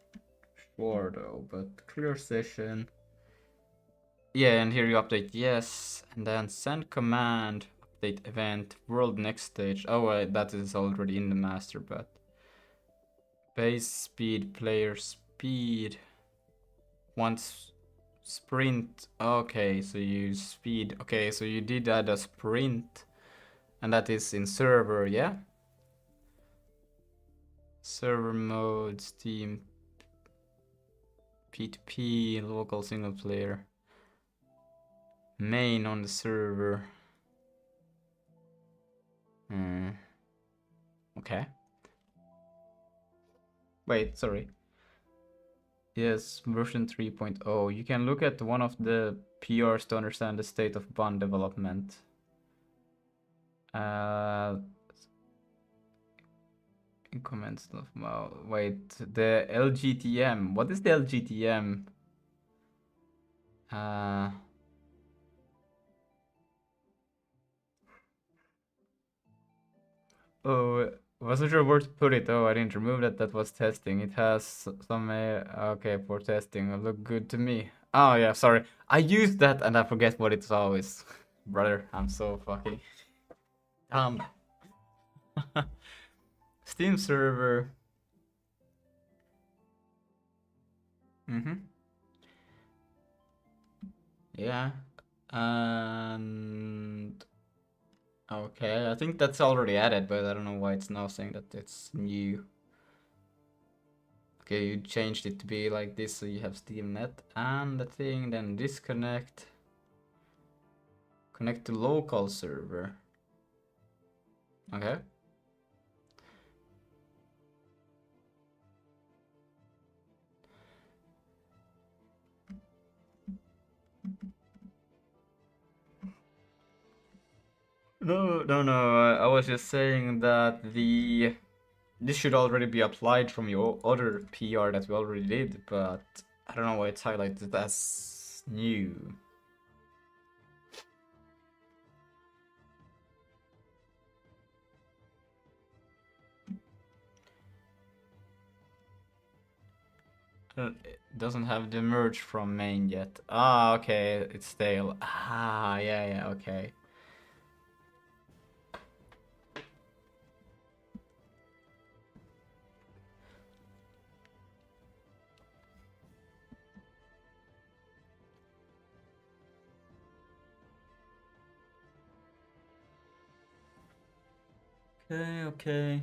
Speaker 1: sure though, but clear session. Yeah, and here you update yes, and then send command, update event, world next stage. Oh, that is already in the master, but base speed, player speed. Once sprint. Okay, so you speed. Okay, so you did add a sprint. And that is in server, yeah? Server mode, Steam, P2P, local single player. Main on the server. Okay. Wait, sorry. Yes, version 3.0. You can look at one of the PRs to understand the state of Bond development. Comment stuff. Well, wait, the LGTM. What is the LGTM? Oh, wasn't sure where to put it. Oh, I didn't remove that. That was testing. It has some. Okay, for testing. It look good to me. Oh yeah, sorry. I used that and I forget what it's always. Brother, I'm so fucking dumb. Steam server. Yeah. And okay, I think that's already added, but I don't know why it's now saying that it's new. Okay, you changed it to be like this, so you have SteamNet and the thing, then disconnect. Connect to local server. Okay. No. I was just saying that this should already be applied from your other PR that we already did, but I don't know why it's highlighted as new. It doesn't have the merge from main yet. Ah, okay, it's stale. Ah, yeah, okay. Okay.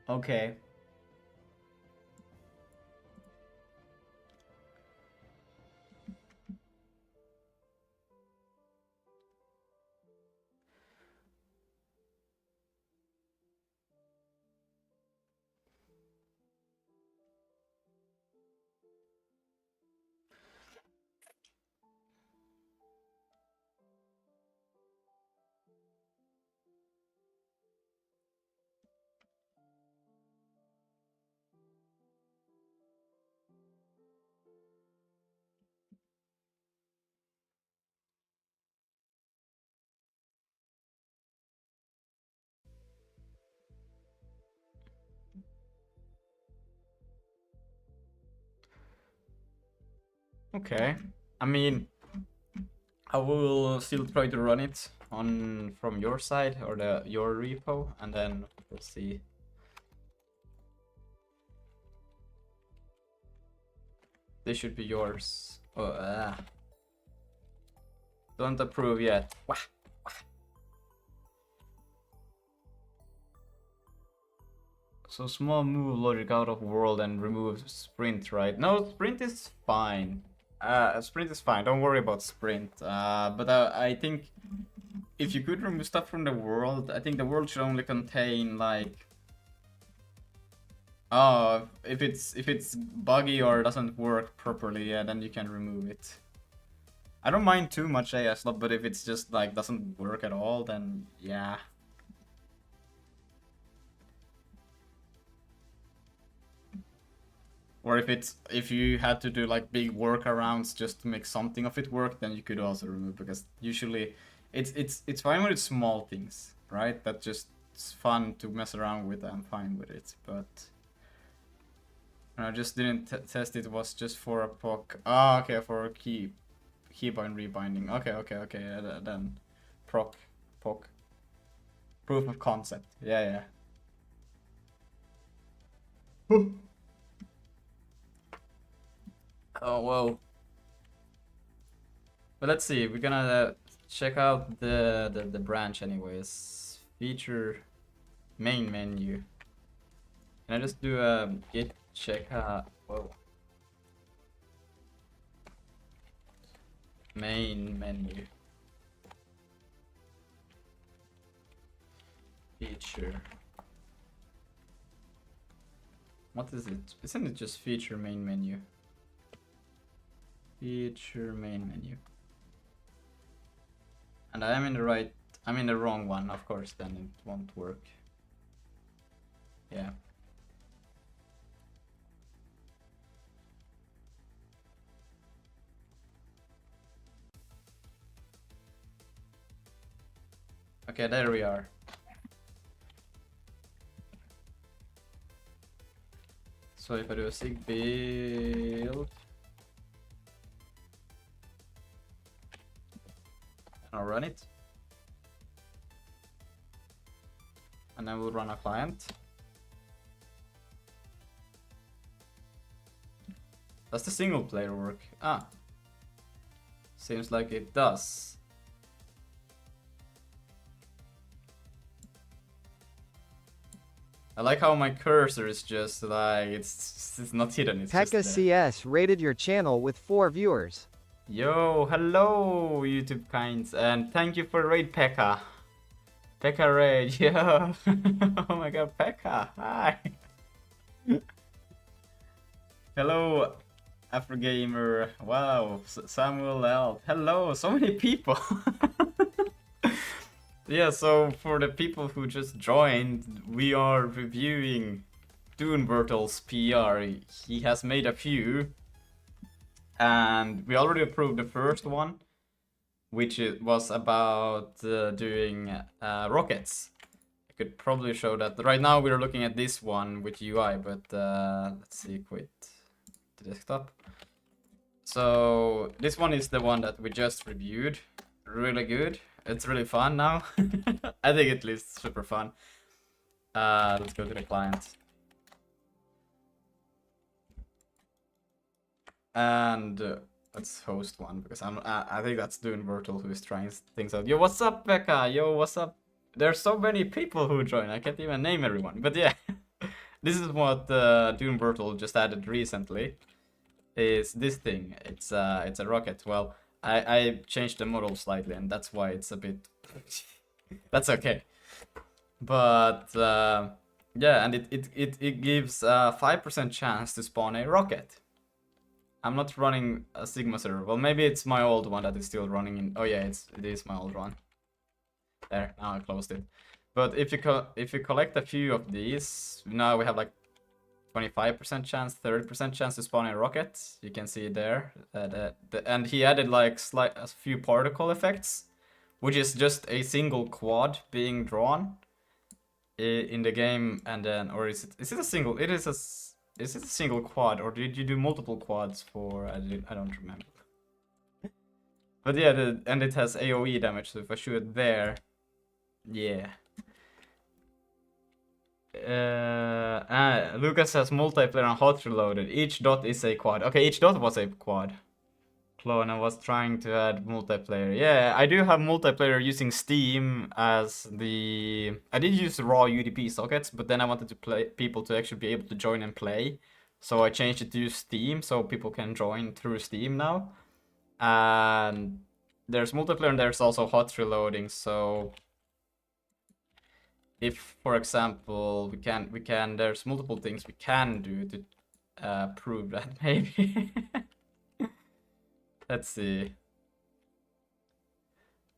Speaker 1: Okay. Okay. I mean, I will still try to run it on from your side or your repo, and then we'll see. This should be yours. Oh, don't approve yet. Wah. So small move logic out of world and remove sprint, right? No, sprint is fine. Sprint is fine. Don't worry about sprint. But I think if you could remove stuff from the world, I think the world should only contain like. Oh, if it's buggy or doesn't work properly, yeah, then you can remove it. I don't mind too much AS slot, but if it's just like doesn't work at all, then yeah. Or if you had to do like big workarounds just to make something of it work, then you could also remove, because usually it's fine when it's small things, right? That just it's fun to mess around with. I'm fine with it, but I just didn't test it. Was just for a POC. Ah, okay, for a keybind rebinding. Okay. Then POC proof of concept. Yeah. Oh, whoa. But let's see, we're gonna check out the branch anyways. Feature main menu. Can I just do a git check? Whoa. Main menu. Feature. What is it? Isn't it just feature main menu? Feature main menu. And I'm in the wrong one, of course, then it won't work. Yeah. Okay, there we are. So if I do a sig build, I'll run it, and then we'll run a client. Does the single player work? Ah, seems like it does. I like how my cursor is just like it's not hidden. It's
Speaker 3: Pekka
Speaker 1: just there.
Speaker 3: CS rated your channel with 4 viewers.
Speaker 1: Yo, hello YouTube kinds, and thank you for raid Pekka. Pekka raid, yo. Oh my god, Pekka, hi. Hello, Afrogamer. Wow, Samuel L. Hello, so many people. Yeah, so for the people who just joined, we are reviewing Doonbertle's PR. He has made a few, and we already approved the first one, which was about doing rockets. I could probably show that. Right now we're looking at this one with UI, but let's see, quit the desktop. So this one is the one that we just reviewed. Really good. It's really fun now. I think at least super fun. Let's go to the client. And let's host one, because I think that's Doonbertle who is trying things out. Yo, what's up, Pekka? Yo, what's up? There's so many people who join. I can't even name everyone, but yeah. This is what Doom Virtual just added recently. Is this thing? It's a rocket. Well, I changed the model slightly, and that's why it's a bit. That's okay. But yeah, and it gives a 5% chance to spawn a rocket. I'm not running a Sigma server. Well, maybe it's my old one that is still running in. Oh yeah, it is my old one. There, now I closed it. But if you collect a few of these, now we have like 25% chance, 30% chance to spawn a rocket. You can see it there. And he added like a few particle effects, which is just a single quad being drawn in the game, and then, or is it a single? Is it a single quad, or did you do multiple quads for? I don't remember. But yeah, and it has AoE damage. So if I shoot it there, yeah. Lucas says multiplayer and hot reloaded. Each dot is a quad. Okay, each dot was a quad. Clone, I was trying to add multiplayer. Yeah, I do have multiplayer using Steam as the. I did use raw UDP sockets, but then I wanted people to actually be able to join and play. So I changed it to use Steam, so people can join through Steam now. And there's multiplayer and there's also hot reloading. So if, for example, we can there's multiple things we can do to prove that maybe. Let's see.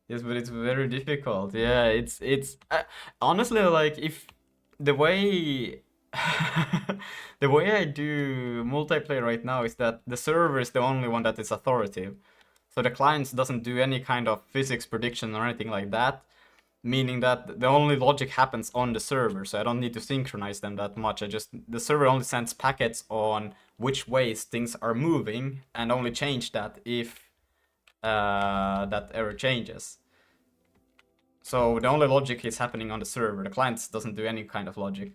Speaker 1: Yes, but it's very difficult. Yeah, it's honestly, like, if the way the way I do multiplayer right now is that the server is the only one that is authoritative. So the client doesn't do any kind of physics prediction or anything like that, meaning that the only logic happens on the server, so I don't need to synchronize them that much. The server only sends packets on which ways things are moving, and only change that if that error changes. So the only logic is happening on the server. The client doesn't do any kind of logic.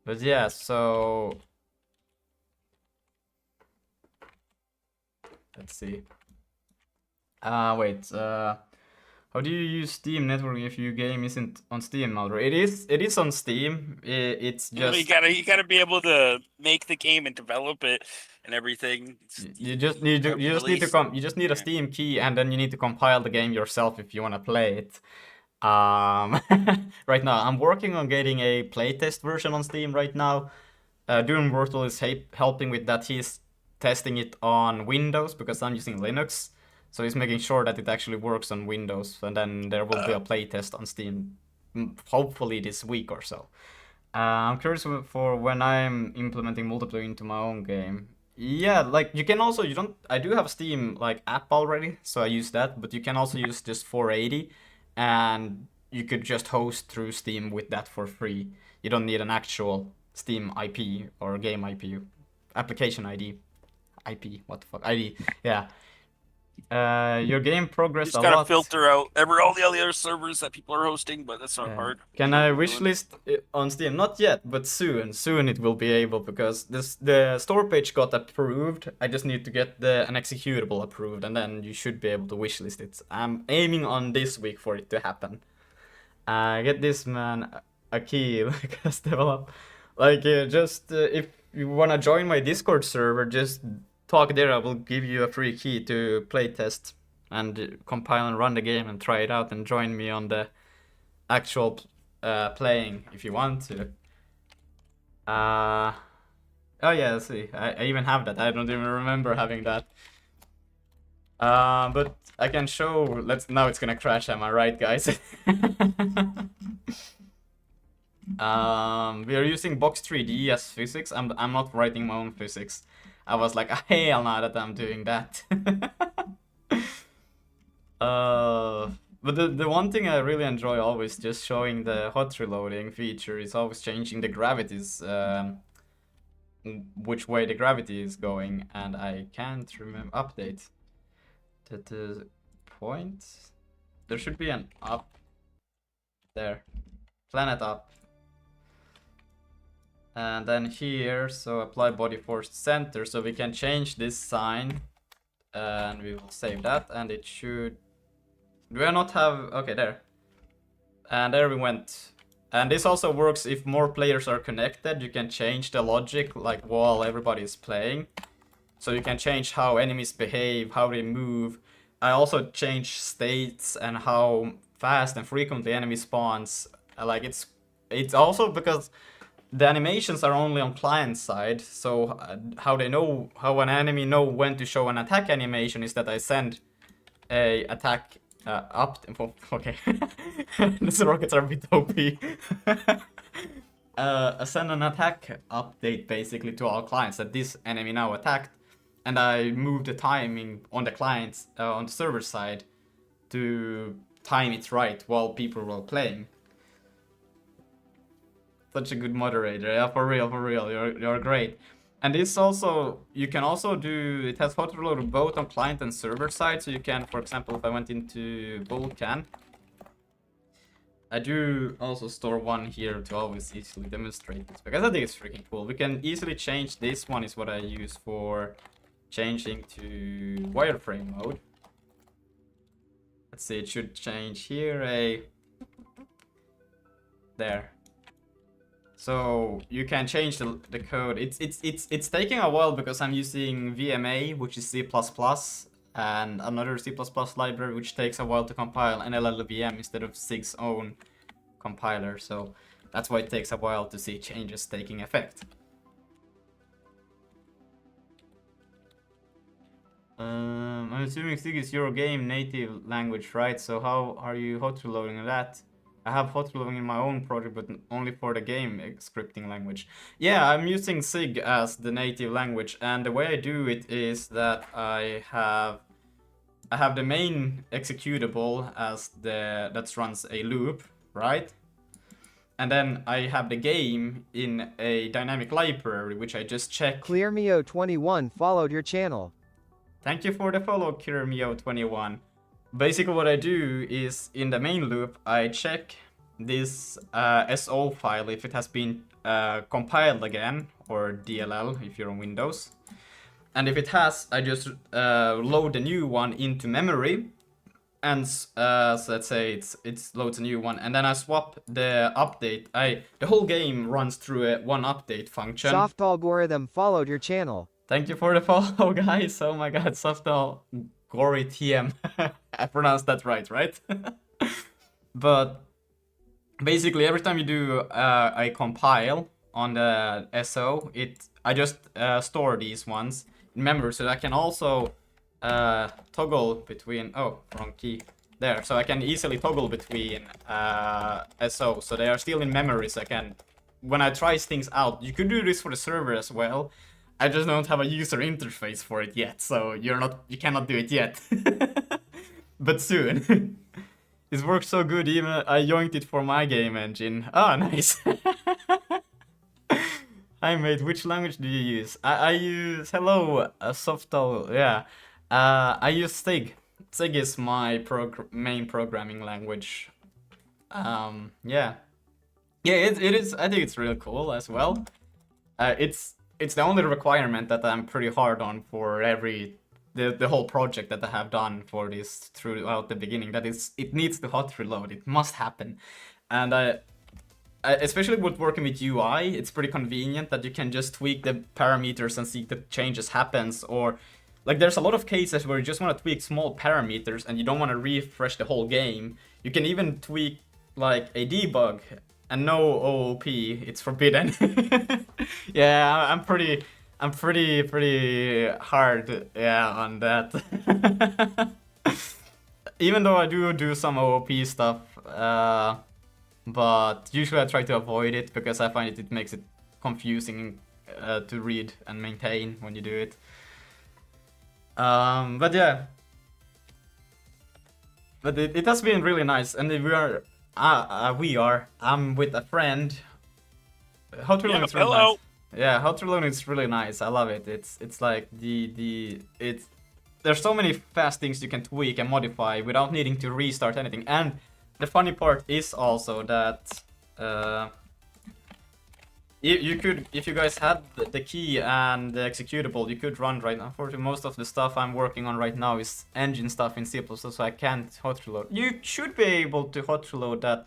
Speaker 1: But yeah, so let's see. Wait. How do you use Steam networking if your game isn't on Steam, Malder? It is on Steam. It's just
Speaker 2: you gotta be able to make the game and develop it and everything.
Speaker 1: You just need a Steam key, and then you need to compile the game yourself if you want to play it. Right now I'm working on getting a playtest version on Steam right now. Doom Virtual is helping with that. He's testing it on Windows because I'm using Linux. So he's making sure that it actually works on Windows, and then there will be a playtest on Steam, hopefully this week or so. I'm curious for when I'm implementing multiplayer into my own game. Yeah, like I do have a Steam like app already, so I use that, but you can also use just 480, and you could just host through Steam with that for free. You don't need an actual Steam IP or game IP, application ID, IP, what the fuck, ID, yeah. Your game progressed a lot.
Speaker 2: You just gotta filter out all the other servers that people are hosting, but that's not hard.
Speaker 1: Can I wishlist on Steam? Not yet, but soon. Soon it will be able, because the store page got approved. I just need to get an executable approved, and then you should be able to wishlist it. I'm aiming on this week for it to happen. Get this man a key, like us develop. Like if you wanna join my Discord server, just talk there. I will give you a free key to playtest and compile and run the game and try it out, and join me on the actual playing if you want to. Oh yeah, see, I even have that. I don't even remember having that. But I can show. Now it's gonna crash. Am I right, guys? We are using Box 3D as physics. I'm not writing my own physics. I was like, hell no, that I'm doing that. But the one thing I really enjoy always just showing the hot reloading feature is always changing the gravities, which way the gravity is going, and I can't remember. Update. The point. There should be an up. There. Planet up. And then here, so apply body force center, so we can change this sign, and we will save that, and it should Do I not have... Okay, there. And there we went. And this also works if more players are connected. You can change the logic like while everybody is playing. So you can change how enemies behave, how they move. I also change states and how fast and frequently enemy spawns. Like it's also because the animations are only on client side. So how an enemy know when to show an attack animation is that I send a attack up. Okay, these rockets are a bit OP. Send an attack update basically to all clients that this enemy now attacked, and I move the timing on the clients on the server side to time it right while people were playing. Such a good moderator, yeah, for real, you're great. And this also, you can also do, it has hot reload both on client and server side, so you can, for example, if I went into Vulkan, I do also store one here to always easily demonstrate this, because I think it's freaking cool. We can easily change, this one is what I use for changing to wireframe mode. Let's see, it should change here, there. So you can change the code. It's taking a while because I'm using VMA, which is C++, and another C++ library, which takes a while to compile, and LLVM instead of Zig's own compiler. So that's why it takes a while to see changes taking effect. I'm assuming Zig is your game native language, right? So how are you hot reloading that? I have hot reloading in my own project, but only for the game scripting language. Yeah, I'm using Zig as the native language, and the way I do it is that I have the main executable as that runs a loop, right? And then I have the game in a dynamic library, which I just check.
Speaker 3: ClearMeo21 followed your channel.
Speaker 1: Thank you for the follow, ClearMeo21. Basically what I do is, in the main loop, I check this SO file if it has been compiled again, or DLL if you're on Windows. And if it has, I just load a new one into memory. And so let's say it loads a new one, and then I swap the update. The whole game runs through one update function.
Speaker 3: Soft Algorithm followed your channel.
Speaker 1: Thank you for the follow, guys. Oh my god, Soft Algorithm. I pronounced that right? But basically every time you do a compile on the SO, I just store these ones in memory, so I can also toggle between, oh, wrong key, there, so I can easily toggle between SO, so they are still in memory, so I can, when I try things out, you could do this for the server as well. I just don't have a user interface for it yet, so you cannot do it yet. But soon. This works so good, even I yoinked it for my game engine. Ah, nice. Hi mate, which language do you use? I use, hello, Softal, yeah. I use Zig. Zig is my main programming language. Yeah. Yeah, it is, I think it's really cool as well. It's the only requirement that I'm pretty hard on for the whole project that I have done for this throughout the beginning. That is, it needs to hot reload. It must happen, and I especially with working with UI, it's pretty convenient that you can just tweak the parameters and see the changes happens. Or like there's a lot of cases where you just want to tweak small parameters and you don't want to refresh the whole game. You can even tweak like a debug. And no OOP, it's forbidden. Yeah, I'm pretty hard, yeah, on that. Even though I do some OOP stuff, but usually I try to avoid it because I find it makes it confusing to read and maintain when you do it. But yeah, but it has been really nice, and I'm with a friend. How to learn is really nice. Yeah, how to learn is really nice. I love it. It's like there's so many fast things you can tweak and modify without needing to restart anything. And the funny part is also that you could, if you guys had the key and the executable, you could run right now. Unfortunately, most of the stuff I'm working on right now is engine stuff in C++, so I can't hot reload. You should be able to hot reload that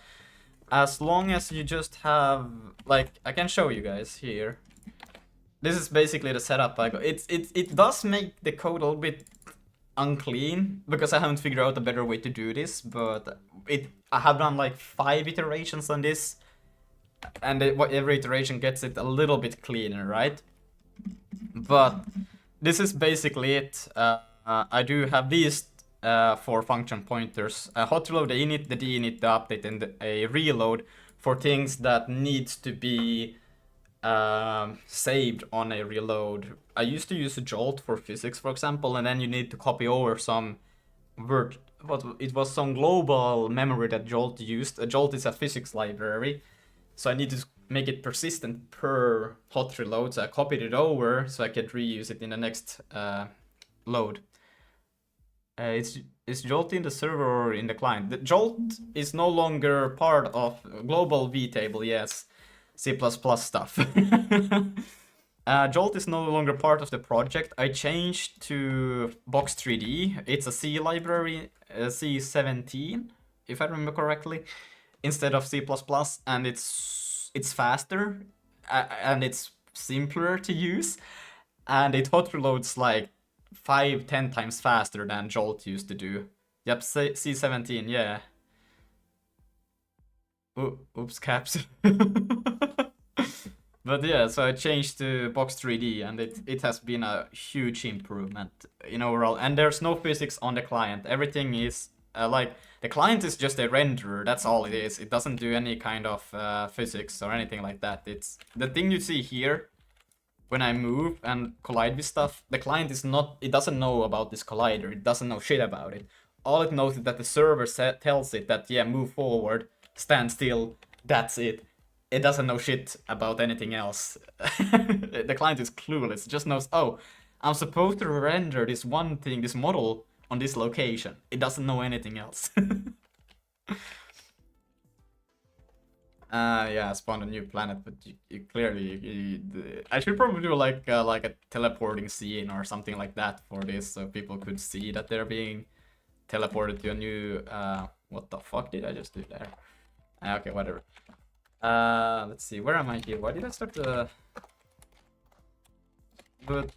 Speaker 1: as long as you just have, like, I can show you guys here. This is basically the setup I got. It does make the code a little bit unclean because I haven't figured out a better way to do this, but I have done like 5 iterations on this, and every iteration gets it a little bit cleaner, right? But this is basically it. I do have these 4 function pointers: hot reload, the init, the dinit, the update, and a reload for things that needs to be saved on a reload. I used to use a jolt for physics, for example, and then you need to copy over some word. It was some global memory that jolt used. A jolt is a physics library, so I need to make it persistent per hot reload. So I copied it over so I could reuse it in the next load. Is jolt in the server or in the client? The jolt is no longer part of global vtable. Yes. C++ stuff. Jolt is no longer part of the project. I changed to Box3D. It's a C library, C17, if I remember correctly, instead of C++, and it's faster and it's simpler to use, and it hot reloads like 5-10 times faster than Jolt used to do. Yep, C17, yeah. Oops, caps. But yeah, so I changed to Box3D, and it has been a huge improvement in overall. And there's no physics on the client. Everything is like, the client is just a renderer. That's all it is. It doesn't do any kind of physics or anything like that. It's the thing you see here when I move and collide with stuff. The client is not. It doesn't know about this collider. It doesn't know shit about it. All it knows is that the server tells it that, yeah, move forward, stand still. That's it. It doesn't know shit about anything else. The client is clueless. It just knows, oh, I'm supposed to render this one thing, this model, on this location. It doesn't know anything else. Yeah, I spawned a new planet, but you clearly... I should probably do like a teleporting scene or something like that for this, so people could see that they're being teleported to a new... what the fuck did I just do there? Okay, whatever. Let's see, where am I here? Why did I start the... But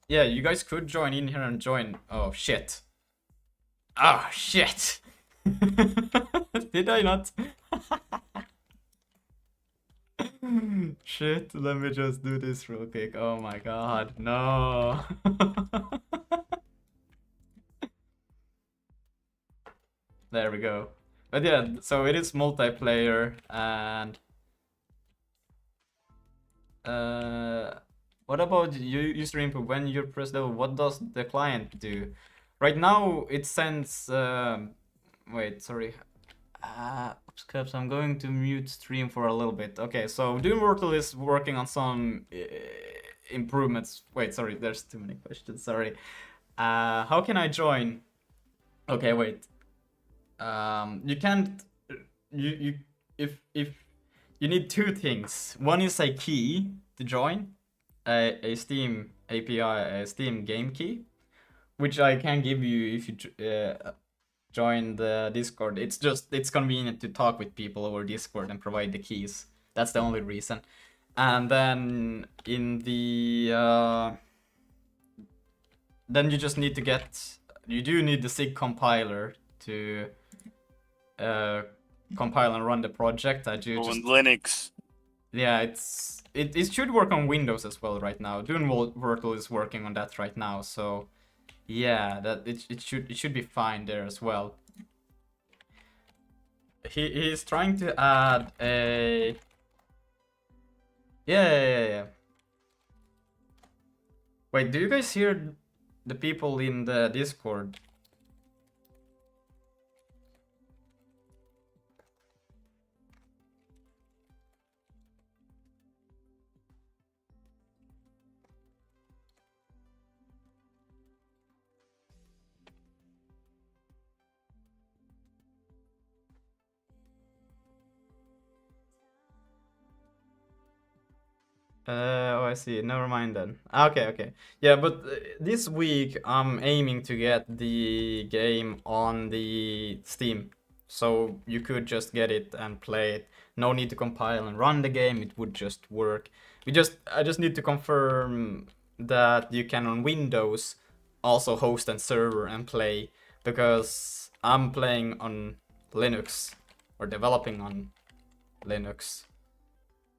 Speaker 1: yeah, you guys could join in here and join. Oh shit. Oh shit. Did I not? Shit, let me just do this real quick. Oh my god, no. There we go. But yeah, so it is multiplayer, and what about user input? When you press the, what does the client do? Right now it sends wait, sorry. Oops, caps, I'm going to mute stream for a little bit. Okay, so Doomwortle is working on some improvements. Wait, sorry, there's too many questions, sorry. How can I join? Okay, wait. You can't, if you need 2 things. One is a key to join, a Steam API, a Steam game key, which I can give you if you join the Discord. It's convenient to talk with people over Discord and provide the keys. That's the only reason. And then in the then you just need to get, you do need the Zig compiler to compile and run the project. I do just...
Speaker 2: Linux.
Speaker 1: Yeah, it should work on Windows as well right now. Doomwortle is working on that right now, so yeah, that it should be fine there as well. He's trying to add a... Yeah. Wait, do you guys hear the people in the Discord? Oh, I see. Never mind then. Okay. Yeah, but this week I'm aiming to get the game on the Steam. So you could just get it and play it. No need to compile and run the game. It would just work. I just need to confirm that you can on Windows also host and server and play, because I'm playing on Linux or developing on Linux.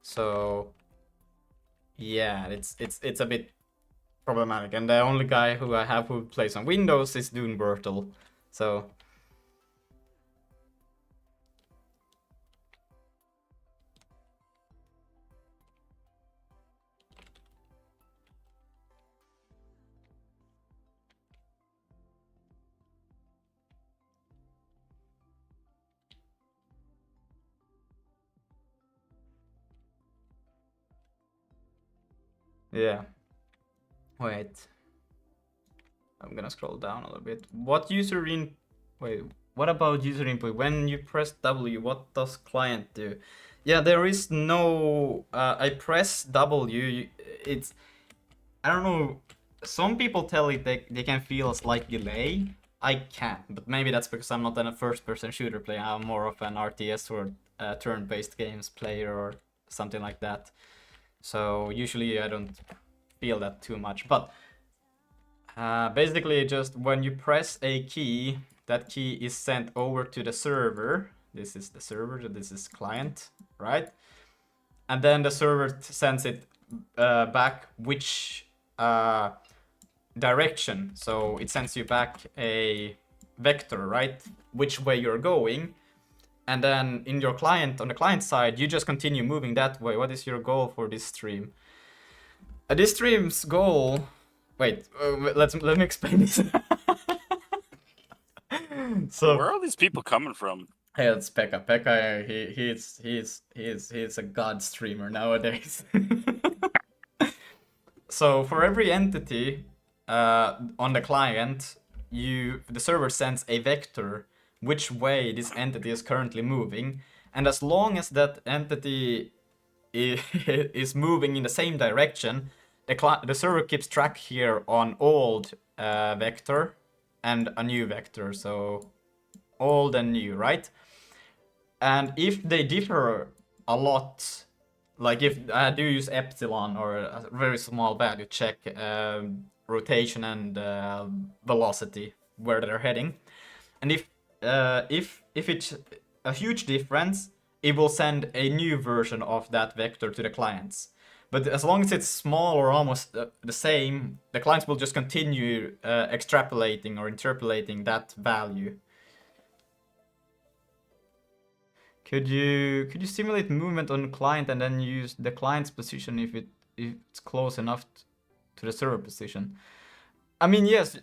Speaker 1: So yeah, it's a bit problematic, and the only guy who I have who plays on Windows is Doonwurtle. So yeah. Wait. I'm gonna scroll down a little bit. Wait, what about user input? When you press W, what does client do? Yeah, there is no. I press W. It's. I don't know. Some people tell it they can feel a slight delay. I can't, but maybe that's because I'm not a first-person shooter player. I'm more of an RTS or turn-based games player or something like that. So usually I don't feel that too much, but basically just when you press a key, that key is sent over to the server. This is the server, this is client, right? And then the server sends it back which direction. So it sends you back a vector, right? Which way you're going. And then in your client, on the client side, you just continue moving that way. What is your goal for this stream? This stream's goal... Wait, let me explain this. So
Speaker 2: where are all these people coming from?
Speaker 1: hey, it's Pekka. Pekka, he's a god streamer nowadays. So for every entity on the client, the server sends a vector which way this entity is currently moving, and as long as that entity is moving in the same direction, the server keeps track here on old vector and a new vector, so old and new, right? And if they differ a lot, like if I do use epsilon or a very small value, check rotation and velocity where they're heading, and if it's a huge difference, it will send a new version of that vector to the clients. But as long as it's small or almost the same, the clients will just continue extrapolating or interpolating that value. Could you simulate movement on the client and then use the client's position if it's close enough to the server position? I mean, yes,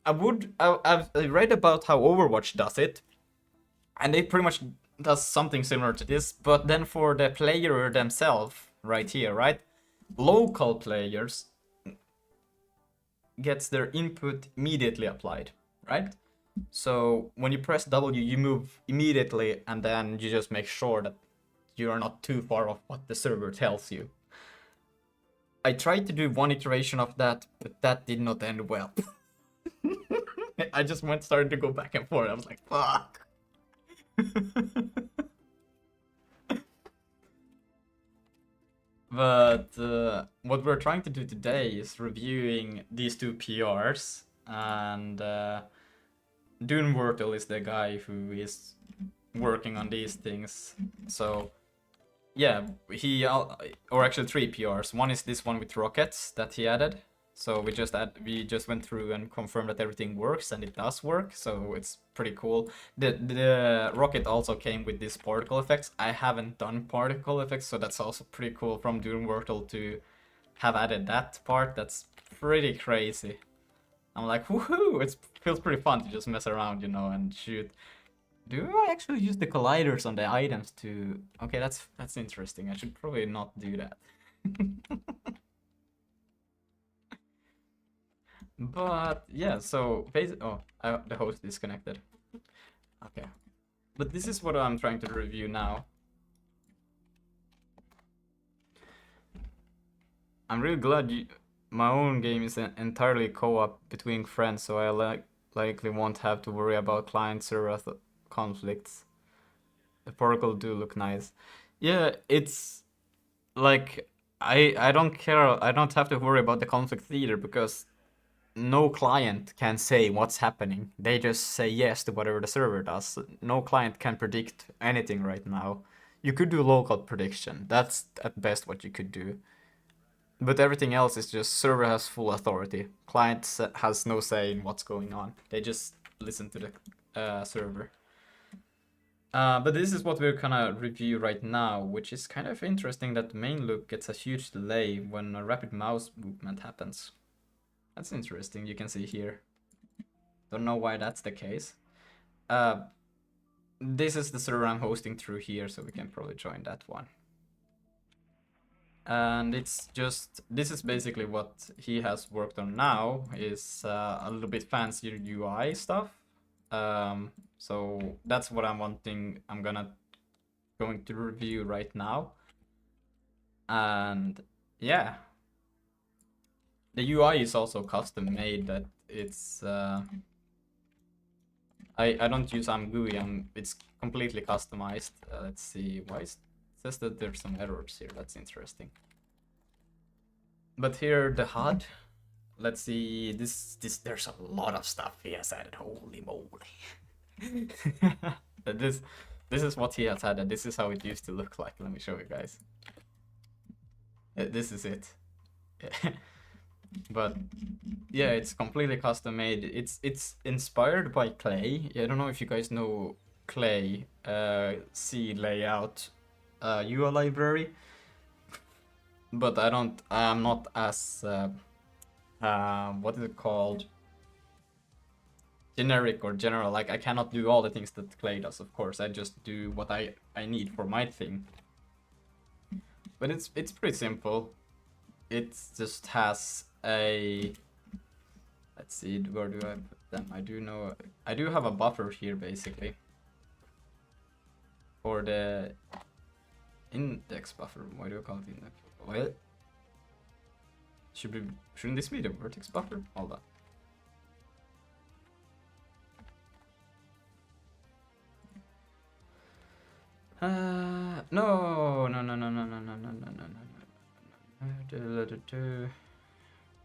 Speaker 1: I've read about how Overwatch does it, and it pretty much does something similar to this, but then for the player themselves, right here, right? Local players gets their input immediately applied, right? So when you press W, you move immediately, and then you just make sure that you are not too far off what the server tells you. I tried to do one iteration of that, but that did not end well. I just started to go back and forth. I was like, fuck. But what we're trying to do today is reviewing these two PRs, and Doonwurtle is the guy who is working on these things. So yeah, or actually 3 PRs. One is this one with rockets that he added. So we just went through and confirmed that everything works, and it does work, so it's pretty cool. The rocket also came with these particle effects. I haven't done particle effects, so that's also pretty cool from Doonwurtle to have added that part. That's pretty crazy. I'm like, woohoo! It feels pretty fun to just mess around, and shoot. Do I actually use the colliders on the items to... Okay, that's interesting. I should probably not do that. But yeah, so the host disconnected. Okay, but this is what I'm trying to review now. I'm really glad my own game is entirely co-op between friends, so I likely won't have to worry about client server conflicts. The protocol do look nice. Yeah, it's like I don't care. I don't have to worry about the conflicts either because no client can say what's happening. They just say yes to whatever the server does. No client can predict anything right now. You could do local prediction. That's at best what you could do. But everything else is just server has full authority. Client has no say in what's going on. They just listen to the server. But this is what we're gonna review right now, which is kind of interesting that the main loop gets a huge delay when a rapid mouse movement happens. That's interesting, you can see here. Don't know why that's the case. This is the server I'm hosting through here, so we can probably join that one. And it's just, this is basically what he has worked on now, is a little bit fancier UI stuff. So that's what I'm going to review right now. And yeah, the UI is also custom made. That it's I don't use GUI. It's completely customized. Let's see why it says that there's some errors here. That's interesting. But here the HUD. Let's see. This there's a lot of stuff he has added. Holy moly! this is what he has added. This is how it used to look like. Let me show you guys. This is it. But yeah, it's completely custom made. It's inspired by Clay. I don't know if you guys know Clay, C layout UI library, but I'm not as what is it called, generic or general. Like I cannot do all the things that Clay does, of course. I just do what I need for my thing. But it's pretty simple. It just has a, let's see, where do I put them? I do have a buffer here basically for the index buffer. Why do I call it index? Well, shouldn't this be the vertex buffer? Hold on. No.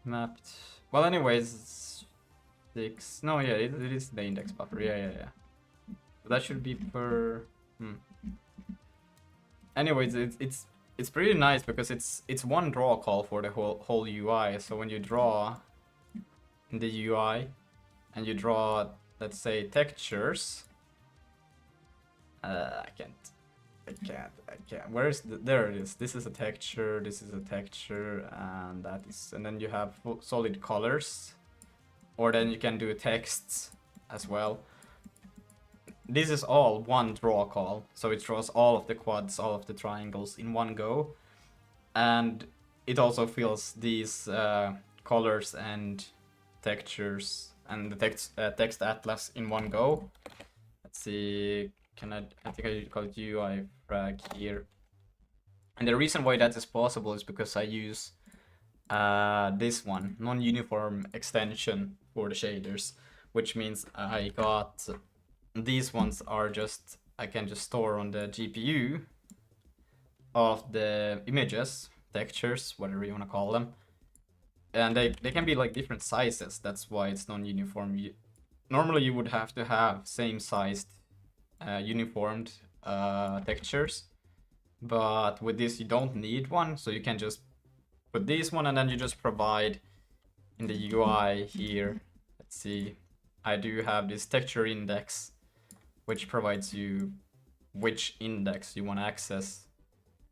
Speaker 1: Mapped. Well, anyways, 6. No, yeah, it is the index buffer. Yeah. So that should be per. Anyways, it's pretty nice because it's one draw call for the whole UI. So when you draw in the UI and you draw, let's say, textures. I can't. Where is there it is. This is a texture, this is a texture, and then you have solid colors, or then you can do texts as well. This is all one draw call, so it draws all of the quads, all of the triangles in one go, and it also fills these colors and textures and the text atlas in one go. Let's see. I think I call it UI frag here. And the reason why that is possible is because I use this one, non-uniform extension for the shaders, which means I got these ones are just, I can just store on the GPU of the images, textures, whatever you want to call them. And they can be like different sizes. That's why it's non-uniform. Normally you would have to have same sized uniformed textures, but with this you don't need one, so you can just put this one and then you just provide in the UI here. Let's see, I do have this texture index which provides you which index you want to access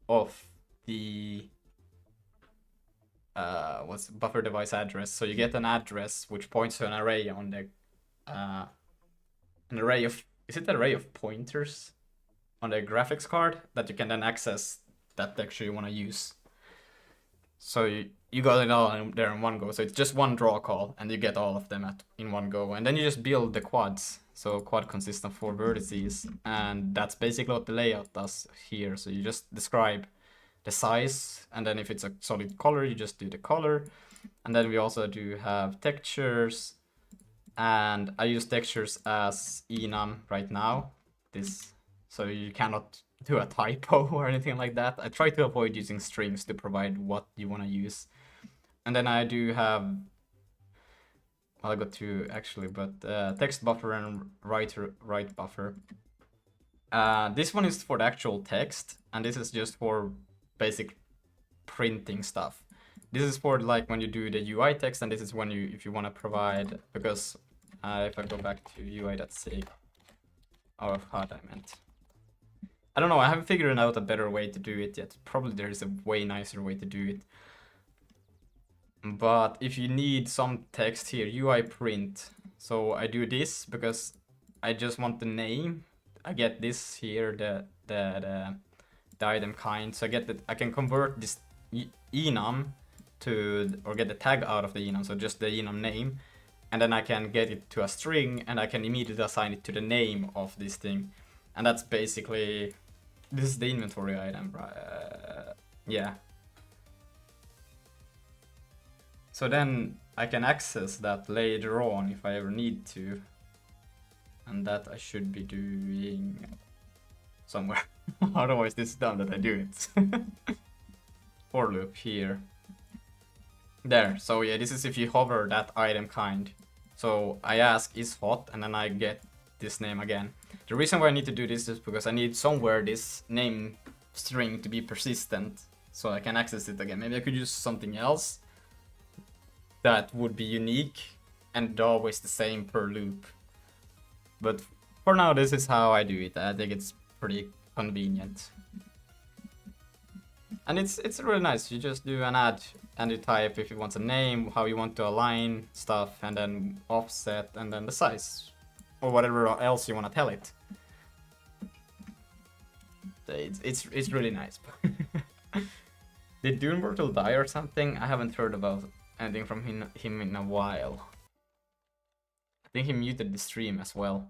Speaker 1: of the what's buffer device address. So you get an address which points to an array on the an array of, is it an array of pointers on the graphics card that you can then access that texture you want to use. So you got it all there in one go. So it's just one draw call and you get all of them in one go. And then you just build the quads. So quad consists of 4 vertices, and that's basically what the layout does here. So you just describe the size, and then if it's a solid color, you just do the color. And then we also do have textures, and I use textures as enum right now. So you cannot do a typo or anything like that. I try to avoid using strings to provide what you want to use. And then I do have, well, I got two actually, but text buffer and write buffer. This one is for the actual text, and this is just for basic printing stuff. This is for like when you do the UI text, and this is when you, if you want to provide, because if I go back to UI.sig, or HUD I meant. I don't know, I haven't figured out a better way to do it yet. Probably there is a way nicer way to do it. But if you need some text here, UI print. So I do this because I just want the name. I get this here, the item kind. So I can convert this enum to, or get the tag out of the enum, so just the enum name, and then I can get it to a string, and I can immediately assign it to the name of this thing. And that's basically, this is the inventory item, right? Yeah. So then I can access that later on if I ever need to. And that I should be doing somewhere. Otherwise this is done that I do it. For loop here. There, so yeah, this is if you hover that item kind. So I ask is hot, and then I get this name again. The reason why I need to do this is because I need somewhere this name string to be persistent, so I can access it again. Maybe I could use something else that would be unique and always the same per loop. But for now, this is how I do it. I think it's pretty convenient. And it's really nice. You just do an add, and you type if you want a name, how you want to align stuff, and then offset, and then the size, or whatever else you want to tell it. It's really nice. Did Doomwortle die or something? I haven't heard about anything from him in a while. I think he muted the stream as well.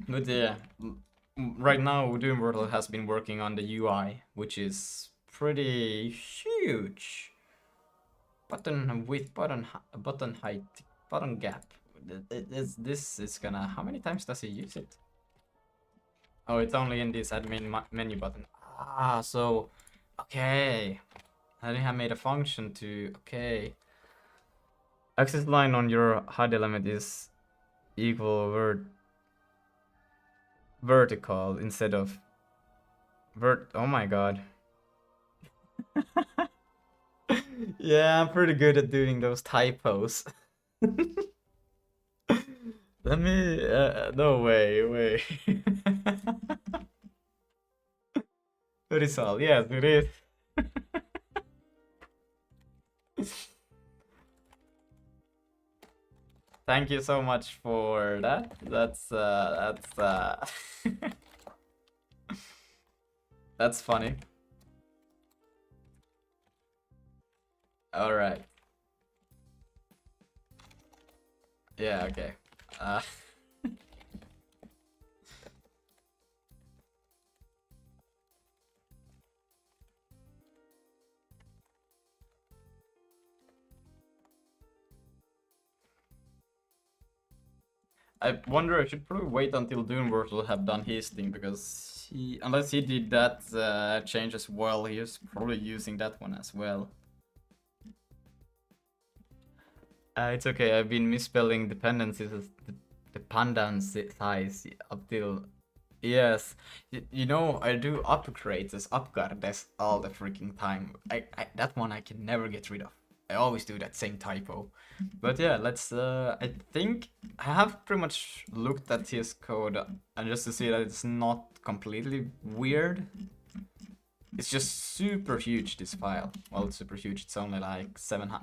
Speaker 1: But yeah, right now Doomwortle has been working on the UI, which is pretty huge. Button width, button height, button gap. This is gonna, how many times does he use it? Oh, it's only in this admin menu button. Ah, so okay. I think I made a function to, okay. Access line on your HUD element is equal vertical instead of oh my god. Yeah, I'm pretty good at doing those typos. Let me no way. Vertical, yes it is. Thank you so much for that. That's that's funny. All right. Yeah, okay. I wonder, I should probably wait until Doomwortle have done his thing, because unless he did that change as well, he is probably using that one as well. It's okay, I've been misspelling dependencies as dependency size up till... Yes, you know, I do upgrades as upgrades all the freaking time. That one I can never get rid of. I always do that same typo. But yeah, let's, I think I have pretty much looked at his code, and just to see that it's not completely weird. It's just super huge, this file. Well, it's super huge, it's only like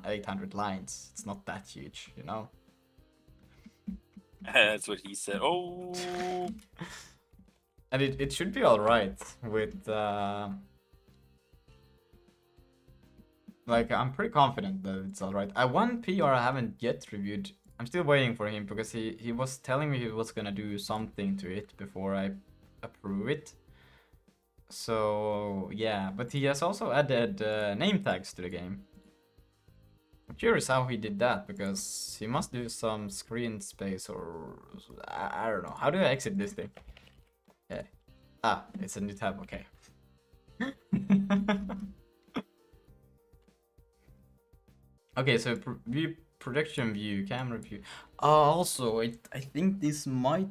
Speaker 1: 800 lines. It's not that huge, you know?
Speaker 2: That's what he said. Oh!
Speaker 1: And it should be alright with, like, I'm pretty confident that it's alright. One PR I haven't yet reviewed. I'm still waiting for him, because he was telling me he was gonna do something to it before I approve it. So yeah, but he has also added name tags to the game. I'm curious how he did that, because he must do some screen space, or I don't know. How do I exit this thing? Yeah. Ah, it's a new tab, okay. Okay, so view, production view, camera view. Also, I think this might...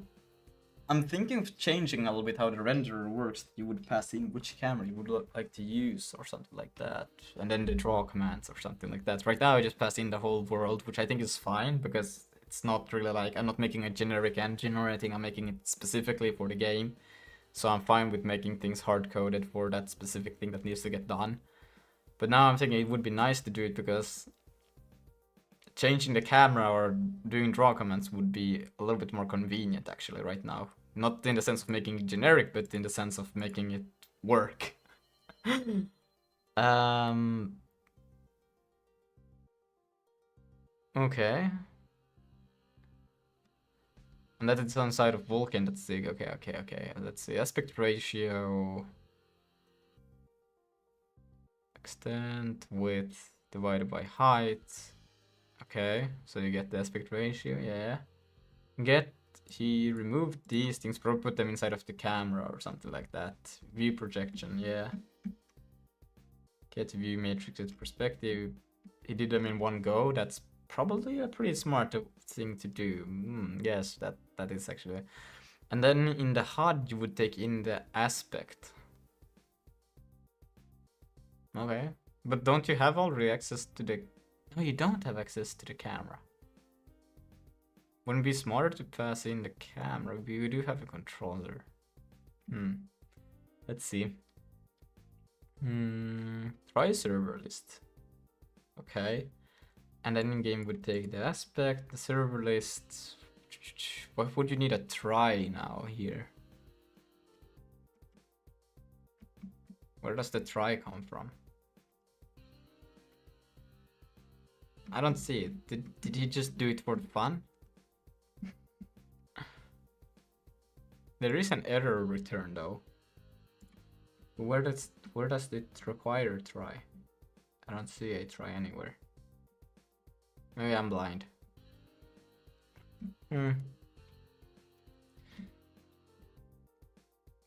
Speaker 1: I'm thinking of changing a little bit how the renderer works. You would pass in which camera you would like to use or something like that. And then the draw commands or something like that. Right now I just pass in the whole world, which I think is fine, because it's not really like... I'm not making a generic engine or anything. I'm making it specifically for the game. So I'm fine with making things hard-coded for that specific thing that needs to get done. But now I'm thinking it would be nice to do it, because changing the camera or doing draw commands would be a little bit more convenient actually right now. Not in the sense of making it generic, but in the sense of making it work. Okay. And that it's on side of Vulkan, that's Zig. Okay. Let's see. Aspect ratio. Extent, width divided by height. Okay, so you get the aspect ratio, yeah. He removed these things, probably put them inside of the camera or something like that. View projection, yeah. Get view matrix with perspective. He did them in one go. That's probably a pretty smart thing to do. Yes, that is actually. And then in the HUD, you would take in the aspect. Okay, but don't you have already access to the... No, you don't have access to the camera. Wouldn't it be smarter to pass in the camera? We do have a controller. Let's see. Try server list. Okay. And then in-game would take the aspect, the server list. What would you need a try now here? Where does the try come from? I don't see it. Did he just do it for fun? There is an error return though. Where does it require try? I don't see a try anywhere. Maybe I'm blind.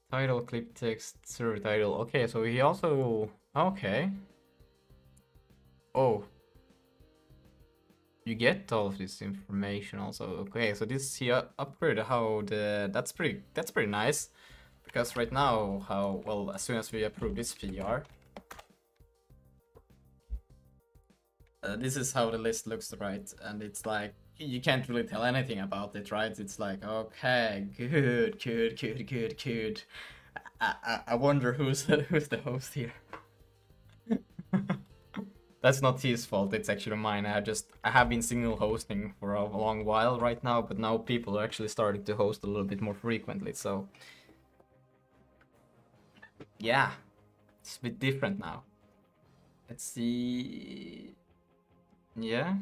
Speaker 1: Title, clip text, server title. Okay, so he also... Okay. Oh. You get all of this information also. Okay, so this he upgraded how the... That's pretty nice. Because right now, how... Well, as soon as we approve this PR... this is how the list looks, right? And it's like, you can't really tell anything about it, right? It's like, okay, good. I wonder who's the host here. That's not his fault, it's actually mine. I have been single hosting for a long while right now, but now people are actually starting to host a little bit more frequently, so... Yeah, it's a bit different now. Let's see... Yeah.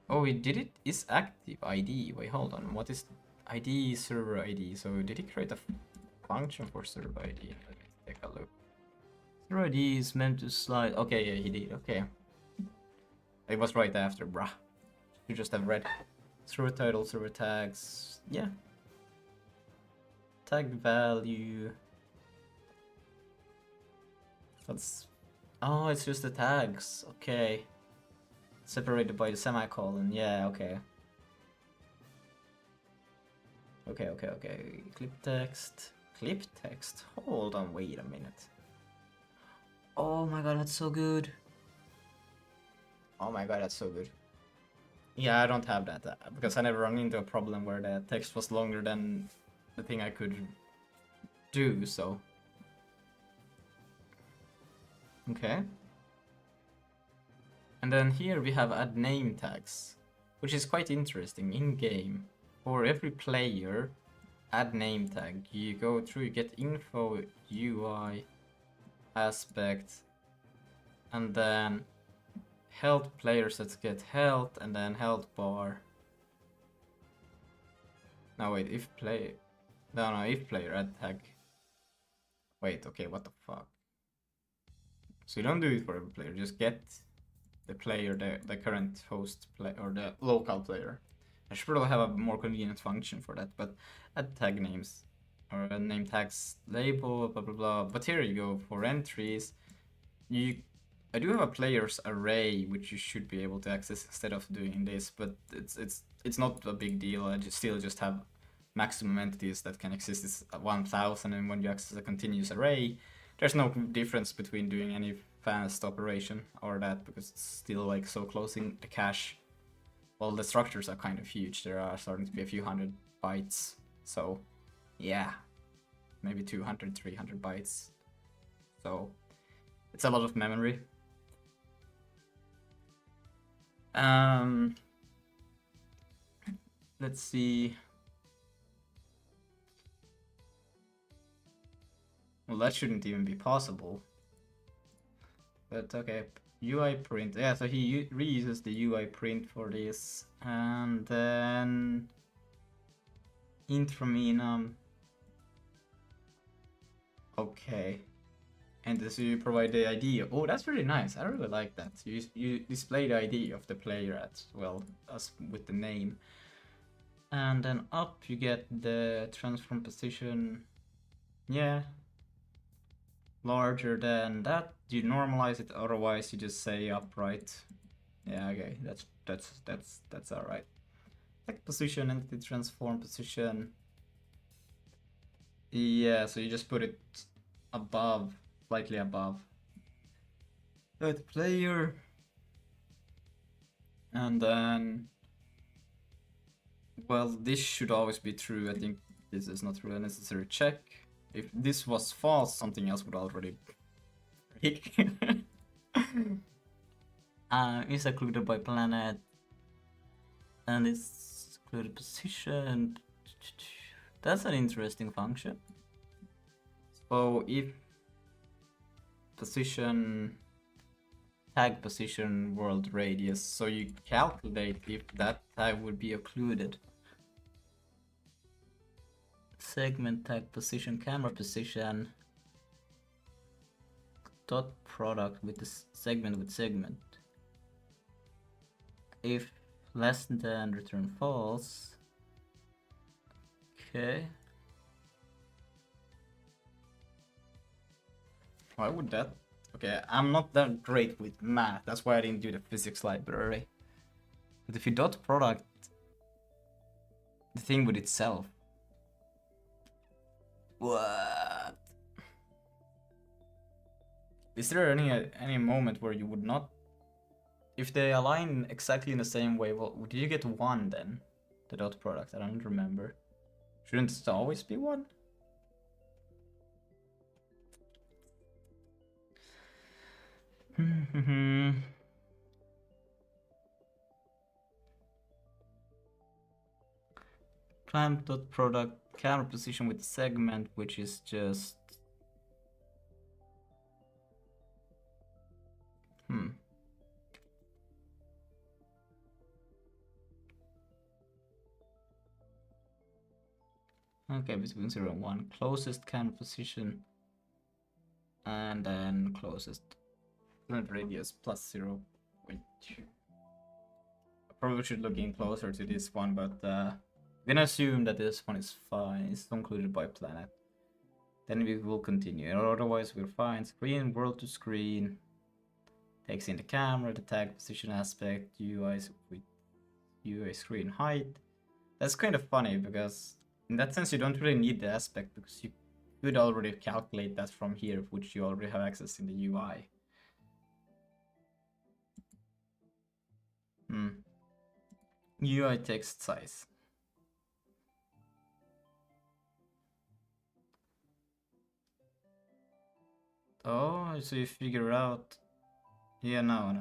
Speaker 1: Oh, he did it. Is active ID. Wait, hold on. What is ID? Server ID. So did he create a function for server ID? Let me take a look. Server ID is meant to slide. Okay, yeah, he did. Okay. It was right after, bruh. You just have read. Server title, server tags. Yeah. Tag value. That's... Oh, it's just the tags. Okay. Separated by the semicolon, yeah, okay. Okay. Clip text. Clip text? Hold on, wait a minute. Oh my god, that's so good. Oh my god, that's so good. Yeah, I don't have that, because I never run into a problem where the text was longer than the thing I could do, so. Okay. And then here we have add name tags, which is quite interesting in game. For every player, add name tag. You go through, you get info, UI, aspect, and then health players that get health, and then health bar. No wait, if player add tag. Wait, okay, what the fuck? So you don't do it for every player, just get the player, the current host play or the local player. I should probably have a more convenient function for that, but add tag names or a name tags label, blah blah blah. But here you go for entries. I do have a players array which you should be able to access instead of doing this, but it's not a big deal. I still just have maximum entities that can exist is 1000, and when you access a continuous array, there's no difference between doing any fast operation or that, because it's still like so close in the cache. Well, the structures are kind of huge. There are starting to be a few hundred bytes. So yeah, maybe 200, 300 bytes. So it's a lot of memory. Let's see. Well, that shouldn't even be possible. But okay, UI print. Yeah, so he reuses the UI print for this. And then int from enum. Okay. And so you provide the ID. Oh, that's really nice. I really like that. You display the ID of the player as well as with the name. And then up you get the transform position. Yeah. Larger than that. You normalize it, otherwise you just say upright. Yeah, okay. That's alright. Like position, entity transform position. Yeah, so you just put it above, slightly above the player, and then, well, this should always be true. I think this is not really a necessary check. If this was false, something else would already break. Is occluded by planet, and it's occluded position. That's an interesting function. So if position tag position world radius, so you calculate if that tag would be occluded. Segment tag position, camera position, dot product with the segment with segment. If less than return false. Okay. Why would that? Okay, I'm not that great with math. That's why I didn't do the physics library. But if you dot product the thing with itself. What? Is there any moment where you would not? If they align exactly in the same way, well, did you get 1 then? The dot product, I don't remember. Shouldn't it always be 1? Clamp dot product camera position with segment, which is just okay, between 0 and 1. Closest camera position, and then closest radius plus 0. Wait. I probably should look in closer to this one, but I'm gonna assume that this one is fine. It's included by planet. Then we will continue. Otherwise, we're fine. Screen, world to screen. Takes in the camera, the tag position aspect, UI with UI screen height. That's kind of funny because in that sense you don't really need the aspect, because you could already calculate that from here, which you already have access in the UI. UI text size. Oh, so you figure out. Yeah, no.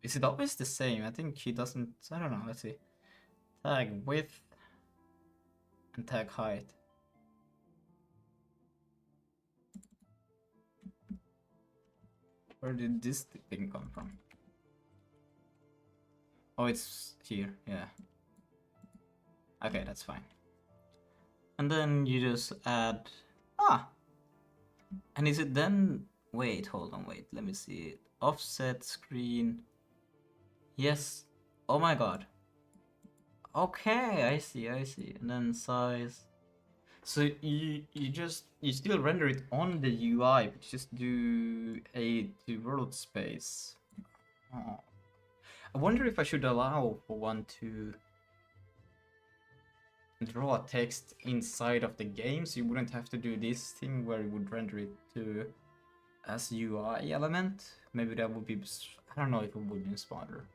Speaker 1: Is it always the same? I think he doesn't. I don't know. Let's see. Tag width and tag height. Where did this thing come from? Oh, it's here. Yeah. Okay, that's fine. And then you just add. And is it then... Wait, hold on, wait. Let me see it. Offset screen. Yes. Oh my god. Okay, I see. And then size. So you still render it on the UI, but just do a world space. Oh. I wonder if I should allow for one to draw text inside of the game, so you wouldn't have to do this thing where you would render it to as UI element. Maybe that would be, I don't know if it would be smarter.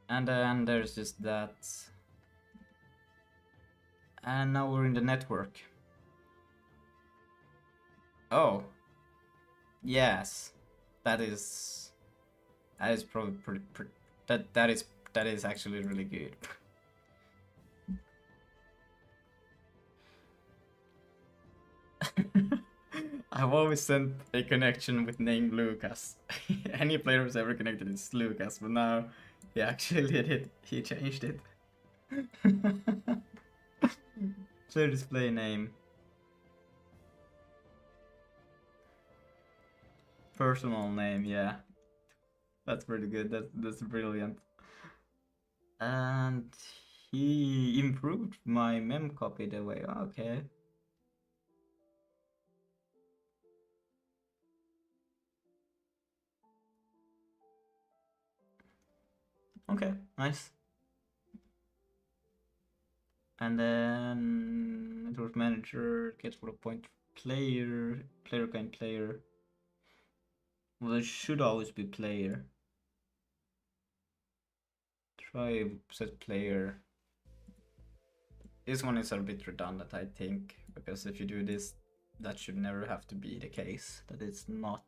Speaker 1: And then there's just that. And now we're in the network. Oh. Yes. That is probably pretty that is actually really good. I've always sent a connection with name Lucas. Any player who's ever connected is Lucas, but now he actually did it. He changed it. Player display name. Personal name, yeah. That's pretty good. That's brilliant. And he improved my mem copy the way. Okay. Okay, nice. And then network manager gets for a point player kind player. Well, it should always be player. Try set player. This one is a bit redundant, I think, because if you do this, that should never have to be the case. That it's not.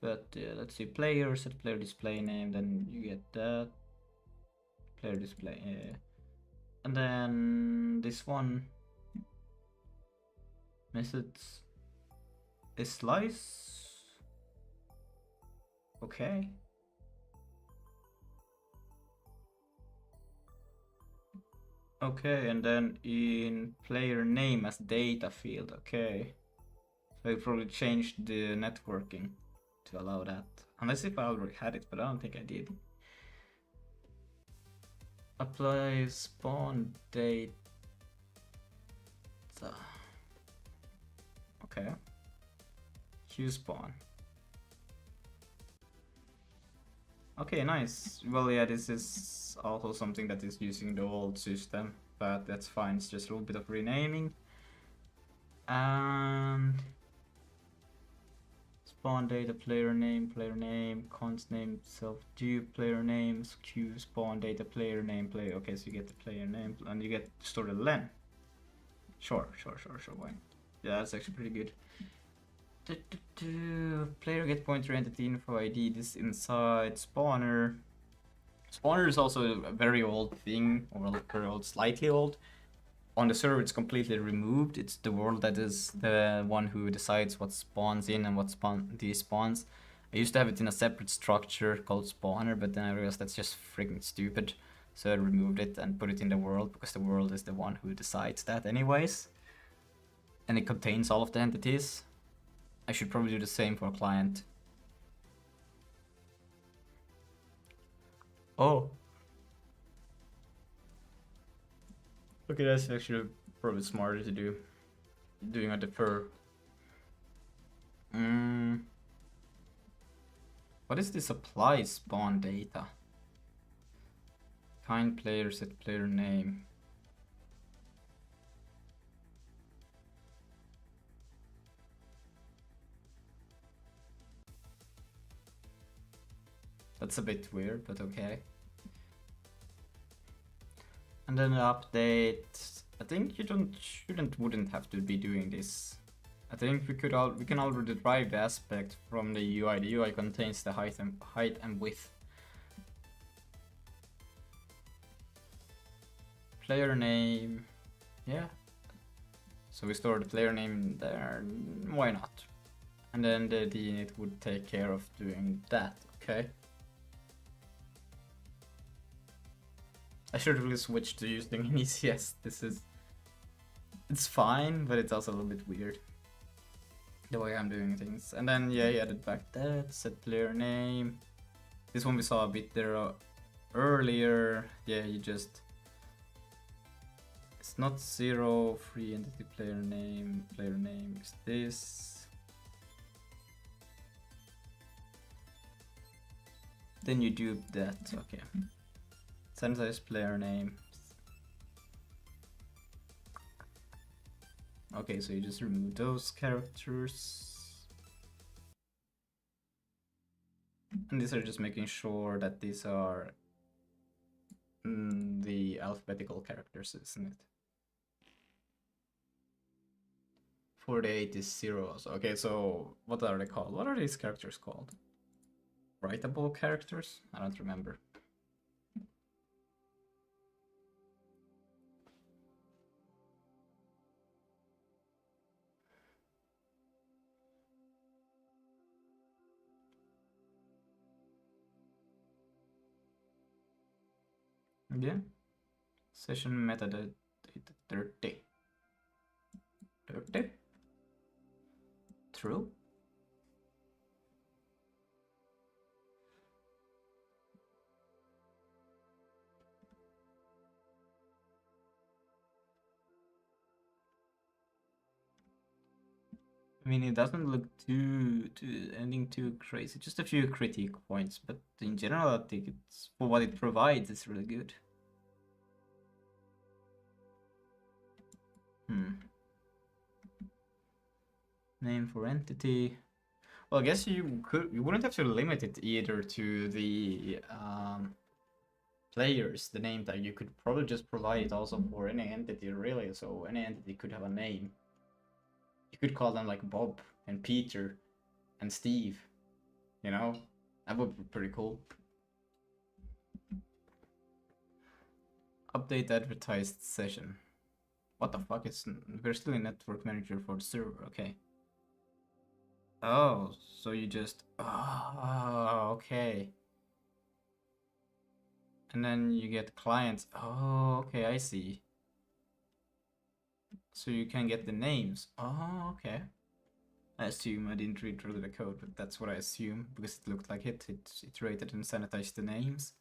Speaker 1: But let's see, player, set player display name, then you get that. Player display. And then this one. Methods. A slice. Okay. Okay, and then in player name as data field. Okay. So I probably changed the networking to allow that. Unless if I already had it, but I don't think I did. Apply spawn data. Okay. Q spawn. Okay, nice. Well, yeah, this is also something that is using the old system, but that's fine. It's just a little bit of renaming. And spawn data, player name, const name, self due, player names, Q spawn data, player name, player. Okay, so you get the player name and you get to store the len. Sure, why? Yeah, that's actually pretty good. Player get pointer entity info ID. This inside spawner. Spawner is also a very old thing, or very old, slightly old. On the server, it's completely removed. It's the world that is the one who decides what spawns in and what despawns. I used to have it in a separate structure called spawner, but then I realized that's just freaking stupid. So I removed it and put it in the world, because the world is the one who decides that anyways. And it contains all of the entities. I should probably do the same for a client. Oh. Okay, that's actually probably smarter to do. Doing a defer. What is this apply spawn data? Kind player, set player name. That's a bit weird, but okay. And then the update. I think you wouldn't have to be doing this. I think we can already derive the aspect from the UI. The UI contains the height and width. Player name, yeah. So we store the player name there. Why not? And then the deinit would take care of doing that. Okay. I should really switch to using an ECS. This it's fine, but it's also a little bit weird the way I'm doing things. And then yeah, he added back that, set player name. This one we saw a bit there earlier. Yeah, you just, it's not 0 free entity player name is this. Then you do that, okay. Sanitize player name. Okay, so you just remove those characters. And these are just making sure that these are the alphabetical characters, isn't it? 48 is zeros. Okay, so what are they called? What are these characters called? Writable characters? I don't remember. Yeah. Session metadata 30. 30? True? I mean, it doesn't look anything too crazy. Just a few critique points, but in general, I think it's, for what it provides, it's really good. Name for entity. Well, I guess you wouldn't have to limit it either to the players, the name tag. You could probably just provide it also for any entity, really. So any entity could have a name. You could call them like Bob and Peter and Steve. You know, that would be pretty cool. Update advertised session. What the fuck is? We're still in network manager for the server. Okay. Oh, so you just, oh, okay. And then you get clients. Oh, okay, I see. So you can get the names. Oh, okay. I assume, I didn't read through the code, but that's what I assume, because it looked like it rated and sanitized the names.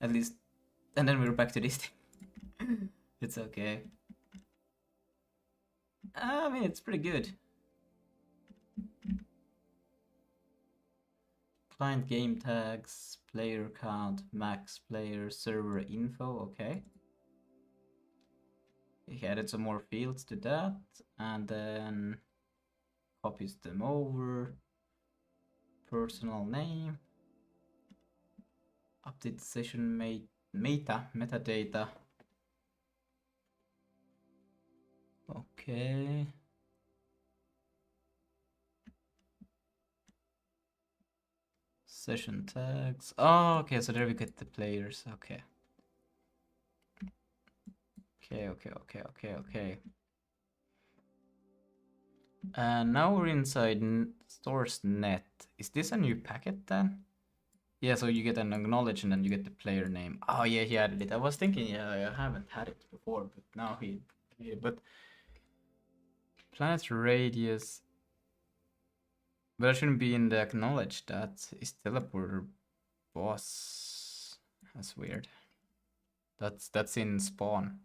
Speaker 1: At least, and then we're back to this thing. It's okay. I mean, it's pretty good. Client game tags, player count, max player, server info, okay. He added some more fields to that, and then copies them over. Personal name. Update session metadata. Okay. Session tags. Oh, okay, so there we get the players. Okay. Okay. And now we're inside stores net. Is this a new packet then? Yeah, so you get an acknowledge and then you get the player name. Oh yeah, he added it. I was thinking, yeah, I haven't had it before, but now he but planet radius. But I shouldn't be in the acknowledge. That is teleporter boss. That's weird. That's in spawn.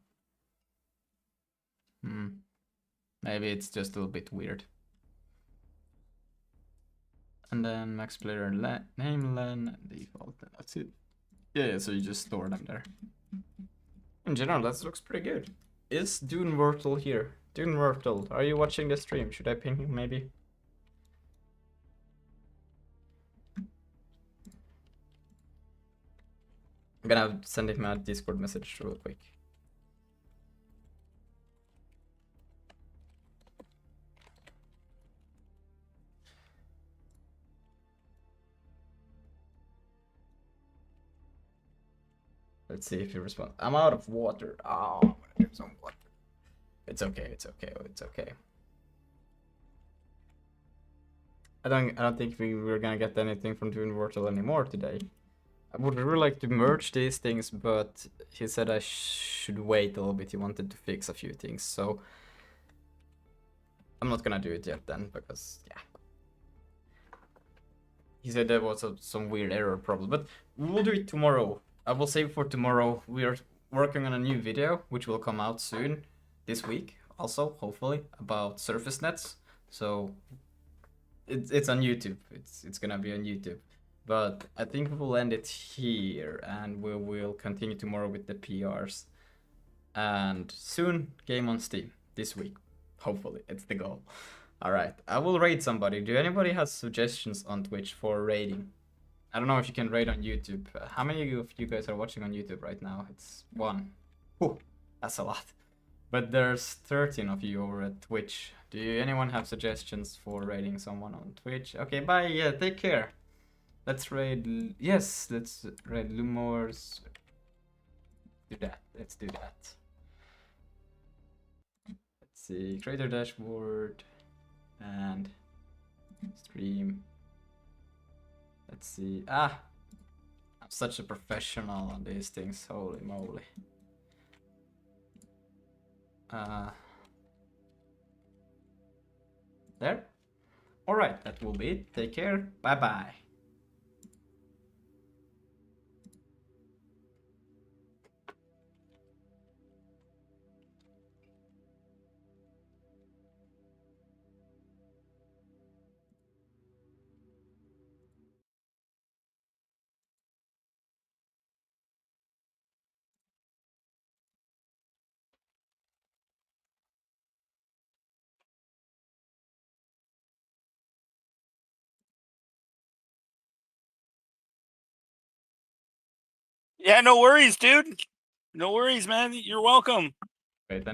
Speaker 1: Maybe it's just a little bit weird. And then max player name len default. That's it. Yeah, so you just store them there. In general, that looks pretty good. Is Dune Wurtle here? Dune Wurtle, are you watching the stream? Should I ping him maybe? I'm gonna send him a Discord message real quick. Let's see if he responds. I'm out of water. Oh, I'm gonna get some water. It's okay. I don't think we're gonna get anything from Dune Wurtle anymore today. I would really like to merge these things, but he said I should wait a little bit. He wanted to fix a few things, so I'm not gonna do it yet then, because yeah. He said there was some weird error problem, but we will do it tomorrow. I will save for tomorrow. We are working on a new video, which will come out soon, this week, also, hopefully, about surface nets. So it's on YouTube. It's gonna be on YouTube. But I think we'll end it here, and we will continue tomorrow with the PRs. And soon, game on Steam this week. Hopefully, it's the goal. All right, I will raid somebody. Do anybody have suggestions on Twitch for raiding? I don't know if you can raid on YouTube. How many of you guys are watching on YouTube right now? It's 1. Whew, that's a lot. But there's 13 of you over at Twitch. Do anyone have suggestions for raiding someone on Twitch? Okay, bye. Yeah, take care. Let's raid. Yes, let's raid Lumors. Do that. Let's do that. Let's see. Creator dashboard. And stream. Let's see. I'm such a professional on these things. Holy moly. There. All right, that will be it. Take care. Bye bye.
Speaker 2: Yeah, no worries, dude. No worries, man. You're welcome.
Speaker 1: Wait, then